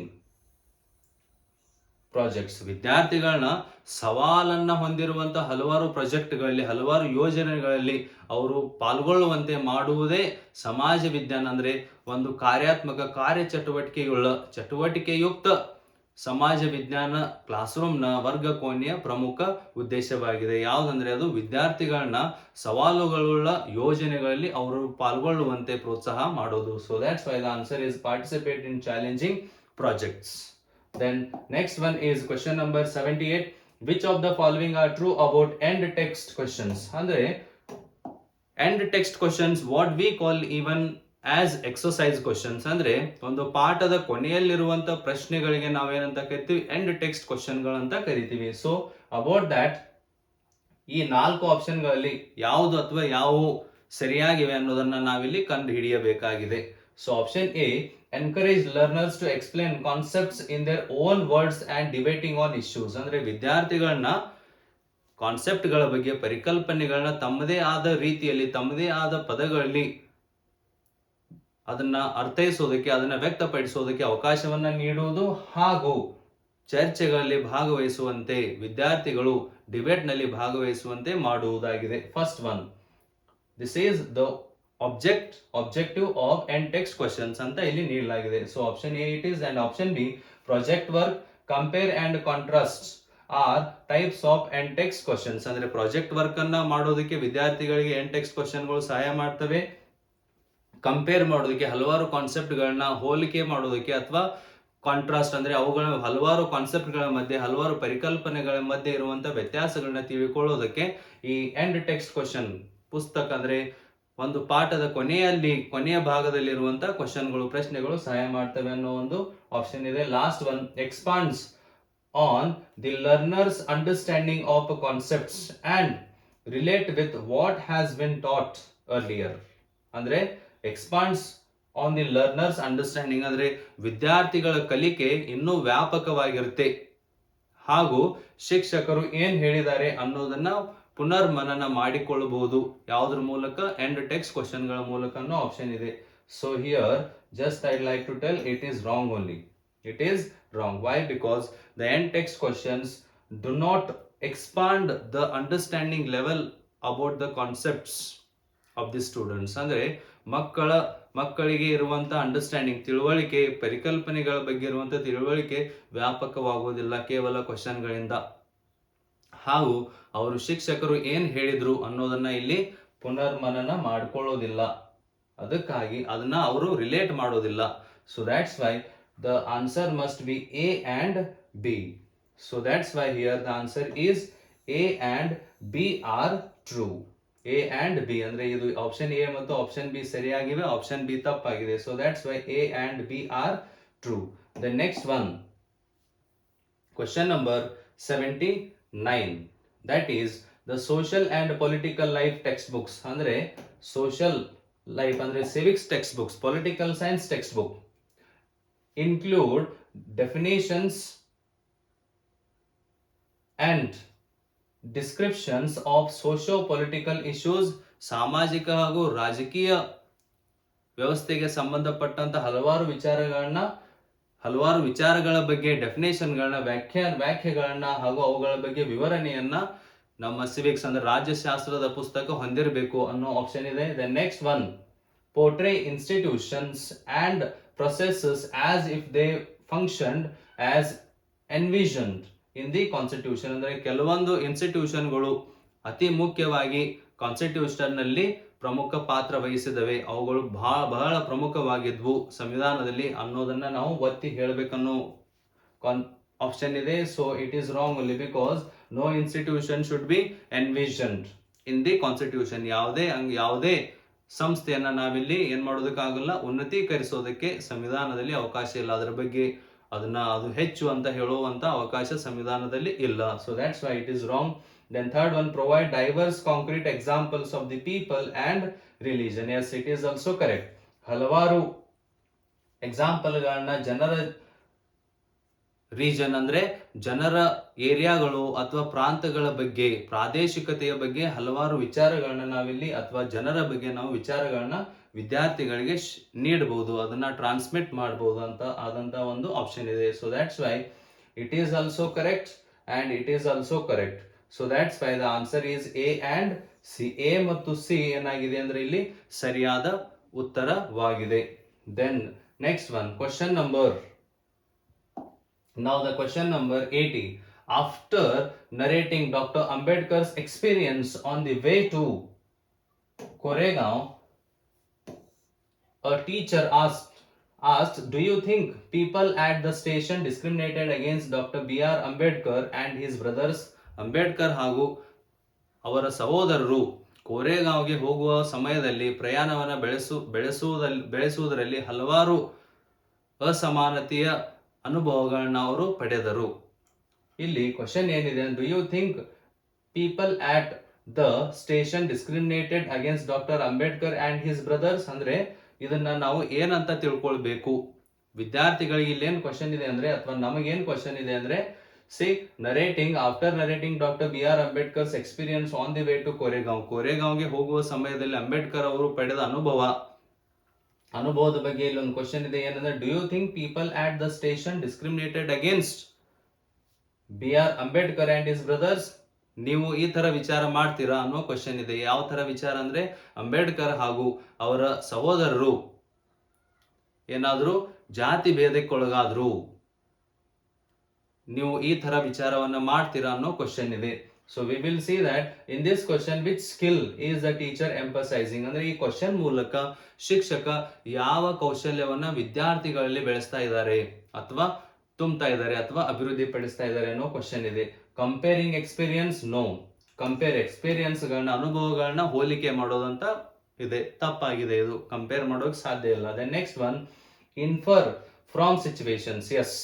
projects. ವಿದ್ಯಾರ್ಥಿಗಳನ್ನ ಸವಾಲನ್ನ ಹೊಂದಿರುವಂತ ಹಲವಾರು ಪ್ರಾಜೆಕ್ಟ್ಗಳಲ್ಲಿ, ಹಲವಾರು ಯೋಜನೆಗಳಲ್ಲಿ ಅವರು ಪಾಲ್ಗೊಳ್ಳುವಂತೆ ಮಾಡುವುದೇ ಸಮಾಜ ವಿಜ್ಞಾನ. ಅಂದ್ರೆ ಒಂದು ಕಾರ್ಯಾತ್ಮಕ ಕಾರ್ಯ ಚಟುವಟಿಕೆಯುಕ್ತ ಸಮಾಜ ವಿಜ್ಞಾನ ಕ್ಲಾಸ್ ರೂಮ್ನ ವರ್ಗ ಕೋಣೆಯ ಪ್ರಮುಖ ಉದ್ದೇಶವಾಗಿದೆ. ಯಾವುದಂದ್ರೆ ಅದು ವಿದ್ಯಾರ್ಥಿಗಳನ್ನ ಸವಾಲುಗಳುಳ್ಳ ಯೋಜನೆಗಳಲ್ಲಿ ಅವರು ಪಾಲ್ಗೊಳ್ಳುವಂತೆ ಪ್ರೋತ್ಸಾಹ ಮಾಡೋದು. So that's why the answer is participate in challenging projects. Then next one is question number 78. Which of the following are true about end text questions. ಅಂದ್ರೆ end text questions what we call even as exercise questions. ಅಂದ್ರೆ ಒಂದು ಪಾಠದ ಕೊನೆಯಲ್ಲಿರುವಂತ ಪ್ರಶ್ನೆಗಳಿಗೆ ನಾವೇನಂತ ಕರಿತೀವಿ, end text ಕ್ವಶನ್ಗಳಂತ ಕರಿತೀವಿ. So about that ಈ 4 ಆಪ್ಷನ್ಗಳಲ್ಲಿ ಯಾವುದು ಅಥವಾ ಯಾವುವು ಸರಿಯಾಗಿವೆ ಅನ್ನೋದನ್ನ ನಾವಿಲ್ಲಿ ಕಂಡು ಹಿಡಿಯಬೇಕಾಗಿದೆ. So option A, encourage learners to explain concepts in their own words and debating on issues. ಅಂದ್ರೆ ವಿದ್ಯಾರ್ಥಿಗಳನ್ನ ಕಾನ್ಸೆಪ್ಟ್ಗಳ ಬಗ್ಗೆ, ಪರಿಕಲ್ಪನೆಗಳನ್ನ ತಮ್ಮದೇ ಆದ ರೀತಿಯಲ್ಲಿ, ತಮ್ಮದೇ ಆದ ಪದಗಳಲ್ಲಿ ಅದನ್ನ ಅರ್ಥೈಸೋದಕ್ಕೆ, ಅದನ್ನ ವ್ಯಕ್ತಪಡಿಸೋದಕ್ಕೆ ಅವಕಾಶವನ್ನ ನೀಡುವುದು, ಹಾಗೂ ಚರ್ಚೆಗಳಲ್ಲಿ ಭಾಗವಹಿಸುವಂತೆ, ವಿದ್ಯಾರ್ಥಿಗಳು ಡಿಬೇಟ್ ನಲ್ಲಿ ಭಾಗವಹಿಸುವಂತೆ ಮಾಡುವುದಾಗಿದೆ. First one, this is the objective of end text questions ಅಂತ ಇಲ್ಲಿ ನೀಡಲಾಗಿದೆ. So option B it is, and option B project work, compare and contrast or types of end text questions. ಅಂದ್ರೆ ಪ್ರಾಜೆಕ್ಟ್ ವರ್ಕ್ ಅನ್ನ ಮಾಡೋದಕ್ಕೆ ವಿದ್ಯಾರ್ಥಿಗಳಿಗೆ end text ಕ್ವಶನ್ಗಳು ಸಹಾಯ ಮಾಡ್ತವೆ. Compare ಮಾಡೋದಕ್ಕೆ, ಹಲವಾರು ಕಾನ್ಸೆಪ್ಟ್ ಗಳನ್ನ ಹೋಲಿಕೆ ಮಾಡೋದಕ್ಕೆ, ಅಥವಾ ಕಾಂಟ್ರಾಸ್ಟ್ ಅಂದ್ರೆ ಅವುಗಳ ಹಲವಾರು ಕಾನ್ಸೆಪ್ಟ್ಗಳ ಮಧ್ಯೆ, ಹಲವಾರು ಪರಿಕಲ್ಪನೆಗಳ ಮಧ್ಯೆ ಇರುವಂತ ವ್ಯತ್ಯಾಸಗಳನ್ನ ತಿಳಿಕೊಳ್ಳೋದಕ್ಕೆ ಈ ಎಂಡ್ ಟೆಕ್ಸ್ಟ್ ಕ್ವಶನ್ ಪುಸ್ತಕ ಅಂದ್ರೆ ಒಂದು ಪಾಠದ ಕೊನೆಯ ಭಾಗದಲ್ಲಿ ಇರುವಂತಹ ಕ್ವಶನ್ಗಳು, ಪ್ರಶ್ನೆಗಳು ಸಹಾಯ ಮಾಡ್ತವೆ ಅನ್ನೋ ಒಂದು ಆಪ್ಷನ್ ಇದೆ. Last one, expands on the learners understanding of concepts and relate with what has been taught earlier. ಅಂದ್ರೆ expands on the learners understanding ಅಂದ್ರೆ ವಿದ್ಯಾರ್ಥಿಗಳ ಕಲಿಕೆ ಇನ್ನೂ ವ್ಯಾಪಕವಾಗಿರುತ್ತೆ, ಹಾಗೂ ಶಿಕ್ಷಕರು ಏನ್ ಹೇಳಿದ್ದಾರೆ ಅನ್ನೋದನ್ನ ಪುನರ್ಮನನ ಮಾಡಿಕೊಳ್ಳಬಹುದು. ಯಾವುದ್ರ ಮೂಲಕ? ಎಂಡ್ ಟೆಕ್ಸ್ಟ್ ಕ್ವಶನ್ ಗಳ ಮೂಲಕ ಅನ್ನೋ ಆಪ್ಷನ್ ಇದೆ. So here just I like to tell it is wrong only. It is wrong. Why? Because the end text questions do not expand the understanding level about the concepts of the students. ಅಂದ್ರೆ ಮಕ್ಕಳಿಗೆ ಇರುವಂತ understanding, ತಿಳುವಳಿಕೆ, ಪರಿಕಲ್ಪನೆಗಳ ಬಗ್ಗೆ ಇರುವಂತ ತಿಳುವಳಿಕೆ ವ್ಯಾಪಕವಾಗುವುದಿಲ್ಲ ಕೇವಲ ಕ್ವಶನ್ಗಳಿಂದ. ಹಾಗೂ ಅವರು ಶಿಕ್ಷಕರು ಏನ್ ಹೇಳಿದ್ರು ಅನ್ನೋದನ್ನ ಇಲ್ಲಿ ಪುನರ್ಮನನ ಮಾಡ್ಕೊಳ್ಳೋದಿಲ್ಲ, ಅದಕ್ಕಾಗಿ ಅದನ್ನ ಅವರು ರಿಲೇಟ್ ಮಾಡೋದಿಲ್ಲ. So that's why the answer must be A and B. So that's why here the answer is A and B are true. A and B ಅಂದ್ರೆ ಇದು ಆಪ್ಷನ್ ಎ ಮತ್ತು ಆಪ್ಷನ್ ಬಿ ಸರಿಯಾಗಿವೆ, ಆಪ್ಷನ್ ಬಿ ತಪ್ಪಾಗಿದೆ. So that's why A and B are true. The next one, question number 79, that is the social and political life textbooks. ಅಂದ್ರೆ social life ಅಂದ್ರೆ civics textbooks, political science textbook include definitions and descriptions of socio-political issues. ಸಾಮಾಜಿಕ ಹಾಗೂ ರಾಜಕೀಯ ವ್ಯವಸ್ಥೆಗೆ ಸಂಬಂಧಪಟ್ಟಂತ ಹಲವಾರು ವಿಚಾರಗಳ ಬಗ್ಗೆ ಡೆಫಿನೇಷನ್ಗಳನ್ನ, ವ್ಯಾಖ್ಯೆಗಳನ್ನ ಹಾಗೂ ಅವುಗಳ ಬಗ್ಗೆ ವಿವರಣೆಯನ್ನ ನಮ್ಮ ಸಿವಿಕ್ಸ್ ಅಂದ್ರೆ ರಾಜ್ಯಶಾಸ್ತ್ರದ ಪುಸ್ತಕ ಹೊಂದಿರಬೇಕು ಅನ್ನೋ ಆಪ್ಷನ್ ಇದೆ. The next one, portray institutions and processes as if they functioned as envisioned in the constitution. ಅಂದ್ರೆ ಕೆಲವೊಂದು ಇನ್ಸ್ಟಿಟ್ಯೂಷನ್ಗಳು ಅತಿ ಮುಖ್ಯವಾಗಿ ಕಾನ್ಸ್ಟಿಟ್ಯೂಷನ್ ನಲ್ಲಿ ಪ್ರಮುಖ ಪಾತ್ರ ವಹಿಸಿದವೆ, ಅವುಗಳು ಬಹಳ ಪ್ರಮುಖವಾಗಿದ್ವು ಸಂವಿಧಾನದಲ್ಲಿ ಅನ್ನೋದನ್ನ ನಾವು ಒತ್ತಿ ಹೇಳಬೇಕನ್ನೋ ಆಪ್ಷನ್ ಇದೆ. So it is wrong only because no institution should be envisioned in the constitution. ಯಾವುದೇ ಸಂಸ್ಥೆಯನ್ನ ನಾವಿಲ್ಲಿ ಏನ್ ಮಾಡೋದಕ್ಕಾಗಲ್ಲ, ಉನ್ನತೀಕರಿಸೋದಕ್ಕೆ ಸಂವಿಧಾನದಲ್ಲಿ ಅವಕಾಶ ಇಲ್ಲ. ಅದರ ಬಗ್ಗೆ ಅದು ಹೆಚ್ಚು ಅಂತ ಹೇಳುವಂತ ಅವಕಾಶ ಸಂವಿಧಾನದಲ್ಲಿ ಇಲ್ಲ. So that's why it is wrong. Then third one, provide diverse concrete examples of the people and religion. Yes, it is also correct. ಹಲವಾರು ಎಕ್ಸಾಂಪಲ್ಗಳನ್ನ ಜನರ ರೀಜನ್ ಅಂದ್ರೆ ಜನರ ಏರಿಯಾಗಳು ಅಥವಾ ಪ್ರಾಂತಗಳ ಬಗ್ಗೆ, ಪ್ರಾದೇಶಿಕತೆಯ ಬಗ್ಗೆ ಹಲವಾರು ವಿಚಾರಗಳನ್ನ ನಾವಿಲ್ಲಿ ಅಥವಾ ಜನರ ಬಗ್ಗೆ ನಾವು ವಿಚಾರಗಳನ್ನ ವಿದ್ಯಾರ್ಥಿಗಳಿಗೆ ನೀಡಬಹುದು, ಅದನ್ನ ಟ್ರಾನ್ಸ್ಮಿಟ್ ಮಾಡಬಹುದು ಅಂತ ಆದಂತ ಒಂದು ಆಪ್ಷನ್ ಇದೆ. So that's why it is also correct and it is also correct. So that's why the answer is A and C. A ಮತ್ತು C ಏನಾಗಿದೆ ಅಂದ್ರೆ ಇಲ್ಲಿ ಸರಿಯಾದ ಉತ್ತರವಾಗಿದೆ. Then next one, question number 80. After narrating Dr. Ambedkar's experience on the way to Koregaon, a teacher asked asked, do you think people at the station discriminated against Dr. B.R. Ambedkar and his brothers? Ambedkar ಹಾಗೂ ಅವರ ಸಹೋದರರು ಕೋರೆಗಾಂವ್ಗೆ ಹೋಗುವ ಸಮಯದಲ್ಲಿ ಪ್ರಯಾಣವನ್ನು ಬೆಳೆಸುವುದರಲ್ಲಿ ಹಲವಾರು ಅಸಮಾನತೆಯ ಅನುಭವಗಳನ್ನ ಅವರು ಪಡೆದರು. ಇಲ್ಲಿ ಕ್ವಶನ್ ಏನಿದೆ, do you think people at the station discriminated against doctor Ambedkar and his brothers? ಅಂದ್ರೆ ಇದನ್ನ ನಾವು ಏನಂತ ತಿಳ್ಕೊಳ್ಬೇಕು? ವಿದ್ಯಾರ್ಥಿಗಳಿಗೆ ಇಲ್ಲೇನ್ ಕ್ವಶನ್ ಇದೆ ಅಂದ್ರೆ, ಅಥವಾ ನಮಗೇನ್ ಕ್ವಶನ್ ಇದೆ ಅಂದ್ರೆ, after narrating Dr. B.R. Ambedkar's experience on the way to ಕೋರೆಗಾಂವ್ಗೆ ಹೋಗುವ ಸಮಯದಲ್ಲಿ ಅಂಬೇಡ್ಕರ್ ಅವರು ಪಡೆದ ಅನುಭವದ ಬಗ್ಗೆ ಇಲ್ಲೊಂದು ಕ್ವಶನ್ ಇದೆ. ಏನಂದ್ರೆ, do you think people at the station discriminated against B.R. Ambedkar and his brothers? ನೀವು ಈ ತರ ವಿಚಾರ ಮಾಡ್ತೀರಾ ಅನ್ನೋ ಕ್ವಶನ್ ಇದೆ. ಯಾವ ತರ ವಿಚಾರ ಅಂದ್ರೆ, ಅಂಬೇಡ್ಕರ್ ಹಾಗೂ ಅವರ ಸಹೋದರರು ಏನಾದ್ರೂ ಜಾತಿ ಭೇದಕ್ಕೊಳಗಾದ್ರು, ನೀವು ಈ ತರ ವಿಚಾರವನ್ನ ಮಾಡ್ತೀರಾ ಅನ್ನೋ ಕ್ವಶನ್ ಇದೆ. So we will see that in this question which skill is the teacher emphasising? ಅಂದ್ರೆ ಈ ಕ್ವಶನ್ ಮೂಲಕ ಶಿಕ್ಷಕ ಯಾವ ಕೌಶಲ್ಯವನ್ನ ವಿದ್ಯಾರ್ಥಿಗಳಲ್ಲಿ ಬೆಳೆಸ್ತಾ ಇದ್ದಾರೆ ಅಥವಾ ತುಂಬ್ತಾ ಇದ್ದಾರೆ ಅಥವಾ ಅಭಿವೃದ್ಧಿ ಪಡಿಸ್ತಾ ಇದ್ದಾರೆ ಅನ್ನೋ ಕ್ವಶನ್ ಇದೆ. Comparing experience? No. Compare experience ಗಳನ್ನ, ಅನುಭವಗಳನ್ನ ಹೋಲಿಕೆ ಮಾಡೋದಂತ ಇದೆ. ತಪ್ಪಾಗಿದೆ, ಇದು ಕಂಪೇರ್ ಮಾಡೋಕೆ ಸಾಧ್ಯ ಇಲ್ಲ. Then next one, infer from situations. Yes,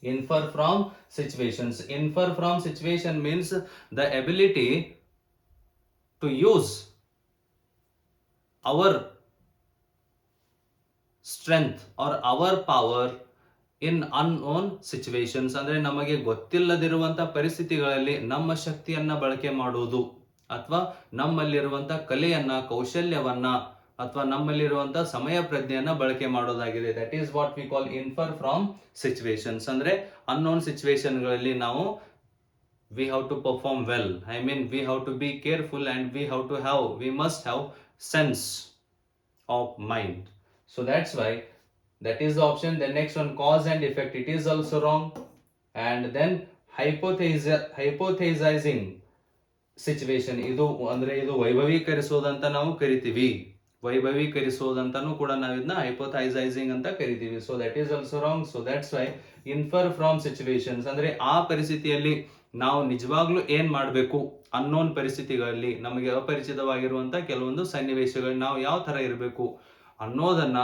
infer from situations. Infer from situation means the ability to use our strength or our power in unknown situations. ಅಂದ್ರೆ ನಮಗೆ ಗೊತ್ತಿಲ್ಲದಿರುವಂತ ಪರಿಸ್ಥಿತಿಗಳಲ್ಲಿ ನಮ್ಮ ಶಕ್ತಿಯನ್ನ ಬಳಕೆ ಮಾಡುವುದು, ಅಥವಾ ನಮ್ಮಲ್ಲಿರುವಂತ ಕಲೆಯನ್ನ, ಕೌಶಲ್ಯವನ್ನ, ಅಥವಾ ನಮ್ಮಲ್ಲಿರುವಂತ ಸಮಯ ಪ್ರಜ್ಞೆಯನ್ನ ಬಳಕೆ ಮಾಡೋದಾಗಿದೆ. That is what we call infer from situations. ಅಂದ್ರೆ ಅನ್ನೋನ್ ಸಿಚುವೇಶನ್ ಗಳಲ್ಲಿ ನಾವು we have to perform well. I mean, we have to be careful and we must have sense of mind. So that's why that is the option. The next one, cause and effect, it is also wrong. And then hypothesizing situation, ಇದು ಅಂದ್ರೆ ಇದು ವೈಭವೀಕರಿಸೋದಂತ ನಾವು ಕರಿತೀವಿ. ವೈಭವೀಕರಿಸೋದಂತಾನು ಕೂಡ ನಾವು ಇದನ್ನ ಹೈಪೋಥೈಸೈಸಿಂಗ್ ಅಂತ ಕರಿತೀವಿ. So that is also wrong. So that's Y infer from situations ಅಂದ್ರೆ ಆ ಪರಿಸ್ಥಿತಿಯಲ್ಲಿ ನಾವು ನಿಜವಾಗ್ಲೂ ಏನ್ ಮಾಡಬೇಕು, ಅನ್ನೋನ್ ಪರಿಸ್ಥಿತಿಗಳಲ್ಲಿ ನಮಗೆ ಅಪರಿಚಿತವಾಗಿರುವಂತ ಕೆಲವೊಂದು ಸನ್ನಿವೇಶಗಳು ನಾವು ಯಾವ ತರ ಇರಬೇಕು ಅನ್ನೋದನ್ನ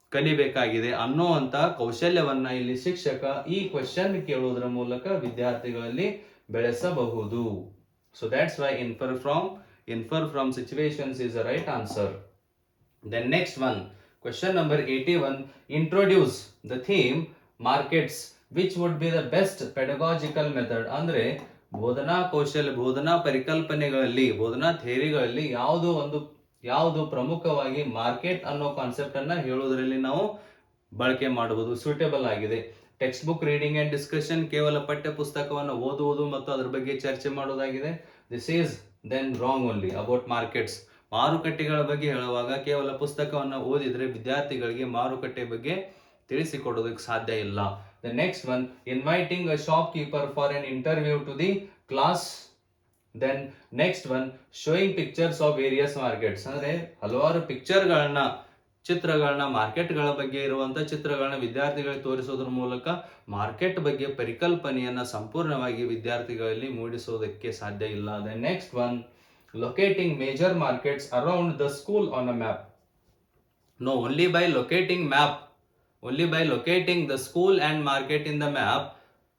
ಕಲಿಬೇಕಾಗಿದೆ ಅನ್ನೋಂತ ಕೌಶಲ್ಯವನ್ನ ಇಲ್ಲಿ ಶಿಕ್ಷಕ ಈ ಕ್ವಶನ್ ಕೇಳುವುದರ ಮೂಲಕ ವಿದ್ಯಾರ್ಥಿಗಳಲ್ಲಿ ಬೆಳೆಸಬಹುದು. So that's Y infer from situations is the right answer. Then next one, question number 81, introduce the theme markets, which would be the best pedagogical method? ಅಂದ್ರೆ ಬೋಧನಾ ಕೌಶಲ್ಯ, ಬೋಧನಾ ಪರಿಕಲ್ಪನೆಗಳಲ್ಲಿ, ಬೋಧನಾ ಥಿಯರಿಗಳಲ್ಲಿ ಯಾವುದು ಪ್ರಮುಖವಾಗಿ ಮಾರ್ಕೆಟ್ ಅನ್ನೋ ಕಾನ್ಸೆಪ್ಟ್ ಅನ್ನ ಹೇಳೋದ್ರಲ್ಲಿ ನಾವು ಬಳಕೆ ಮಾಡುವುದು ಸೂಟೇಬಲ್ ಆಗಿದೆ. Text book reading and discussion, ಕೇವಲ ಪಠ್ಯ ಪುಸ್ತಕವನ್ನು ಓದುವುದು ಮತ್ತು ಅದರ ಬಗ್ಗೆ ಚರ್ಚೆ ಮಾಡೋದಾಗಿದೆ. This is then wrong only about markets. ಮಾರುಕಟ್ಟೆಗಳ ಬಗ್ಗೆ ಹೇಳುವಾಗ ಕೇವಲ ಪುಸ್ತಕವನ್ನು ಓದಿದ್ರೆ ವಿದ್ಯಾರ್ಥಿಗಳಿಗೆ ಮಾರುಕಟ್ಟೆ ಬಗ್ಗೆ ತಿಳಿಸಿಕೊಡೋದಕ್ಕೆ ಸಾಧ್ಯ ಇಲ್ಲ. The next one, inviting a shopkeeper for an interview to the class. Then next one, showing pictures of various markets. ಅಂದ್ರೆ ಹಲವಾರು ಚಿತ್ರಗಳನ್ನ ಮಾರ್ಕೆಟ್ಗಳ ಬಗ್ಗೆ ಇರುವಂತ ಚಿತ್ರಗಳನ್ನ ವಿದ್ಯಾರ್ಥಿಗಳಿಗೆ ತೋರಿಸೋದ್ರ ಮೂಲಕ ಮಾರ್ಕೆಟ್ ಬಗ್ಗೆ ಪರಿಕಲ್ಪನೆಯನ್ನ ಸಂಪೂರ್ಣವಾಗಿ ವಿದ್ಯಾರ್ಥಿಗಳಲ್ಲಿ ಮೂಡಿಸೋದಕ್ಕೆ ಸಾಧ್ಯ ಇಲ್ಲ. Then next one, locating major markets around the school on a map. No, only by locating the school and market in the map,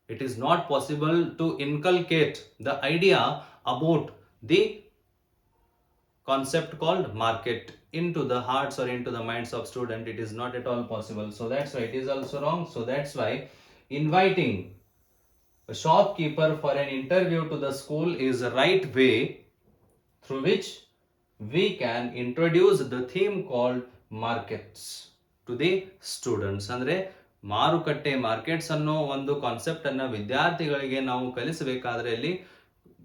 it is not possible to inculcate the idea about the concept called market into the hearts or into the minds of student. It is not at all possible. So that's why it is also wrong. So that's why inviting a shopkeeper for an interview to the school is the right way through which we can introduce the theme called markets to the students. ಅಂದ್ರೆ markets ಅನ್ನೋ ಒಂದು concept ಅನ್ನ ವಿದ್ಯಾರ್ಥಿಗಳಿಗೆ ನಾವು ಕಲಿಸಬೇಕಾದ್ರೆ ಅಲ್ಲಿ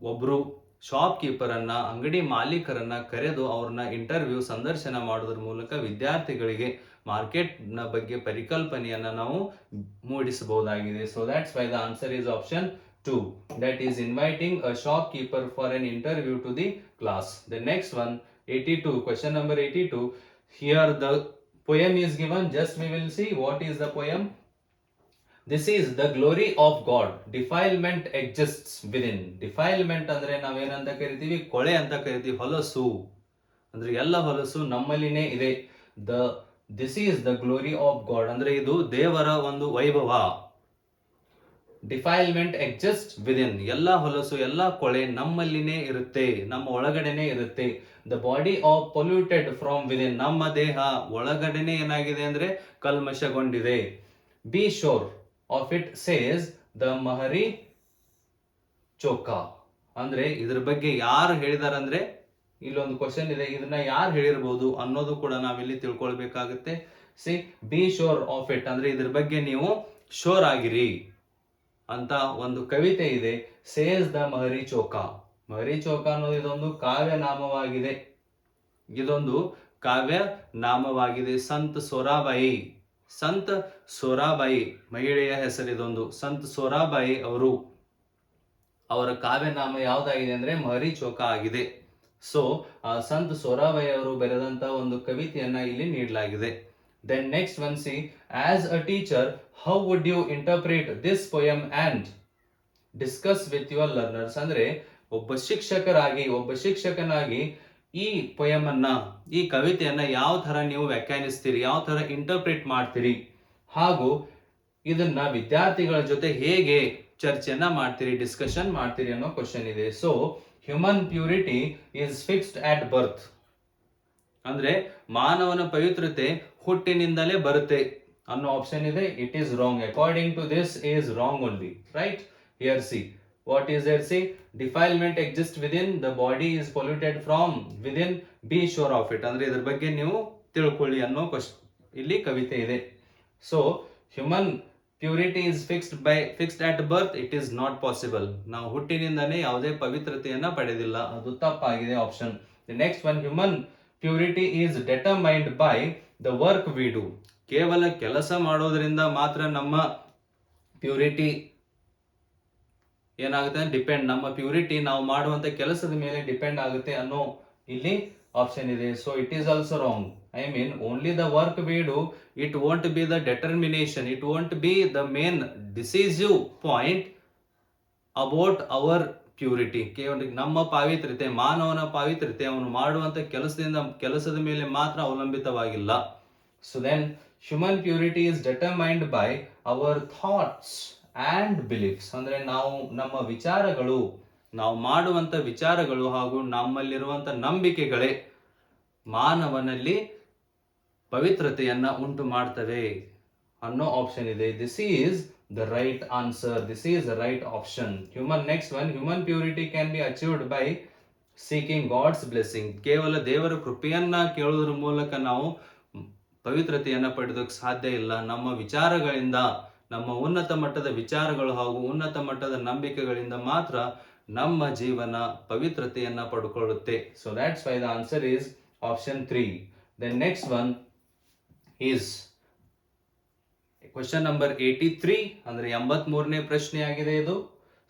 ಒಬ್ರು shop keeper ಅನ್ನ, ಅಂಗಡಿ ಮಾಲೀಕರನ್ನ ಕರೆದು ಅವ್ರನ್ನ ಸಂದರ್ಶನ ಮಾಡೋದ್ರ ಮೂಲಕ ವಿದ್ಯಾರ್ಥಿಗಳಿಗೆ ಮಾರ್ಕೆಟ್ ನ ಬಗ್ಗೆ ಪರಿಕಲ್ಪನೆಯನ್ನ ನಾವು ಮೂಡಿಸಬಹುದಾಗಿದೆ. So that's why the answer is option 2, that is inviting a shopkeeper for an interview to the class. The next one, 82, question number 82, here the Poem is given, just we will see what is the poem. This is the glory of God. Defilement exists within. Defilement ಅಂದ್ರೆ ನಾವೇನಂತ ಕರಿತೀವಿ, ಕೊಳೆ ಅಂತ ಕರಿತೀವಿ, ಹೊಲಸು ಅಂದ್ರೆ ಎಲ್ಲ ಹೊಲಸು ನಮ್ಮಲ್ಲಿನೇ ಇದೆ. The this is the glory of god ಅಂದ್ರೆ ಇದು ದೇವರ ಒಂದು ವೈಭವ. ಡಿಫೈಲ್ಮೆಂಟ್ ಎಕ್ಸಿಸ್ಟ್ ವಿದಿನ್, ಎಲ್ಲ ಹೊಲಸು ಎಲ್ಲ ಕೊಳೆ ನಮ್ಮಲ್ಲಿನೇ ಇರುತ್ತೆ, ನಮ್ಮ ಒಳಗಡೆನೆ ಇರುತ್ತೆ. The body of polluted from within, ನಮ್ಮ ದೇಹ ಒಳಗಡೆನೆ ಏನಾಗಿದೆ ಅಂದ್ರೆ ಕಲ್ಮಶಗೊಂಡಿದೆ. Be sure of it says the Mahari Choka, ಅಂದ್ರೆ ಇದ್ರ ಬಗ್ಗೆ ಯಾರು ಹೇಳಿದಾರಂದ್ರೆ, ಇಲ್ಲೊಂದು ಕ್ವಶನ್ ಇದೆ, ಇದನ್ನ ಯಾರು ಹೇಳಿರ್ಬೋದು ಅನ್ನೋದು ಕೂಡ ನಾವಿಲ್ಲಿ ತಿಳ್ಕೊಳ್ಬೇಕಾಗುತ್ತೆ. C be sure of it ಅಂದ್ರೆ ಇದ್ರ ಬಗ್ಗೆ ನೀವು ಶೋರ್ ಆಗಿರಿ ಅಂತ ಒಂದು ಕವಿತೆ ಇದೆ. Says the Mahari chokha. ಮಹರಿ ಚೋಕಾ ಅನ್ನೋದು ಇದೊಂದು ಕಾವ್ಯ ನಾಮವಾಗಿದೆ, ಇದೊಂದು ಕಾವ್ಯ ನಾಮವಾಗಿದೆ. ಸಂತ್ ಸೋರಾಬಾಯಿ, ಸಂತ್ ಸೋರಾಬಾಯಿ ಮಹಿಳೆಯ ಹೆಸರಿದೊಂದು. ಸಂತ್ ಸೋರಾಬಾಯಿ ಅವರು, ಅವರ ಕಾವ್ಯ ನಾಮ ಯಾವ್ದಾಗಿದೆ ಅಂದ್ರೆ ಮಹರಿ ಚೋಕಾ ಆಗಿದೆ. ಸೊ ಸಂತ್ ಸೋರಾಬಾಯಿ ಅವರು ಬರೆದಂತ ಒಂದು ಕವಿತೆಯನ್ನ ಇಲ್ಲಿ ನೀಡಲಾಗಿದೆ. Then next one C, as a teacher how would you interpret this poem and discuss with your learners, ಅಂದ್ರೆ ಒಬ್ಬ ಶಿಕ್ಷಕನಾಗಿ ಈ ಪೊಯಮ್ ಅನ್ನ, ಈ ಕವಿತೆಯನ್ನ ಯಾವ ತರ ನೀವು ವ್ಯಾಖ್ಯಾನಿಸ್ತೀರಿ, ಯಾವ ತರ ಇಂಟರ್ಪ್ರಿಟ್ ಮಾಡ್ತೀರಿ, ಹಾಗೂ ಇದನ್ನ ವಿದ್ಯಾರ್ಥಿಗಳ ಜೊತೆ ಹೇಗೆ ಚರ್ಚೆಯನ್ನ ಮಾಡ್ತೀರಿ, ಡಿಸ್ಕಷನ್ ಮಾಡ್ತೀರಿ ಅನ್ನೋ ಕ್ವಶನ್ ಇದೆ. So human purity is fixed at birth, ಅಂದ್ರೆ ಮಾನವನ ಪವಿತ್ರತೆ ಹುಟ್ಟಿನಿಂದಲೇ ಬರುತ್ತೆ ಅನ್ನೋ ಆಪ್ಷನ್ ಇದೆ. It is wrong. According to this is wrong only, right? Here C, what is there? C defilement exist within, the body is polluted from within, be sure of it ಅಂದ್ರೆ ಇದ್ರ ಬಗ್ಗೆ ನೀವು ತಿಳ್ಕೊಳ್ಳಿ ಅನ್ನೋ ಕ್ವಶನ್ ಇಲ್ಲಿ ಕವಿತೆ ಇದೆ. So human purity is fixed at birth, it is not possible. ನಾವು ಹುಟ್ಟಿನಿಂದನೇ ಯಾವುದೇ ಪವಿತ್ರತೆಯನ್ನ ಪಡೆದಿಲ್ಲ, ಅದು ತಪ್ಪಾಗಿದೆ option. Next one, human purity is determined by the work we do. ಕೇವಲ ಕೆಲಸ ಮಾಡೋದ್ರಿಂದ ಮಾತ್ರ ನಮ್ಮ ಪ್ಯೂರಿಟಿ ಏನಾಗುತ್ತೆ, ಡಿಪೆಂಡ್, ನಮ್ಮ ಪ್ಯೂರಿಟಿ ನಾವು ಮಾಡುವಂತ ಕೆಲಸದ ಮೇಲೆ ಡಿಪೆಂಡ್ ಆಗುತ್ತೆ ಅನ್ನೋ ಇಲ್ಲಿ ಆಪ್ಷನ್ ಇದೆ. So it is also wrong. I mean, only the work we do, it won't be the determination, it won't be the main decisive point about our purity. ಕೇವಲ ನಮ್ಮ ಪಾವಿತ್ರ್ಯತೆ, ಮಾನವನ ಪಾವಿತ್ರ್ಯತೆ ಅವನು ಮಾಡುವಂತ ಕೆಲಸದ ಮೇಲೆ ಮಾತ್ರ ಅವಲಂಬಿತವಾಗಿಲ್ಲ. So then human purity is determined by our thoughts and beliefs, ಅಂದ್ರೆ ನಾವು ನಮ್ಮ ವಿಚಾರಗಳು, ನಾವು ಮಾಡುವಂತ ವಿಚಾರಗಳು ಹಾಗೂ ನಮ್ಮಲ್ಲಿರುವಂತ ನಂಬಿಕೆಗಳೇ ಮಾನವನಲ್ಲಿ ಪವಿತ್ರತೆಯನ್ನ ಉಂಟು ಮಾಡ್ತವೆ ಅನ್ನೋ ಆಪ್ಷನ್ ಇದೆ. This is the right answer, this is the right option. Human next one, human purity can be achieved by seeking God's blessing. ಕೇವಲ ದೇವರ ಕೃಪೆಯನ್ನ ಕೇಳೋದ್ರ ಮೂಲಕ ನಾವು ಪವಿತ್ರತೆಯನ್ನ ಪಡೆಯೋದಕ್ಕೆ ಸಾಧ್ಯ ಇಲ್ಲ. ನಮ್ಮ ವಿಚಾರಗಳಿಂದ, ನಮ್ಮ ಉನ್ನತ ಮಟ್ಟದ ವಿಚಾರಗಳು ಹಾಗೂ ಉನ್ನತ ಮಟ್ಟದ ನಂಬಿಕೆಗಳಿಂದ ಮಾತ್ರ ನಮ್ಮ ಜೀವನ ಪವಿತ್ರತೆಯನ್ನ ಪಡ್ಕೊಳ್ಳುತ್ತೆ. So that's why the answer is option 3. The next one is question number 83, ಅಂದ್ರೆ 83ನೇ ಪ್ರಶ್ನೆ ಆಗಿದೆ ಇದು.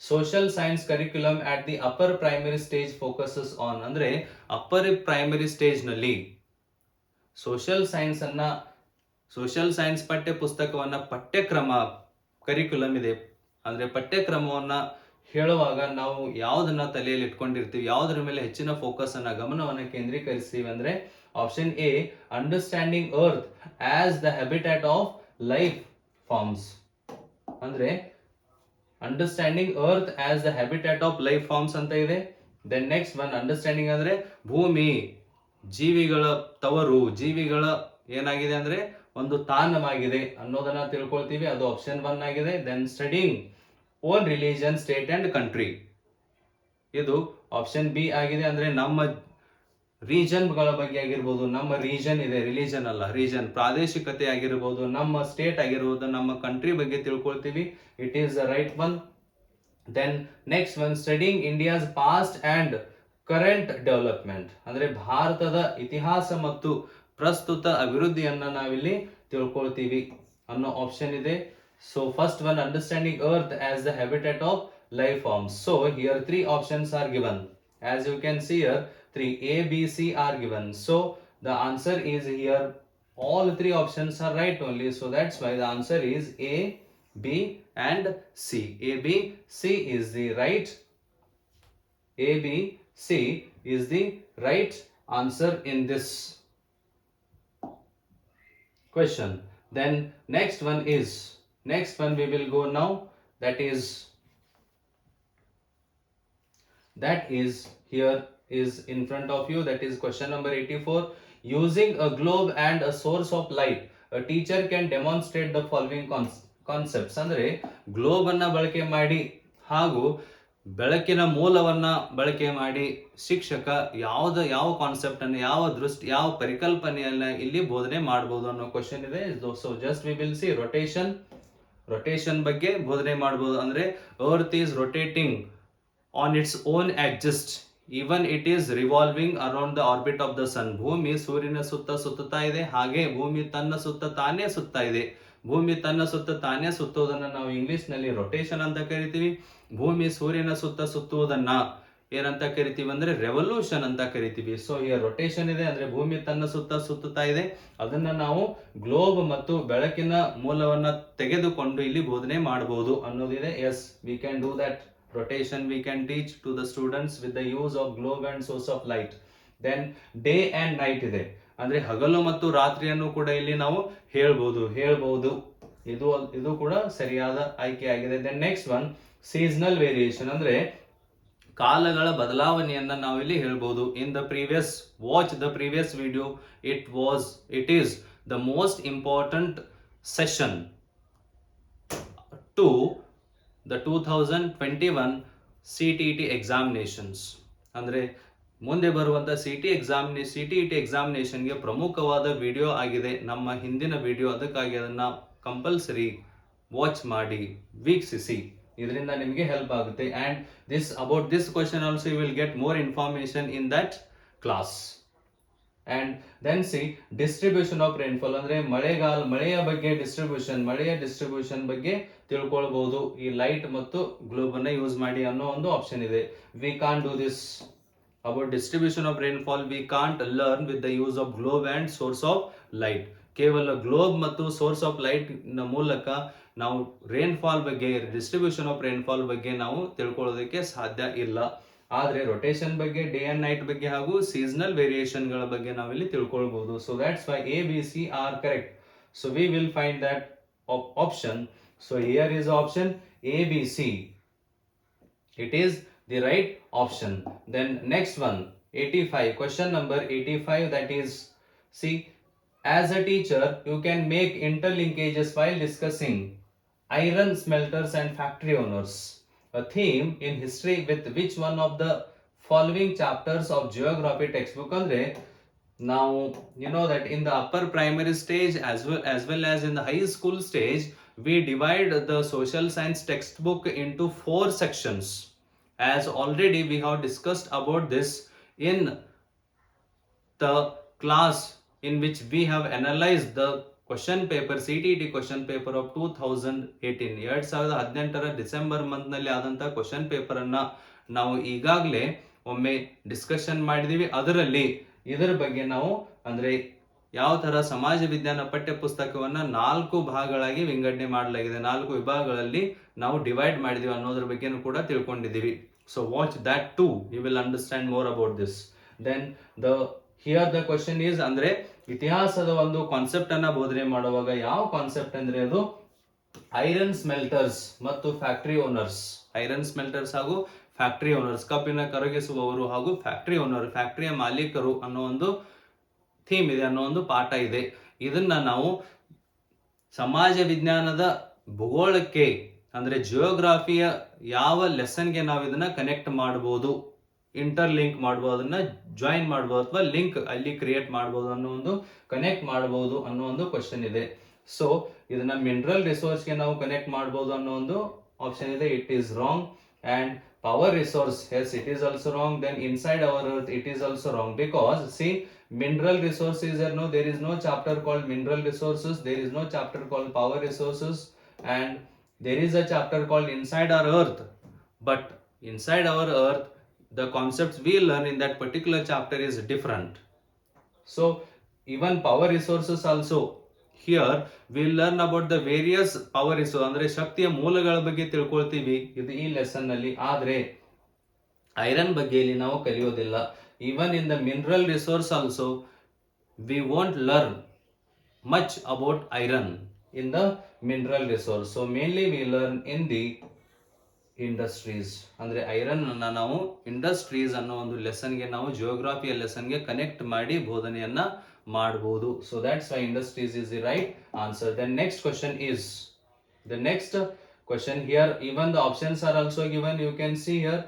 Social science curriculum at the upper primary stage focuses on, ಅಂದ್ರೆ ಅಪ್ಪರ್ ಪ್ರೈಮರಿ ಸ್ಟೇಜ್ ನಲ್ಲಿ ಸೋಷಿಯಲ್ ಸೈನ್ಸ್ ಪಠ್ಯ ಪುಸ್ತಕವನ್ನ, ಪಠ್ಯಕ್ರಮ ಕರಿಕ್ಯುಲಮ್ ಇದೆ, ಅಂದ್ರೆ ಪಠ್ಯಕ್ರಮವನ್ನ ಹೇಳುವಾಗ ನಾವು ಯಾವುದನ್ನ ತಲೆಯಲ್ಲಿ ಇಟ್ಕೊಂಡಿರ್ತೀವಿ, ಯಾವುದರ ಮೇಲೆ ಹೆಚ್ಚಿನ ಫೋಕಸ್ ಅನ್ನ, ಗಮನವನ್ನ ಕೇಂದ್ರೀಕರಿಸ್ತೀವಿ ಅಂದ್ರೆ option A, understanding earth as the habitat of life forms, ಅಂದ್ರೆ understanding earth as the habitat of life forms ಅಂತ ಇದೆ. ದೆನ್ ನೆಕ್ಸ್ಟ್ ಒನ್, ಅಂಡರ್ಸ್ಟ್ಯಾಂಡಿಂಗ್ ಅಂದ್ರೆ ಭೂಮಿ ಜೀವಿಗಳ ತವರು, ಜೀವಿಗಳ ಏನಾಗಿದೆ ಅಂದ್ರೆ ಒಂದು ತಾಣವಾಗಿದೆ ಅನ್ನೋದನ್ನ ತಿಳ್ಕೊಳ್ತೀವಿ, ಅದು ಆಪ್ಷನ್ 1 ಆಗಿದೆ. Then studying own religion, state and country, ಇದು ಆಪ್ಷನ್ ಬಿ ಆಗಿದೆ. ಅಂದ್ರೆ ನಮ್ಮ ರೀಜನ್ ಗಳ ಬಗ್ಗೆ ಆಗಿರ್ಬೋದು, ನಮ್ಮ ರೀಜನ್ ಇದೆ, ರಿಲಿಜನ್ ಅಲ್ಲ, ರೀಜನ್ ಪ್ರಾದೇಶಿಕತೆ ಆಗಿರ್ಬೋದು, ನಮ್ಮ ಸ್ಟೇಟ್ ಆಗಿರ್ಬೋದು, ನಮ್ಮ ಕಂಟ್ರಿ ಬಗ್ಗೆ ತಿಳ್ಕೊಳ್ತೀವಿ, it is the right one. Then next one, studying India's past and current development, ಅಂದ್ರೆ ಭಾರತದ ಇತಿಹಾಸ ಮತ್ತು ಪ್ರಸ್ತುತ ಅಭಿವೃದ್ಧಿಯನ್ನ ನಾವಿಲ್ಲಿ ತಿಳ್ಕೊಳ್ತೀವಿ ಅನ್ನೋ ಆಪ್ಷನ್ ಇದೆ. So first one, understanding earth as the habitat of life forms. So here 3 options are given. As you can see here, 3 A, B, C are given. So the answer is here All three options are right only. So that's why the answer is A, B and C. A, B, C is the right. A, B, C is the right answer in this question. Then next one we will go now. That is here is in front of you. That is question number 84. Using a globe and a source of light, a teacher can demonstrate the following concepts. ಅಂದ್ರೆ globe ಅನ್ನ ಬಳಕೆ ಮಾಡಿ ಹಾಗೂ ಬೆಳಕಿನ ಮೂಲವನ್ನ ಬಳಕೆ ಮಾಡಿ ಶಿಕ್ಷಕ ಯಾವ ಕಾನ್ಸೆಪ್ಟ್ ಅನ್ನು ಯಾವ ಪರಿಕಲ್ಪನೆಯನ್ನ ಇಲ್ಲಿ ಬೋಧನೆ ಮಾಡಬಹುದು ಅನ್ನೋ ಕ್ವಶನ್ ಇದೆ. So just we will see rotation ಬಗ್ಗೆ ಬೋಧನೆ ಮಾಡಬಹುದು. ಅಂದ್ರೆ earth is rotating on its own axis even it is revolving around the orbit of the sun. ಭೂಮಿ ಸೂರ್ಯನ ಸುತ್ತಾ ಇದೆ, ಹಾಗೆ ಭೂಮಿ ತನ್ನ ಸುತ್ತ ತಾನೇ ಸುತ್ತಾ ಇದೆ. ಭೂಮಿ ತನ್ನ ಸುತ್ತ ತಾನೇ ಸುತ್ತುವುದನ್ನ ನಾವು ಇಂಗ್ಲಿಷ್ ನಲ್ಲಿ ರೊಟೇಷನ್ ಅಂತ ಕರಿತೀವಿ. ಭೂಮಿ ಸೂರ್ಯನ ಸುತ್ತುವುದನ್ನ ಏನಂತ ಕರಿತೀವಿ ಅಂದ್ರೆ ರೆವಲ್ಯೂಷನ್ ಅಂತ ಕರಿತೀವಿ. ಸೊ ಈ ರೊಟೇಷನ್ ಇದೆ ಅಂದ್ರೆ ಭೂಮಿ ತನ್ನ ಸುತ್ತುತ್ತಾ ಇದೆ. ಅದನ್ನ ನಾವು ಗ್ಲೋಬ್ ಮತ್ತು ಬೆಳಕಿನ ಮೂಲವನ್ನ ತೆಗೆದುಕೊಂಡು ಇಲ್ಲಿ ಬೋಧನೆ ಮಾಡಬಹುದು ಅನ್ನೋದಿದೆ. Yes, we can do that. Rotation we can teach to the students with the use of globe and source of light. Then day and night ಇದೆ ಅಂದ್ರೆ ಹಗಲು ಮತ್ತು ರಾತ್ರಿಯನ್ನು ಕೂಡ ಇಲ್ಲಿ ನಾವು ಹೇಳ್ಬಹುದು. ಇದು ಕೂಡ ಸರಿಯಾದ ಆಯ್ಕೆ ಆಗಿದೆ. Then next one seasonal variation ಅಂದ್ರೆ ಕಾಲಗಳ ಬದಲಾವಣೆಯನ್ನ ನಾವು ಇಲ್ಲಿ ಹೇಳ್ಬಹುದು. In the previous watch the previous video, it is the most important session to the 2021 CTET examinations. ಅಂದ್ರೆ ಮುಂದೆ ಬರುವಂತ CTET ಎಕ್ಸಾಮಿನೇಷನ್ಗೆ ಪ್ರಮುಖವಾದ ವಿಡಿಯೋ ಆಗಿದೆ ನಮ್ಮ ಹಿಂದಿನ ವಿಡಿಯೋ. ಅದಕ್ಕಾಗಿ ಅದನ್ನ ಕಂಪಲ್ಸರಿ ವಾಚ್ ಮಾಡಿ, ವೀಕ್ಷಿಸಿ. ಇದರಿಂದ ನಿಮಗೆ ಹೆಲ್ಪ್ ಆಗುತ್ತೆ. And about this question also you will get more information in that class. And then see distribution of rainfall ಅಂದ್ರೆ ಮಳೆಯ ಬಗ್ಗೆ ಮಳೆಯ ಡಿಸ್ಟ್ರಿಬ್ಯೂಷನ್ ಬಗ್ಗೆ ತಿಳ್ಕೊಳ್ಬಹುದು ಈ ಲೈಟ್ ಮತ್ತು ಗ್ಲೋಬ್ ಅನ್ನ ಯೂಸ್ ಮಾಡಿ ಅನ್ನೋ ಒಂದು ಆಪ್ಷನ್ ಇದೆ. We can't do this about distribution of rainfall. We can't learn with the use of globe and source of light. ಕೇವಲ ಗ್ಲೋಬ್ ಮತ್ತು ಸೋರ್ಸ್ ಆಫ್ ಲೈಟ್ ನ ಮೂಲಕ ನಾವು ರೇನ್ಫಾಲ್ ಬಗ್ಗೆ, ಡಿಸ್ಟ್ರಿಬ್ಯೂಷನ್ ಆಫ್ ರೇನ್ಫಾಲ್ ಬಗ್ಗೆ ನಾವು ತಿಳ್ಕೊಳ್ಳೋದಕ್ಕೆ ಸಾಧ್ಯ ಇಲ್ಲ. ಆದ್ರೆ ರೊಟೇಷನ್ ಬಗ್ಗೆ, ಡೇ ಅಂಡ್ ನೈಟ್ ಬಗ್ಗೆ ಹಾಗೂ ಸೀಸನಲ್ ವೇರಿಯೇಷನ್ ಗಳ ಬಗ್ಗೆ ನಾವಿಲ್ಲಿ ತಿಳ್ಕೊಳ್ಬಹುದು. So that's why A, B, C are correct. So we will find that option. So here is option A, B, C. It is the right option. Then next one 85, question number 85, that is, see, as a teacher you can make interlinkages while discussing iron smelters and factory owners, a theme in history with which one of the following chapters of geography textbook. Andre now you know that in the upper primary stage as well as in the high school stage we divide the social science textbook into 4 sections. As already we have discussed about this in the class in which we have analyzed the question paper, CTET question paper of 2018. 2018ರ December month ನಲ್ಲಿ ಆದಂತಹ question paper ಅನ್ನ ನಾವು ಈಗಾಗಲೇ ಒಮ್ಮೆ discussion ಮಾಡಿದೀವಿ. ಅದರಲ್ಲಿ ಇದರ ಬಗ್ಗೆ ನಾವು ಅಂದ್ರೆ ಯಾವ ತರ ಸಮಾಜ ವಿಜ್ಞಾನ ಪಠ್ಯ ಪುಸ್ತಕವನ್ನ 4 ಭಾಗಗಳಾಗಿ ವಿಂಗಡಣೆ ಮಾಡಲಾಗಿದೆ, 4 ವಿಭಾಗಗಳಲ್ಲಿ ನಾವು ಡಿವೈಡ್ ಮಾಡಿದೀವಿ ಅನ್ನೋದ್ರ ಬಗ್ಗೆನೂ ಕೂಡ ತಿಳ್ಕೊಂಡಿದ್ದೀವಿ. So watch that too, you will understand more about this. Then here the question is ಅಂದ್ರೆ ಇತಿಹಾಸದ ಒಂದು ಕಾನ್ಸೆಪ್ಟ್ ಅನ್ನ ಬೋಧನೆ ಮಾಡುವಾಗ ಯಾವ ಕಾನ್ಸೆಪ್ಟ್ ಅಂದ್ರೆ ಅದು ಐರನ್ ಸ್ಮೆಲ್ಟರ್ಸ್ ಮತ್ತು ಫ್ಯಾಕ್ಟರಿ ಓನರ್ಸ್. ಐರನ್ ಸ್ಮೆಲ್ಟರ್ಸ್ ಹಾಗೂ ಫ್ಯಾಕ್ಟರಿ ಓನರ್ಸ್, ಕಬ್ಬಿನ ಕರಗಿಸುವವರು ಹಾಗೂ ಫ್ಯಾಕ್ಟರಿಯ ಮಾಲೀಕರು ಅನ್ನೋ ಒಂದು ಥೀಮ್ ಇದೆ, ಅನ್ನೋ ಒಂದು ಪಾಠ ಇದೆ. ಇದನ್ನ ನಾವು ಸಮಾಜ ವಿಜ್ಞಾನದ ಭೂಗೋಳಕ್ಕೆ ಅಂದ್ರೆ ಜಿಯೋಗ್ರಾಫಿಯ ಯಾವ ಲೆಸನ್ಗೆ ನಾವು ಇದನ್ನ ಕನೆಕ್ಟ್ ಮಾಡಬಹುದು, ಇಂಟರ್ಲಿಂಕ್ ಮಾಡಬಹುದು, ಅದನ್ನ ಜಾಯಿನ್ ಮಾಡಬಹುದು ಅಥವಾ ಲಿಂಕ್ ಅಲ್ಲಿ ಕ್ರಿಯೇಟ್ ಮಾಡಬಹುದು ಅನ್ನೋ ಒಂದು ಕನೆಕ್ಟ್ ಮಾಡಬಹುದು ಅನ್ನೋ ಒಂದು ಕ್ವಶನ್ ಇದೆ. ಸೊ ಇದನ್ನ ಮಿನರಲ್ ರಿಸೋರ್ಸ್ ಗೆ ನಾವು ಕನೆಕ್ಟ್ ಮಾಡಬಹುದು ಅನ್ನೋ ಒಂದು ಆಪ್ಷನ್ ಇದೆ. It is wrong. And power resource, yes, it is also wrong. Then inside our earth, it is also wrong, because see, mineral resources are there is no chapter called mineral resources, there is no chapter called power resources, and there is a chapter called inside our earth. But inside our earth, the concepts we learn in that particular chapter is different. So even power resources also. Here we'll learn about the various power resources ಅಂದ್ರೆ ಶಕ್ತಿಯ ಮೂಲಗಳ ಬಗ್ಗೆ ತಿಳ್ಕೊಳ್ತೀವಿ ಇದು ಈ lesson ನಲ್ಲಿ. ಆದ್ರೆ iron ಬಗ್ಗೆ ಇಲ್ಲಿ ನಾವು ಕಲಿಯೋದಿಲ್ಲ. Even in the mineral resource also we won't learn much about iron in the mineral resource. So mainly we learn in the industries. ಅಂದ್ರೆ ಐರನ್ ಅನ್ನ ನಾವು ಇಂಡಸ್ಟ್ರೀಸ್ ಅನ್ನೋ ಒಂದು ಲೆಸನ್ಗೆ ನಾವು ಜಿಯೋಗ್ರಫಿಯ ಲೆಸನ್ಗೆ ಕನೆಕ್ಟ್ ಮಾಡಿ ಬೋಧನೆಯನ್ನ ಮಾಡಬಹುದು. So that's why industries is the right answer. Then next question is the next question here. Even the options are also given, you can see here.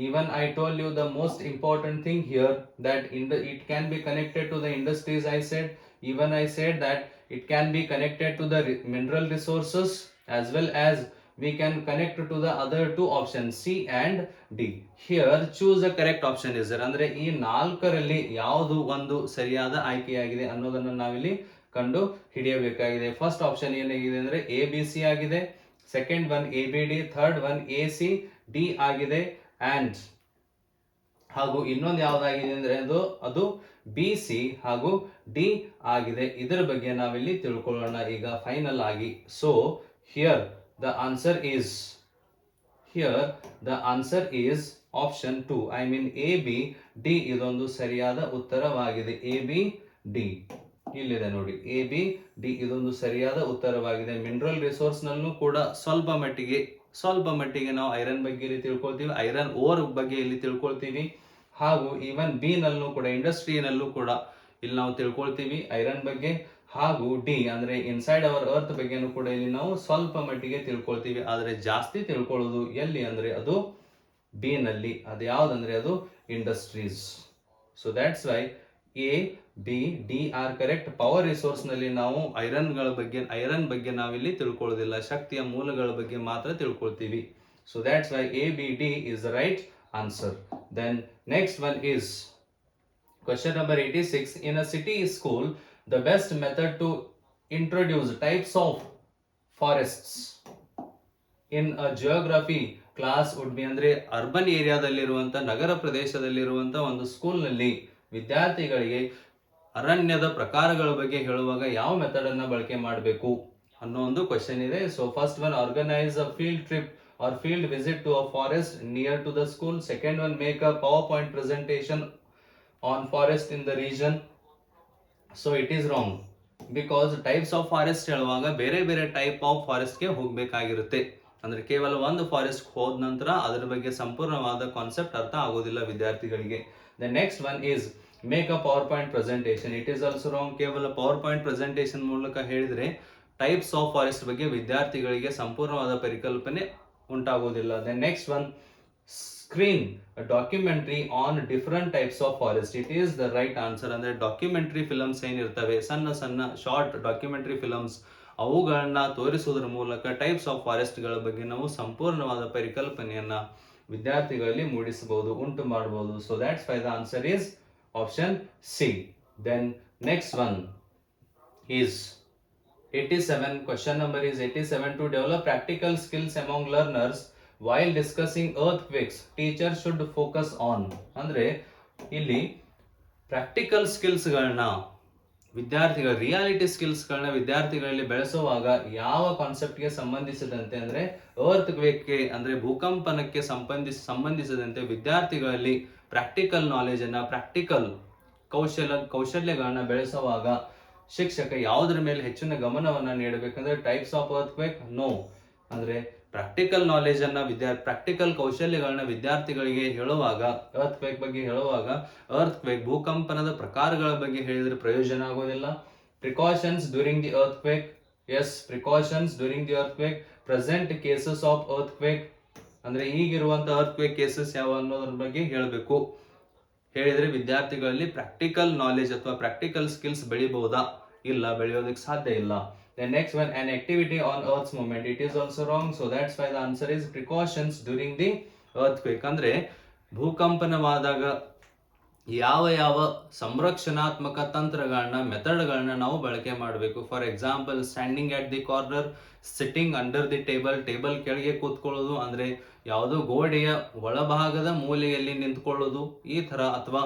Even I told you the most important thing here, that it can be connected to the industries. I said, even I said that it can be connected to the mineral resources, as well as we can connect to the other two options C and D. Here choose the correct option is there. ಅಂದ್ರೆ ಈ ನಾಲ್ಕರಲ್ಲಿ ಯಾವುದು ಒಂದು ಸರಿಯಾದ ಆಯ್ಕೆಯಾಗಿದೆ ಅನ್ನೋದನ್ನ ನಾವಿಲ್ಲಿ ಕಂಡು ಹಿಡಿಯಬೇಕಾಗಿದೆ. ಫಸ್ಟ್ ಆಪ್ಷನ್ ಏನಾಗಿದೆ ಅಂದ್ರೆ ಎ ಬಿ ಸಿ ಆಗಿದೆ, second one A B D, third one A C D ಆಗಿದೆ, ಅಂಡ್ ಹಾಗೂ ಇನ್ನೊಂದು ಯಾವ್ದಾಗಿದೆ ಅಂದ್ರೆ ಅದು ಬಿ ಸಿ ಹಾಗೂ ಡಿ ಆಗಿದೆ. ಇದರ ಬಗ್ಗೆ ನಾವಿಲ್ಲಿ ತಿಳ್ಕೊಳ್ಳೋಣ ಈಗ ಫೈನಲ್ ಆಗಿ. So here the answer is option 2. I mean A, B, D ಇದೊಂದು ಸರಿಯಾದ ಉತ್ತರವಾಗಿದೆ. A, B, D ಇಲ್ಲಿದೆ ನೋಡಿ. A, B, D ಇದೊಂದು ಸರಿಯಾದ ಉತ್ತರವಾಗಿದೆ. ಮಿನರಲ್ ರಿಸೋರ್ಸ್ ನಲ್ಲೂ ಕೂಡ ಸ್ವಲ್ಪ ಮಟ್ಟಿಗೆ ನಾವು ಐರನ್ ಬಗ್ಗೆ ಇಲ್ಲಿ ತಿಳ್ಕೊಳ್ತೀವಿ, ಐರನ್ ಓರ್ ಬಗ್ಗೆ ಇಲ್ಲಿ ತಿಳ್ಕೊಳ್ತೀವಿ, ಹಾಗೂ ಈವನ್ ಬಿ ನಲ್ಲೂ ಕೂಡ ಇಂಡಸ್ಟ್ರಿನಲ್ಲೂ ಕೂಡ ಇಲ್ಲಿ ನಾವು ತಿಳ್ಕೊಳ್ತೀವಿ ಐರನ್ ಬಗ್ಗೆ. ಹಾಗೂ ಡಿ ಅಂದ್ರೆ ಇನ್ಸೈಡ್ ಅವರ್ ಅರ್ತ್ ಬಗ್ಗೆನೂ ಕೂಡ ಇಲ್ಲಿ ನಾವು ಸ್ವಲ್ಪ ಮಟ್ಟಿಗೆ ತಿಳ್ಕೊಳ್ತೀವಿ. ಆದ್ರೆ ಜಾಸ್ತಿ ತಿಳ್ಕೊಳ್ಳೋದು ಎಲ್ಲಿ ಅಂದ್ರೆ ಅದು ಬಿ ನಲ್ಲಿ. ಅದು ಯಾವ್ದಂದ್ರೆ ಅದು industries. So that's why A B D are correct. Power resource ನಲ್ಲಿ ನಾವು ಐರನ್ ಬಗ್ಗೆ ನಾವಿಲ್ಲಿ ತಿಳ್ಕೊಳ್ಳೋದಿಲ್ಲ, ಶಕ್ತಿಯ ಮೂಲಗಳ ಬಗ್ಗೆ ಮಾತ್ರ ತಿಳ್ಕೊಳ್ತೀವಿ. So that's why A B D is the right answer. Then next one is question number 86. In a city school, the best method to introduce types of forests in a geography class would be. ಅಂದ್ರೆ urban ಏರಿಯಾದಲ್ಲಿರುವಂತ ನಗರ ಪ್ರದೇಶದಲ್ಲಿರುವಂತ ಒಂದು school ನಲ್ಲಿ ವಿದ್ಯಾರ್ಥಿಗಳಿಗೆ ಅರಣ್ಯದ ಪ್ರಕಾರಗಳ ಬಗ್ಗೆ ಹೇಳುವಾಗ ಯಾವ method ಅನ್ನ ಬಳಕೆ ಮಾಡಬೇಕು ಅನ್ನೋ ಒಂದು ಕ್ವೆಶ್ಚನ್ ಇದೆ. So first one, organise a field trip or field visit to a forest near to the school. Second one, make a PowerPoint presentation on forest in the region. So it is wrong, because types of forest ಹೇಳುವಾಗ ಬೇರೆ type of forest ಗೆ ಹೋಗಬೇಕಾಗಿರುತ್ತೆ. ಅಂದ್ರೆ ಕೇವಲ ಒಂದು forest ಹೋದ ನಂತರ ಅದರ ಬಗ್ಗೆ ಸಂಪೂರ್ಣವಾದ ಕಾನ್ಸೆಪ್ಟ್ ಅರ್ಥ ಆಗೋದಿಲ್ಲ ವಿದ್ಯಾರ್ಥಿಗಳಿಗೆ. The next one is make a PowerPoint presentation. It is also wrong. ಕೇವಲ PowerPoint presentation ಮೂಲಕ ಹೇಳಿದ್ರೆ ಟೈಪ್ಸ್ ಆಫ್ ಫಾರೆಸ್ಟ್ ಬಗ್ಗೆ ವಿದ್ಯಾರ್ಥಿಗಳಿಗೆ ಸಂಪೂರ್ಣವಾದ ಪರಿಕಲ್ಪನೆ ಉಂಟಾಗೋದಿಲ್ಲ. The next one, screen a documentary on different types of forest. It is the right answer. ಅಂದ್ರೆ documentary films ಏನಿರ್ತವೆ, ಸಣ್ಣ short documentary films, ಅವುಗಳನ್ನ ತೋರಿಸುವುದರ ಮೂಲಕ ಟೈಪ್ಸ್ ಆಫ್ ಫಾರೆಸ್ಟ್ ಗಳ ಬಗ್ಗೆ ನಾವು ಸಂಪೂರ್ಣವಾದ ಪರಿಕಲ್ಪನೆಯನ್ನ ವಿದ್ಯಾರ್ಥಿಗಳಲ್ಲಿ ಮೂಡಿಸಬಹುದು, ಉಂಟು ಮಾಡಬಹುದು. So that's why the answer is option C. Then next one is 87. Question number is 87. To develop practical skills among learners while discussing earthquakes, teachers should focus on. ಅಂದ್ರೆ ಇಲ್ಲಿ ಪ್ರಾಕ್ಟಿಕಲ್ ಸ್ಕಿಲ್ಸ್ ಗಳನ್ನ ವಿದ್ಯಾರ್ಥಿಗಳ ರಿಯಾಲಿಟಿ ಸ್ಕಿಲ್ಸ್ ಗಳನ್ನ ವಿದ್ಯಾರ್ಥಿಗಳಲ್ಲಿ ಬೆಳೆಸುವಾಗ ಯಾವ concept ಗೆ ಸಂಬಂಧಿಸಿದಂತೆ ಅಂದ್ರೆ ಅರ್ತ್ ಕ್ವೇಕ್ ಅಂದ್ರೆ ಭೂಕಂಪನಕ್ಕೆ ಸಂಬಂಧಿಸಿದಂತೆ ವಿದ್ಯಾರ್ಥಿಗಳಲ್ಲಿ ಪ್ರಾಕ್ಟಿಕಲ್ ನಾಲೆಜ್ ಅನ್ನ, ಪ್ರಾಕ್ಟಿಕಲ್ ಕೌಶಲ್ಯಗಳನ್ನ ಬೆಳೆಸುವಾಗ ಶಿಕ್ಷಕ ಯಾವುದರ ಮೇಲೆ ಹೆಚ್ಚಿನ ಗಮನವನ್ನ ನೀಡಬೇಕಂದ್ರೆ types of earthquake no, ಅಂದ್ರೆ ಪ್ರಾಕ್ಟಿಕಲ್ ನಾಲೆಜ್ ಅನ್ನ ಪ್ರಾಕ್ಟಿಕಲ್ ಕೌಶಲ್ಯಗಳನ್ನ ವಿದ್ಯಾರ್ಥಿಗಳಿಗೆ ಹೇಳುವಾಗ, ಅರ್ತ್ ಕ್ವೇಕ್ ಬಗ್ಗೆ ಹೇಳುವಾಗ ಅರ್ತ್ ಕ್ವೇಕ್ ಭೂಕಂಪನದ ಪ್ರಕಾರಗಳ ಬಗ್ಗೆ ಹೇಳಿದ್ರೆ ಪ್ರಯೋಜನ ಆಗೋದಿಲ್ಲ. Precautions during the earthquake, yes precautions during the earthquake, present cases of earthquake ಅಂದ್ರೆ ಈಗಿರುವಂತ ಅರ್ತ್ ಕ್ವೇಕ್ ಕೇಸಸ್ ಯಾವ ಅನ್ನೋದ್ರ ಬಗ್ಗೆ ಹೇಳಬೇಕು. ಹೇಳಿದ್ರೆ ವಿದ್ಯಾರ್ಥಿಗಳಲ್ಲಿ ಪ್ರಾಕ್ಟಿಕಲ್ ನಾಲೆಜ್ ಅಥವಾ ಪ್ರಾಕ್ಟಿಕಲ್ ಸ್ಕಿಲ್ಸ್ ಬೆಳಿಬಹುದಾ? ಇಲ್ಲ, ಬೆಳೆಯೋದಕ್ಕೆ ಸಾಧ್ಯ ಇಲ್ಲ. The next one, an activity on earth's movement. It is also wrong. So that's why the answer is precautions during the earthquake. ಅಂದ್ರೆ ಭೂಕಂಪನವಾದಾಗ ಯಾವ ಸಂರಕ್ಷಣಾತ್ಮಕ ತಂತ್ರಗಳನ್ನ, ಮೆಥಡ್ಗಳನ್ನ ನಾವು ಬಳಕೆ ಮಾಡಬೇಕು. For example, standing at the corner, sitting under the table ಕೆಳಗೆ ಕೂತ್ಕೊಳ್ಳೋದು, ಅಂದ್ರೆ ಯಾವುದೋ ಗೋಡೆಯ ಒಳಭಾಗದ ಮೂಲೆಯಲ್ಲಿ ನಿಂತ್ಕೊಳ್ಳೋದು ಈ ತರ, ಅಥವಾ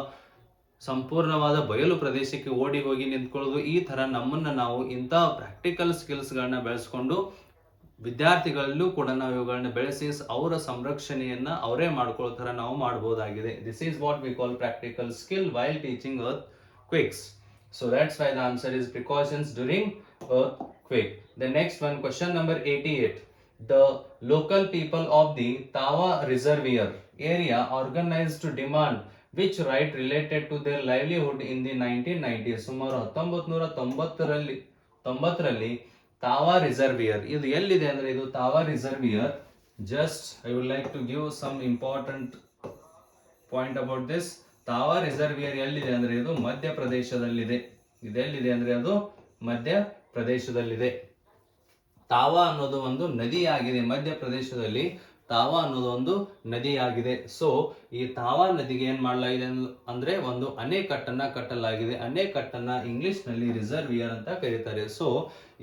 ಸಂಪೂರ್ಣವಾದ ಬಯಲು ಪ್ರದೇಶಕ್ಕೆ ಓಡಿ ಹೋಗಿ ನಿಂತ್ಕೊಳ್ಳೋದು, ಈ ತರ ನಮ್ಮನ್ನ ನಾವು ಇಂಥ ಪ್ರಾಕ್ಟಿಕಲ್ ಸ್ಕಿಲ್ಸ್ಗಳನ್ನ ಬೆಳೆಸ್ಕೊಂಡು ವಿದ್ಯಾರ್ಥಿಗಳಲ್ಲೂ ಕೂಡ ನಾವು ಇವುಗಳನ್ನ ಬೆಳೆಸಿ ಅವರ ಸಂರಕ್ಷಣೆಯನ್ನ ಅವರೇ ಮಾಡ್ಕೊಳ್ಳೋ ತರ ನಾವು ಮಾಡಬಹುದಾಗಿದೆ. This is what we call practical skill while teaching earthquakes. So that's why the answer is precautions during earthquake. The next one, question number 88. The local people of the Tawa Reservoir area organized to demand which right related to their livelihood in the 1990s. ಸುಮಾರು 1990ರಲ್ಲಿ ತಾವಾ ರಿಸರ್ವಿಯರ್ ಇದು ಎಲ್ಲಿದೆ ಅಂದ್ರೆ, ಇದು Tawa reservoir. Just I would like to give some important point about this. Tawa reservoir ಎಲ್ಲಿದೆ ಅಂದ್ರೆ ಇದು ಮಧ್ಯಪ್ರದೇಶದಲ್ಲಿದೆ. ಇದೆಲ್ಲಿದೆ ಅಂದ್ರೆ ಅದು ಮಧ್ಯಪ್ರದೇಶದಲ್ಲಿದೆ. ತಾವಾ ಅನ್ನೋದು ಒಂದು ನದಿಯಾಗಿದೆ. ಮಧ್ಯಪ್ರದೇಶದಲ್ಲಿ ತಾವಾ ಅನ್ನೋದು ಒಂದು ನದಿಯಾಗಿದೆ. ಸೊ ಈ ತಾವಾ ನದಿಗೆ ಏನ್ ಮಾಡಲಾಗಿದೆ ಅಂದ್ರೆ ಒಂದು ಅಣೆಕಟ್ಟನ್ನ ಕಟ್ಟಲಾಗಿದೆ. ಅಣೆಕಟ್ಟನ್ನ ಇಂಗ್ಲಿಷ್ ನಲ್ಲಿ ರಿಸರ್ವಿಯರ್ ಅಂತ ಕರೀತಾರೆ. ಸೊ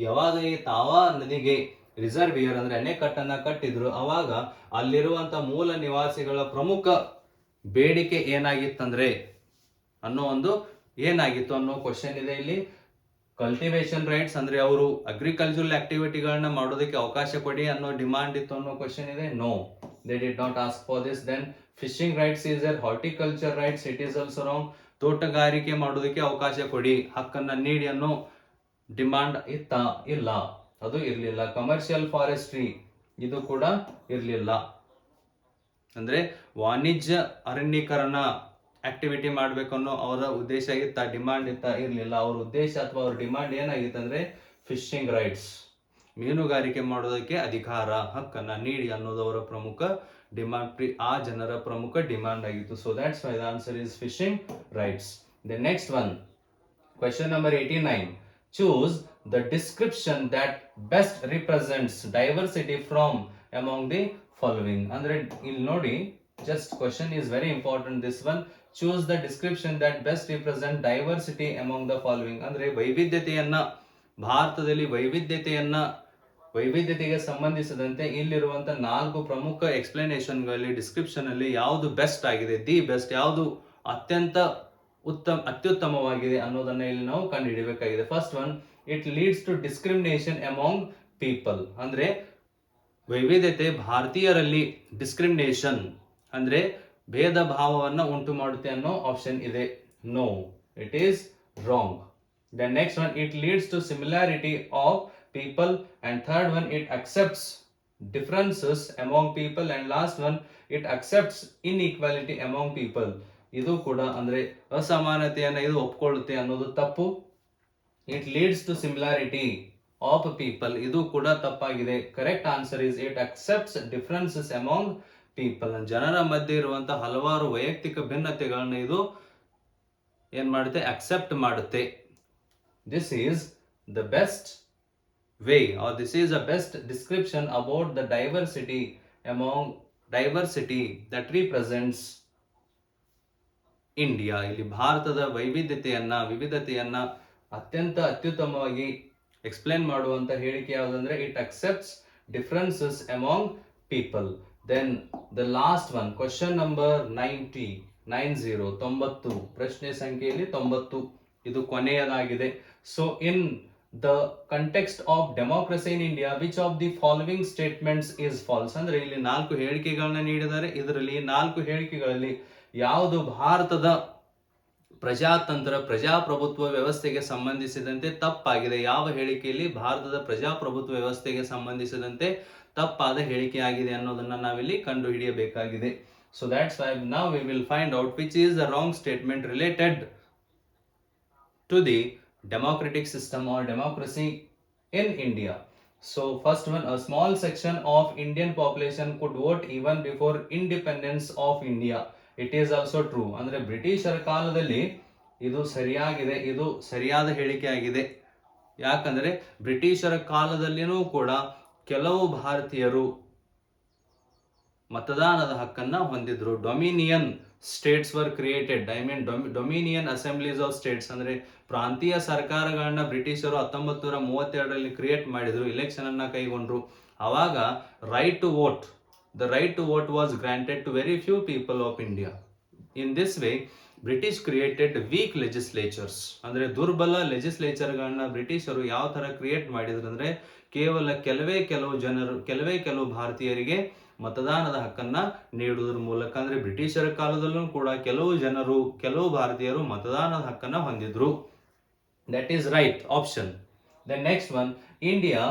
ಯಾವಾಗ ಈ ತಾವಾ ನದಿಗೆ ರಿಸರ್ವಿಯರ್ ಅಂದ್ರೆ ಅಣೆಕಟ್ಟನ್ನ ಕಟ್ಟಿದ್ರು, ಅವಾಗ ಅಲ್ಲಿರುವಂತ ಮೂಲ ನಿವಾಸಿಗಳ ಪ್ರಮುಖ ಬೇಡಿಕೆ ಏನಾಗಿತ್ತಂದ್ರೆ ಏನಾಗಿತ್ತು ಅನ್ನೋ ಕ್ವಶನ್ ಇದೆ ಇಲ್ಲಿ. ಕಲ್ಟಿವೇಶನ್ ರೈಟ್ಸ್ ಅಂದ್ರೆ ಅವರು ಅಗ್ರಿಕಲ್ಚರಲ್ ಆಕ್ಟಿವಿಟಿಗಳನ್ನ ಮಾಡೋದಕ್ಕೆ ಅವಕಾಶ ಕೊಡಿ ಅನ್ನೋ ಡಿಮಾಂಡ್ ಇತ್ತು ಅನ್ನೋ ಕ್ವಶನ್ ಇದೆ. No, they did not ask for this. Then fishing rights is there, horticulture rights it is also wrong. ತೋಟಗಾರಿಕೆ ಮಾಡೋದಕ್ಕೆ ಅವಕಾಶ ಕೊಡಿ, ಹಕ್ಕನ್ನ ನೀಡಿ ಅನ್ನೋ ಡಿಮಾಂಡ್ ಇಲ್ಲ, ಅದು ಇರ್ಲಿಲ್ಲ. ಕಮರ್ಷಿಯಲ್ ಫಾರೆಸ್ಟ್ರಿ ಇದು ಕೂಡ ಇರ್ಲಿಲ್ಲ. ಅಂದ್ರೆ ವಾಣಿಜ್ಯ ಅರಣ್ಯೀಕರಣ ಆಕ್ಟಿವಿಟಿ ಮಾಡ್ಬೇಕು ಅನ್ನೋ ಅವರ ಉದ್ದೇಶ ಡಿಮಾಂಡ್ ಇರ್ಲಿಲ್ಲ. ಅವ್ರ ಉದ್ದೇಶ ಅಥವಾ ಅವ್ರ ಡಿಮಾಂಡ್ ಏನಾಗಿತ್ತು ಅಂದ್ರೆ ಫಿಶಿಂಗ್ ರೈಟ್ಸ್, ಮೀನುಗಾರಿಕೆ ಮಾಡೋದಕ್ಕೆ ಅಧಿಕಾರ, ಹಕ್ಕನ್ನ ನೀಡಿ ಅನ್ನೋದು ಅವರ ಪ್ರಮುಖ ಡಿಮಾಂಡ್, ಆ ಜನರ ಪ್ರಮುಖ ಡಿಮಾಂಡ್ ಆಗಿತ್ತು. So that's why the answer is fishing rights. The next one, question number 89. Choose the description that best represents diversity from among the following. ಅಂದ್ರೆ ಇಲ್ಲಿ ನೋಡಿ, just question is very important, this one. Choose the description that best represent diversity among the following. ಅಂದ್ರೆ ವೈವಿಧ್ಯತೆಯನ್ನ, ಭಾರತದಲ್ಲಿ ವೈವಿಧ್ಯತೆಗೆ ಸಂಬಂಧಿಸಿದಂತೆ ಇಲ್ಲಿರುವಂತ 4 ಪ್ರಮುಖ ಎಕ್ಸ್ಪ್ಲನೇಷನ್ಗಳಲ್ಲಿ description ಅಲ್ಲಿ ಯಾವುದು best ಆಗಿದೆ, ದಿ ಬೆಸ್ಟ್, ಯಾವುದು ಅತ್ಯುತ್ತಮವಾಗಿದೆ ಅನ್ನೋದನ್ನ ಇಲ್ಲಿ ನಾವು ಕಂಡುಹಿಡಿಯಬೇಕಾಗಿದೆ. First one, it leads to discrimination among people. ಅಂದ್ರೆ ವೈವಿಧ್ಯತೆ ಭಾರತೀಯರಲ್ಲಿ ಡಿಸ್ಕ್ರಿಮಿನೇಷನ್ ಅಂದ್ರೆ ಭೇದ ಭಾವವನ್ನ ಉಂಟು ಮಾಡುತ್ತೆ ಅನ್ನೋ ಆಪ್ಷನ್ ಇದೆ. No, it is wrong. The next one, it leads to similarity of people. And third one, it accepts differences among people. And last one, it accepts inequality among people. ಇದು ಕೂಡ ಅಂದ್ರೆ ಅಸಮಾನತೆಯನ್ನ ಇದು ಒಪ್ಕೊಳ್ಳುತ್ತೆ ಅನ್ನೋದು ತಪ್ಪು. It leads to similarity of people, ಇದು ಕೂಡ ತಪ್ಪಾಗಿದೆ. Correct answer is it accepts differences among people. ಜನರ ಮಧ್ಯೆ ಇರುವಂತಹ ಹಲವಾರು ವೈಯಕ್ತಿಕ ಭಿನ್ನತೆಗಳನ್ನ ಇದು ಏನ್ ಮಾಡುತ್ತೆ, ಅಕ್ಸೆಪ್ಟ್ ಮಾಡುತ್ತೆ. This is the best way, or this is the best description about the diversity that represents India. ಇಲ್ಲಿ ಭಾರತದ ವಿವಿಧತೆಯನ್ನ ಅತ್ಯುತ್ತಮವಾಗಿ ಎಕ್ಸ್ಪ್ಲೇನ್ ಮಾಡುವಂತ ಹೇಳಿಕೆ ಯಾವುದಂದ್ರೆ it accepts differences among people. Then the last one, question number 90, ಪ್ರಶ್ನೆ ಸಂಖ್ಯೆಯಲ್ಲಿ 90, ಇದು ಕೊನೆಯದಾಗಿದೆ. So in the context of democracy in India which of the following statements is false. ಅಂದ್ರೆ ಇಲ್ಲಿ 4 ಹೇಳಿಕೆಗಳನ್ನ ನೀಡಿದ್ದಾರೆ. ಇದರಲ್ಲಿ 4 ಹೇಳಿಕೆಗಳಲ್ಲಿ ಯಾವುದು ಭಾರತದ ಪ್ರಜಾಪ್ರಭುತ್ವ ವ್ಯವಸ್ಥೆಗೆ ಸಂಬಂಧಿಸಿದಂತೆ ತಪ್ಪಾಗಿದೆ? ಯಾವ ಹೇಳಿಕೆಯಲ್ಲಿ ಭಾರತದ ಪ್ರಜಾಪ್ರಭುತ್ವ ವ್ಯವಸ್ಥೆಗೆ ಸಂಬಂಧಿಸಿದಂತೆ ತಪ್ಪಾದ ಹೇಳಿಕೆಯಾಗಿದೆ ಅನ್ನೋದನ್ನ ನಾವಿಲ್ಲಿ ಕಂಡು ಹಿಡಿಯಬೇಕಾಗಿದೆ. So that's why now we will find out which is the wrong statement related to the democratic system or democracy in India. So first one, a small section of Indian population could vote even before independence of India. It is also true. ಅಂದ್ರೆ ಬ್ರಿಟಿಷರ ಕಾಲದಲ್ಲಿ ಇದು ಸರಿಯಾಗಿದೆ, ಇದು ಸರಿಯಾದ ಹೇಳಿಕೆ ಆಗಿದೆ. ಯಾಕಂದ್ರೆ ಬ್ರಿಟಿಷರ ಕಾಲದಲ್ಲಿನೂ ಕೂಡ ಕೆಲವು ಭಾರತೀಯರು ಮತದಾನದ ಹಕ್ಕನ್ನ ಹೊಂದಿದ್ರು. Dominion states were created, dominion assemblies of states ಅಂದ್ರೆ ಪ್ರಾಂತೀಯ ಸರ್ಕಾರಗಳನ್ನ ಬ್ರಿಟಿಷರು 1932ರಲ್ಲಿ ಕ್ರಿಯೇಟ್ ಮಾಡಿದ್ರು, ಇಲೆಕ್ಷನ್ ಅನ್ನ ಕೈಗೊಂಡ್ರು. ಅವಾಗ the right to vote was granted to very few people of India. In this way, British created weak legislatures, ಅಂದ್ರೆ ದುರ್ಬಲ ಲೆಜಿಸ್ಲೇಚರ್ಗಳನ್ನ ಬ್ರಿಟಿಷರು ಯಾವ ತರ ಕ್ರಿಯೇಟ್ ಮಾಡಿದ್ರು ಅಂದ್ರೆ ಕೇವಲ ಕೆಲವೇ ಕೆಲವು ಭಾರತೀಯರಿಗೆ ಮತದಾನದ ಹಕ್ಕನ್ನ ನೀಡುವುದರ ಮೂಲಕ. ಅಂದ್ರೆ ಬ್ರಿಟಿಷರ ಕಾಲದಲ್ಲೂ ಕೂಡ ಕೆಲವು ಭಾರತೀಯರು ಮತದಾನದ ಹಕ್ಕನ್ನ ಹೊಂದಿದ್ರು. That is right option. The next one, India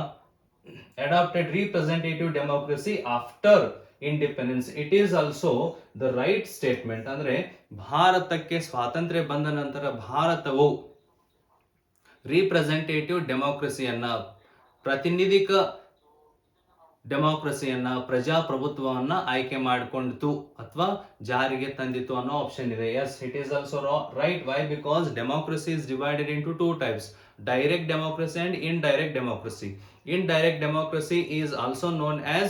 adopted representative democracy after independence. It is also the right statement. ಅಂದ್ರೆ ಭಾರತಕ್ಕೆ ಸ್ವಾತಂತ್ರ್ಯ ಬಂದ ನಂತರ ಭಾರತವು ರಿಪ್ರೆಸೆಂಟೇಟಿವ್ ಡೆಮೋಕ್ರಸಿಯನ್ನ, ಪ್ರಾತಿನಿಧಿಕ ಡೆಮೋಕ್ರಸಿಯನ್ನ, ಪ್ರಜಾಪ್ರಭುತ್ವವನ್ನ ಆಯ್ಕೆ ಮಾಡಿಕೊಂಡಿತು ಅಥವಾ ಜಾರಿಗೆ ತಂದಿತು ಅನ್ನೋ ಆಪ್ಷನ್ ಇದೆ. Yes, it is also right. Why? Because democracy is divided into two types, direct democracy and indirect democracy. Indirect democracy is also known as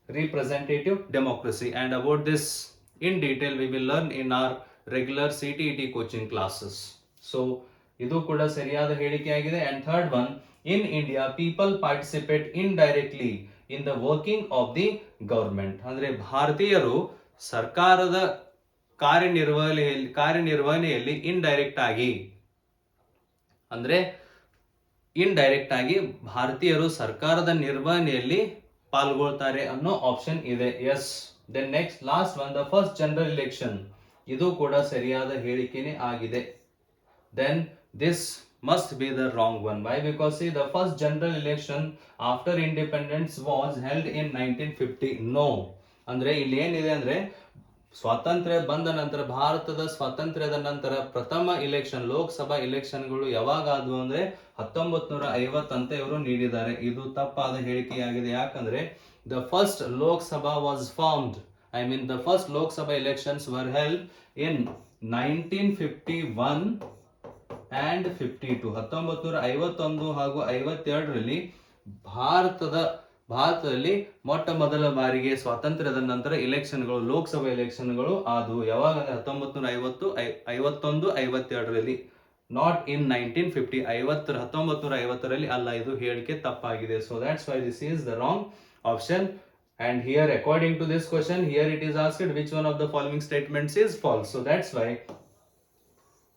representative democracy, and about this in detail we will learn in our regular CTET coaching classes. So idu kuda sariyada ಹೇಳಿಕೆಯಾಗಿದೆ. And third one, in India people participate indirectly in the working of the government. ಅಂದ್ರೆ ಭಾರತೀಯರು ಸರ್ಕಾರದ ಕಾರ್ಯನಿರ್ವಹಣೆಯಲ್ಲಿ indirect ಆಗಿ, ಅಂದ್ರೆ indirect ಆಗಿ ಭಾರತೀಯರು ಸರ್ಕಾರದ ನಿರ್ವಹಣೆಯಲ್ಲಿ ಪಾಲ್ಗೊಳ್ತಾರೆ ಅನ್ನೋ ಆಪ್ಷನ್ ಇದೆ. Yes. Then next last one, the first general election. ಇದು ಕೂಡ ಸರಿಯಾದ ಹೇಳಿಕೆನೇ ಆಗಿದೆ. Then this must be the wrong one. Why? Because see, the first general election after independence was held in 1950. No, ಅಂದ್ರೆ ಇಲ್ಲಿ ಏನಿದೆ ಅಂದ್ರೆ ಸ್ವಾತಂತ್ರ್ಯ ಬಂದ ನಂತರ, ಭಾರತದ ಸ್ವಾತಂತ್ರ್ಯದ ನಂತರ ಪ್ರಥಮ ಇಲೆಕ್ಷನ್, ಲೋಕಸಭಾ ಇಲೆಕ್ಷನ್ಗಳು ಯಾವಾಗ ಆದವು ಅಂದ್ರೆ 1950 ಅಂತ ಇವರು ನೀಡಿದ್ದಾರೆ. ಇದು ತಪ್ಪಾದ ಹೇಳಿಕೆಯಾಗಿದೆ. ಯಾಕಂದ್ರೆ the first Lok Sabha was formed, the first Lok Sabha elections were held in 1951 and 52. 1951 ಹಾಗೂ 52ರಲ್ಲಿ ಭಾರತದಲ್ಲಿ ಮೊಟ್ಟ ಮೊದಲ ಬಾರಿಗೆ ಸ್ವಾತಂತ್ರ್ಯದ ನಂತರ ಇಲೆಕ್ಷನ್ಗಳು, ಲೋಕಸಭಾ ಇಲೆಕ್ಷನ್ಗಳು ಆದವು. ಯಾವಾಗ? 1951, 52ರಲ್ಲಿ, ನಾಟ್ ಇನ್ 1950. 1950ರಲ್ಲಿ ಅಲ್ಲ. ಇದು ಹೇಳಿಕೆ ತಪ್ಪಾಗಿದೆ. So that's why this is the wrong option. And here, according to this question, here it is asked which one of the following statements is false. So that's why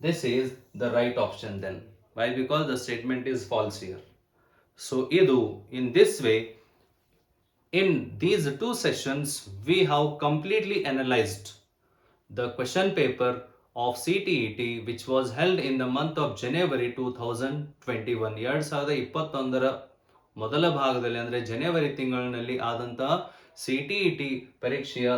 this is the right option then. Why? Because the statement is false here. So in this way, in these two sessions, we have completely analyzed the question paper of CTET which was held in the month of January 2021. 2021ರ ಮೊದಲ ಭಾಗದಲ್ಲಿ, ಅಂದರೆ ಜನವರಿ ತಿಂಗಳಿನಲ್ಲಿ ಆದಂತಹ CTET ಪರೀಕ್ಷೆಯ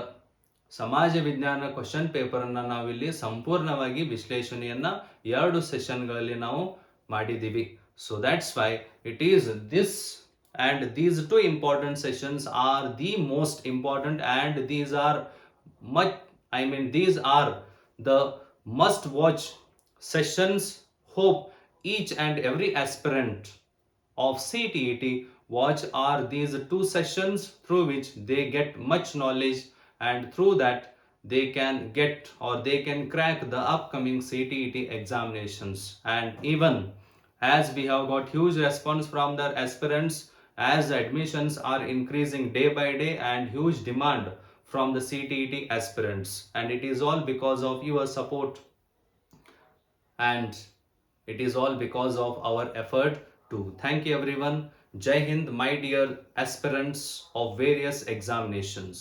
ಸಮಾಜ ವಿಜ್ಞಾನ question paper ಅನ್ನ ನಾವಿಲ್ಲಿ ಸಂಪೂರ್ಣವಾಗಿ ವಿಶ್ಲೇಷಣೆಯನ್ನ 2 ಸೆಷನ್ಗಳಲ್ಲಿ ನಾವು ಮಾಡಿದ್ದೀವಿ. So that's why it is this, and these 2 important sessions are the most important, and these are the must watch sessions. Hope each and every aspirant of CTET watch are these 2 sessions, through which they get much knowledge, and through that they can get, or they can crack the upcoming CTET examinations. And even as we have got huge response from the aspirants, as the admissions are increasing day by day, and huge demand from the CTET aspirants, and it is all because of your support, and it is all because of our effort too. Thank you everyone. Jai Hind, my dear aspirants of various examinations.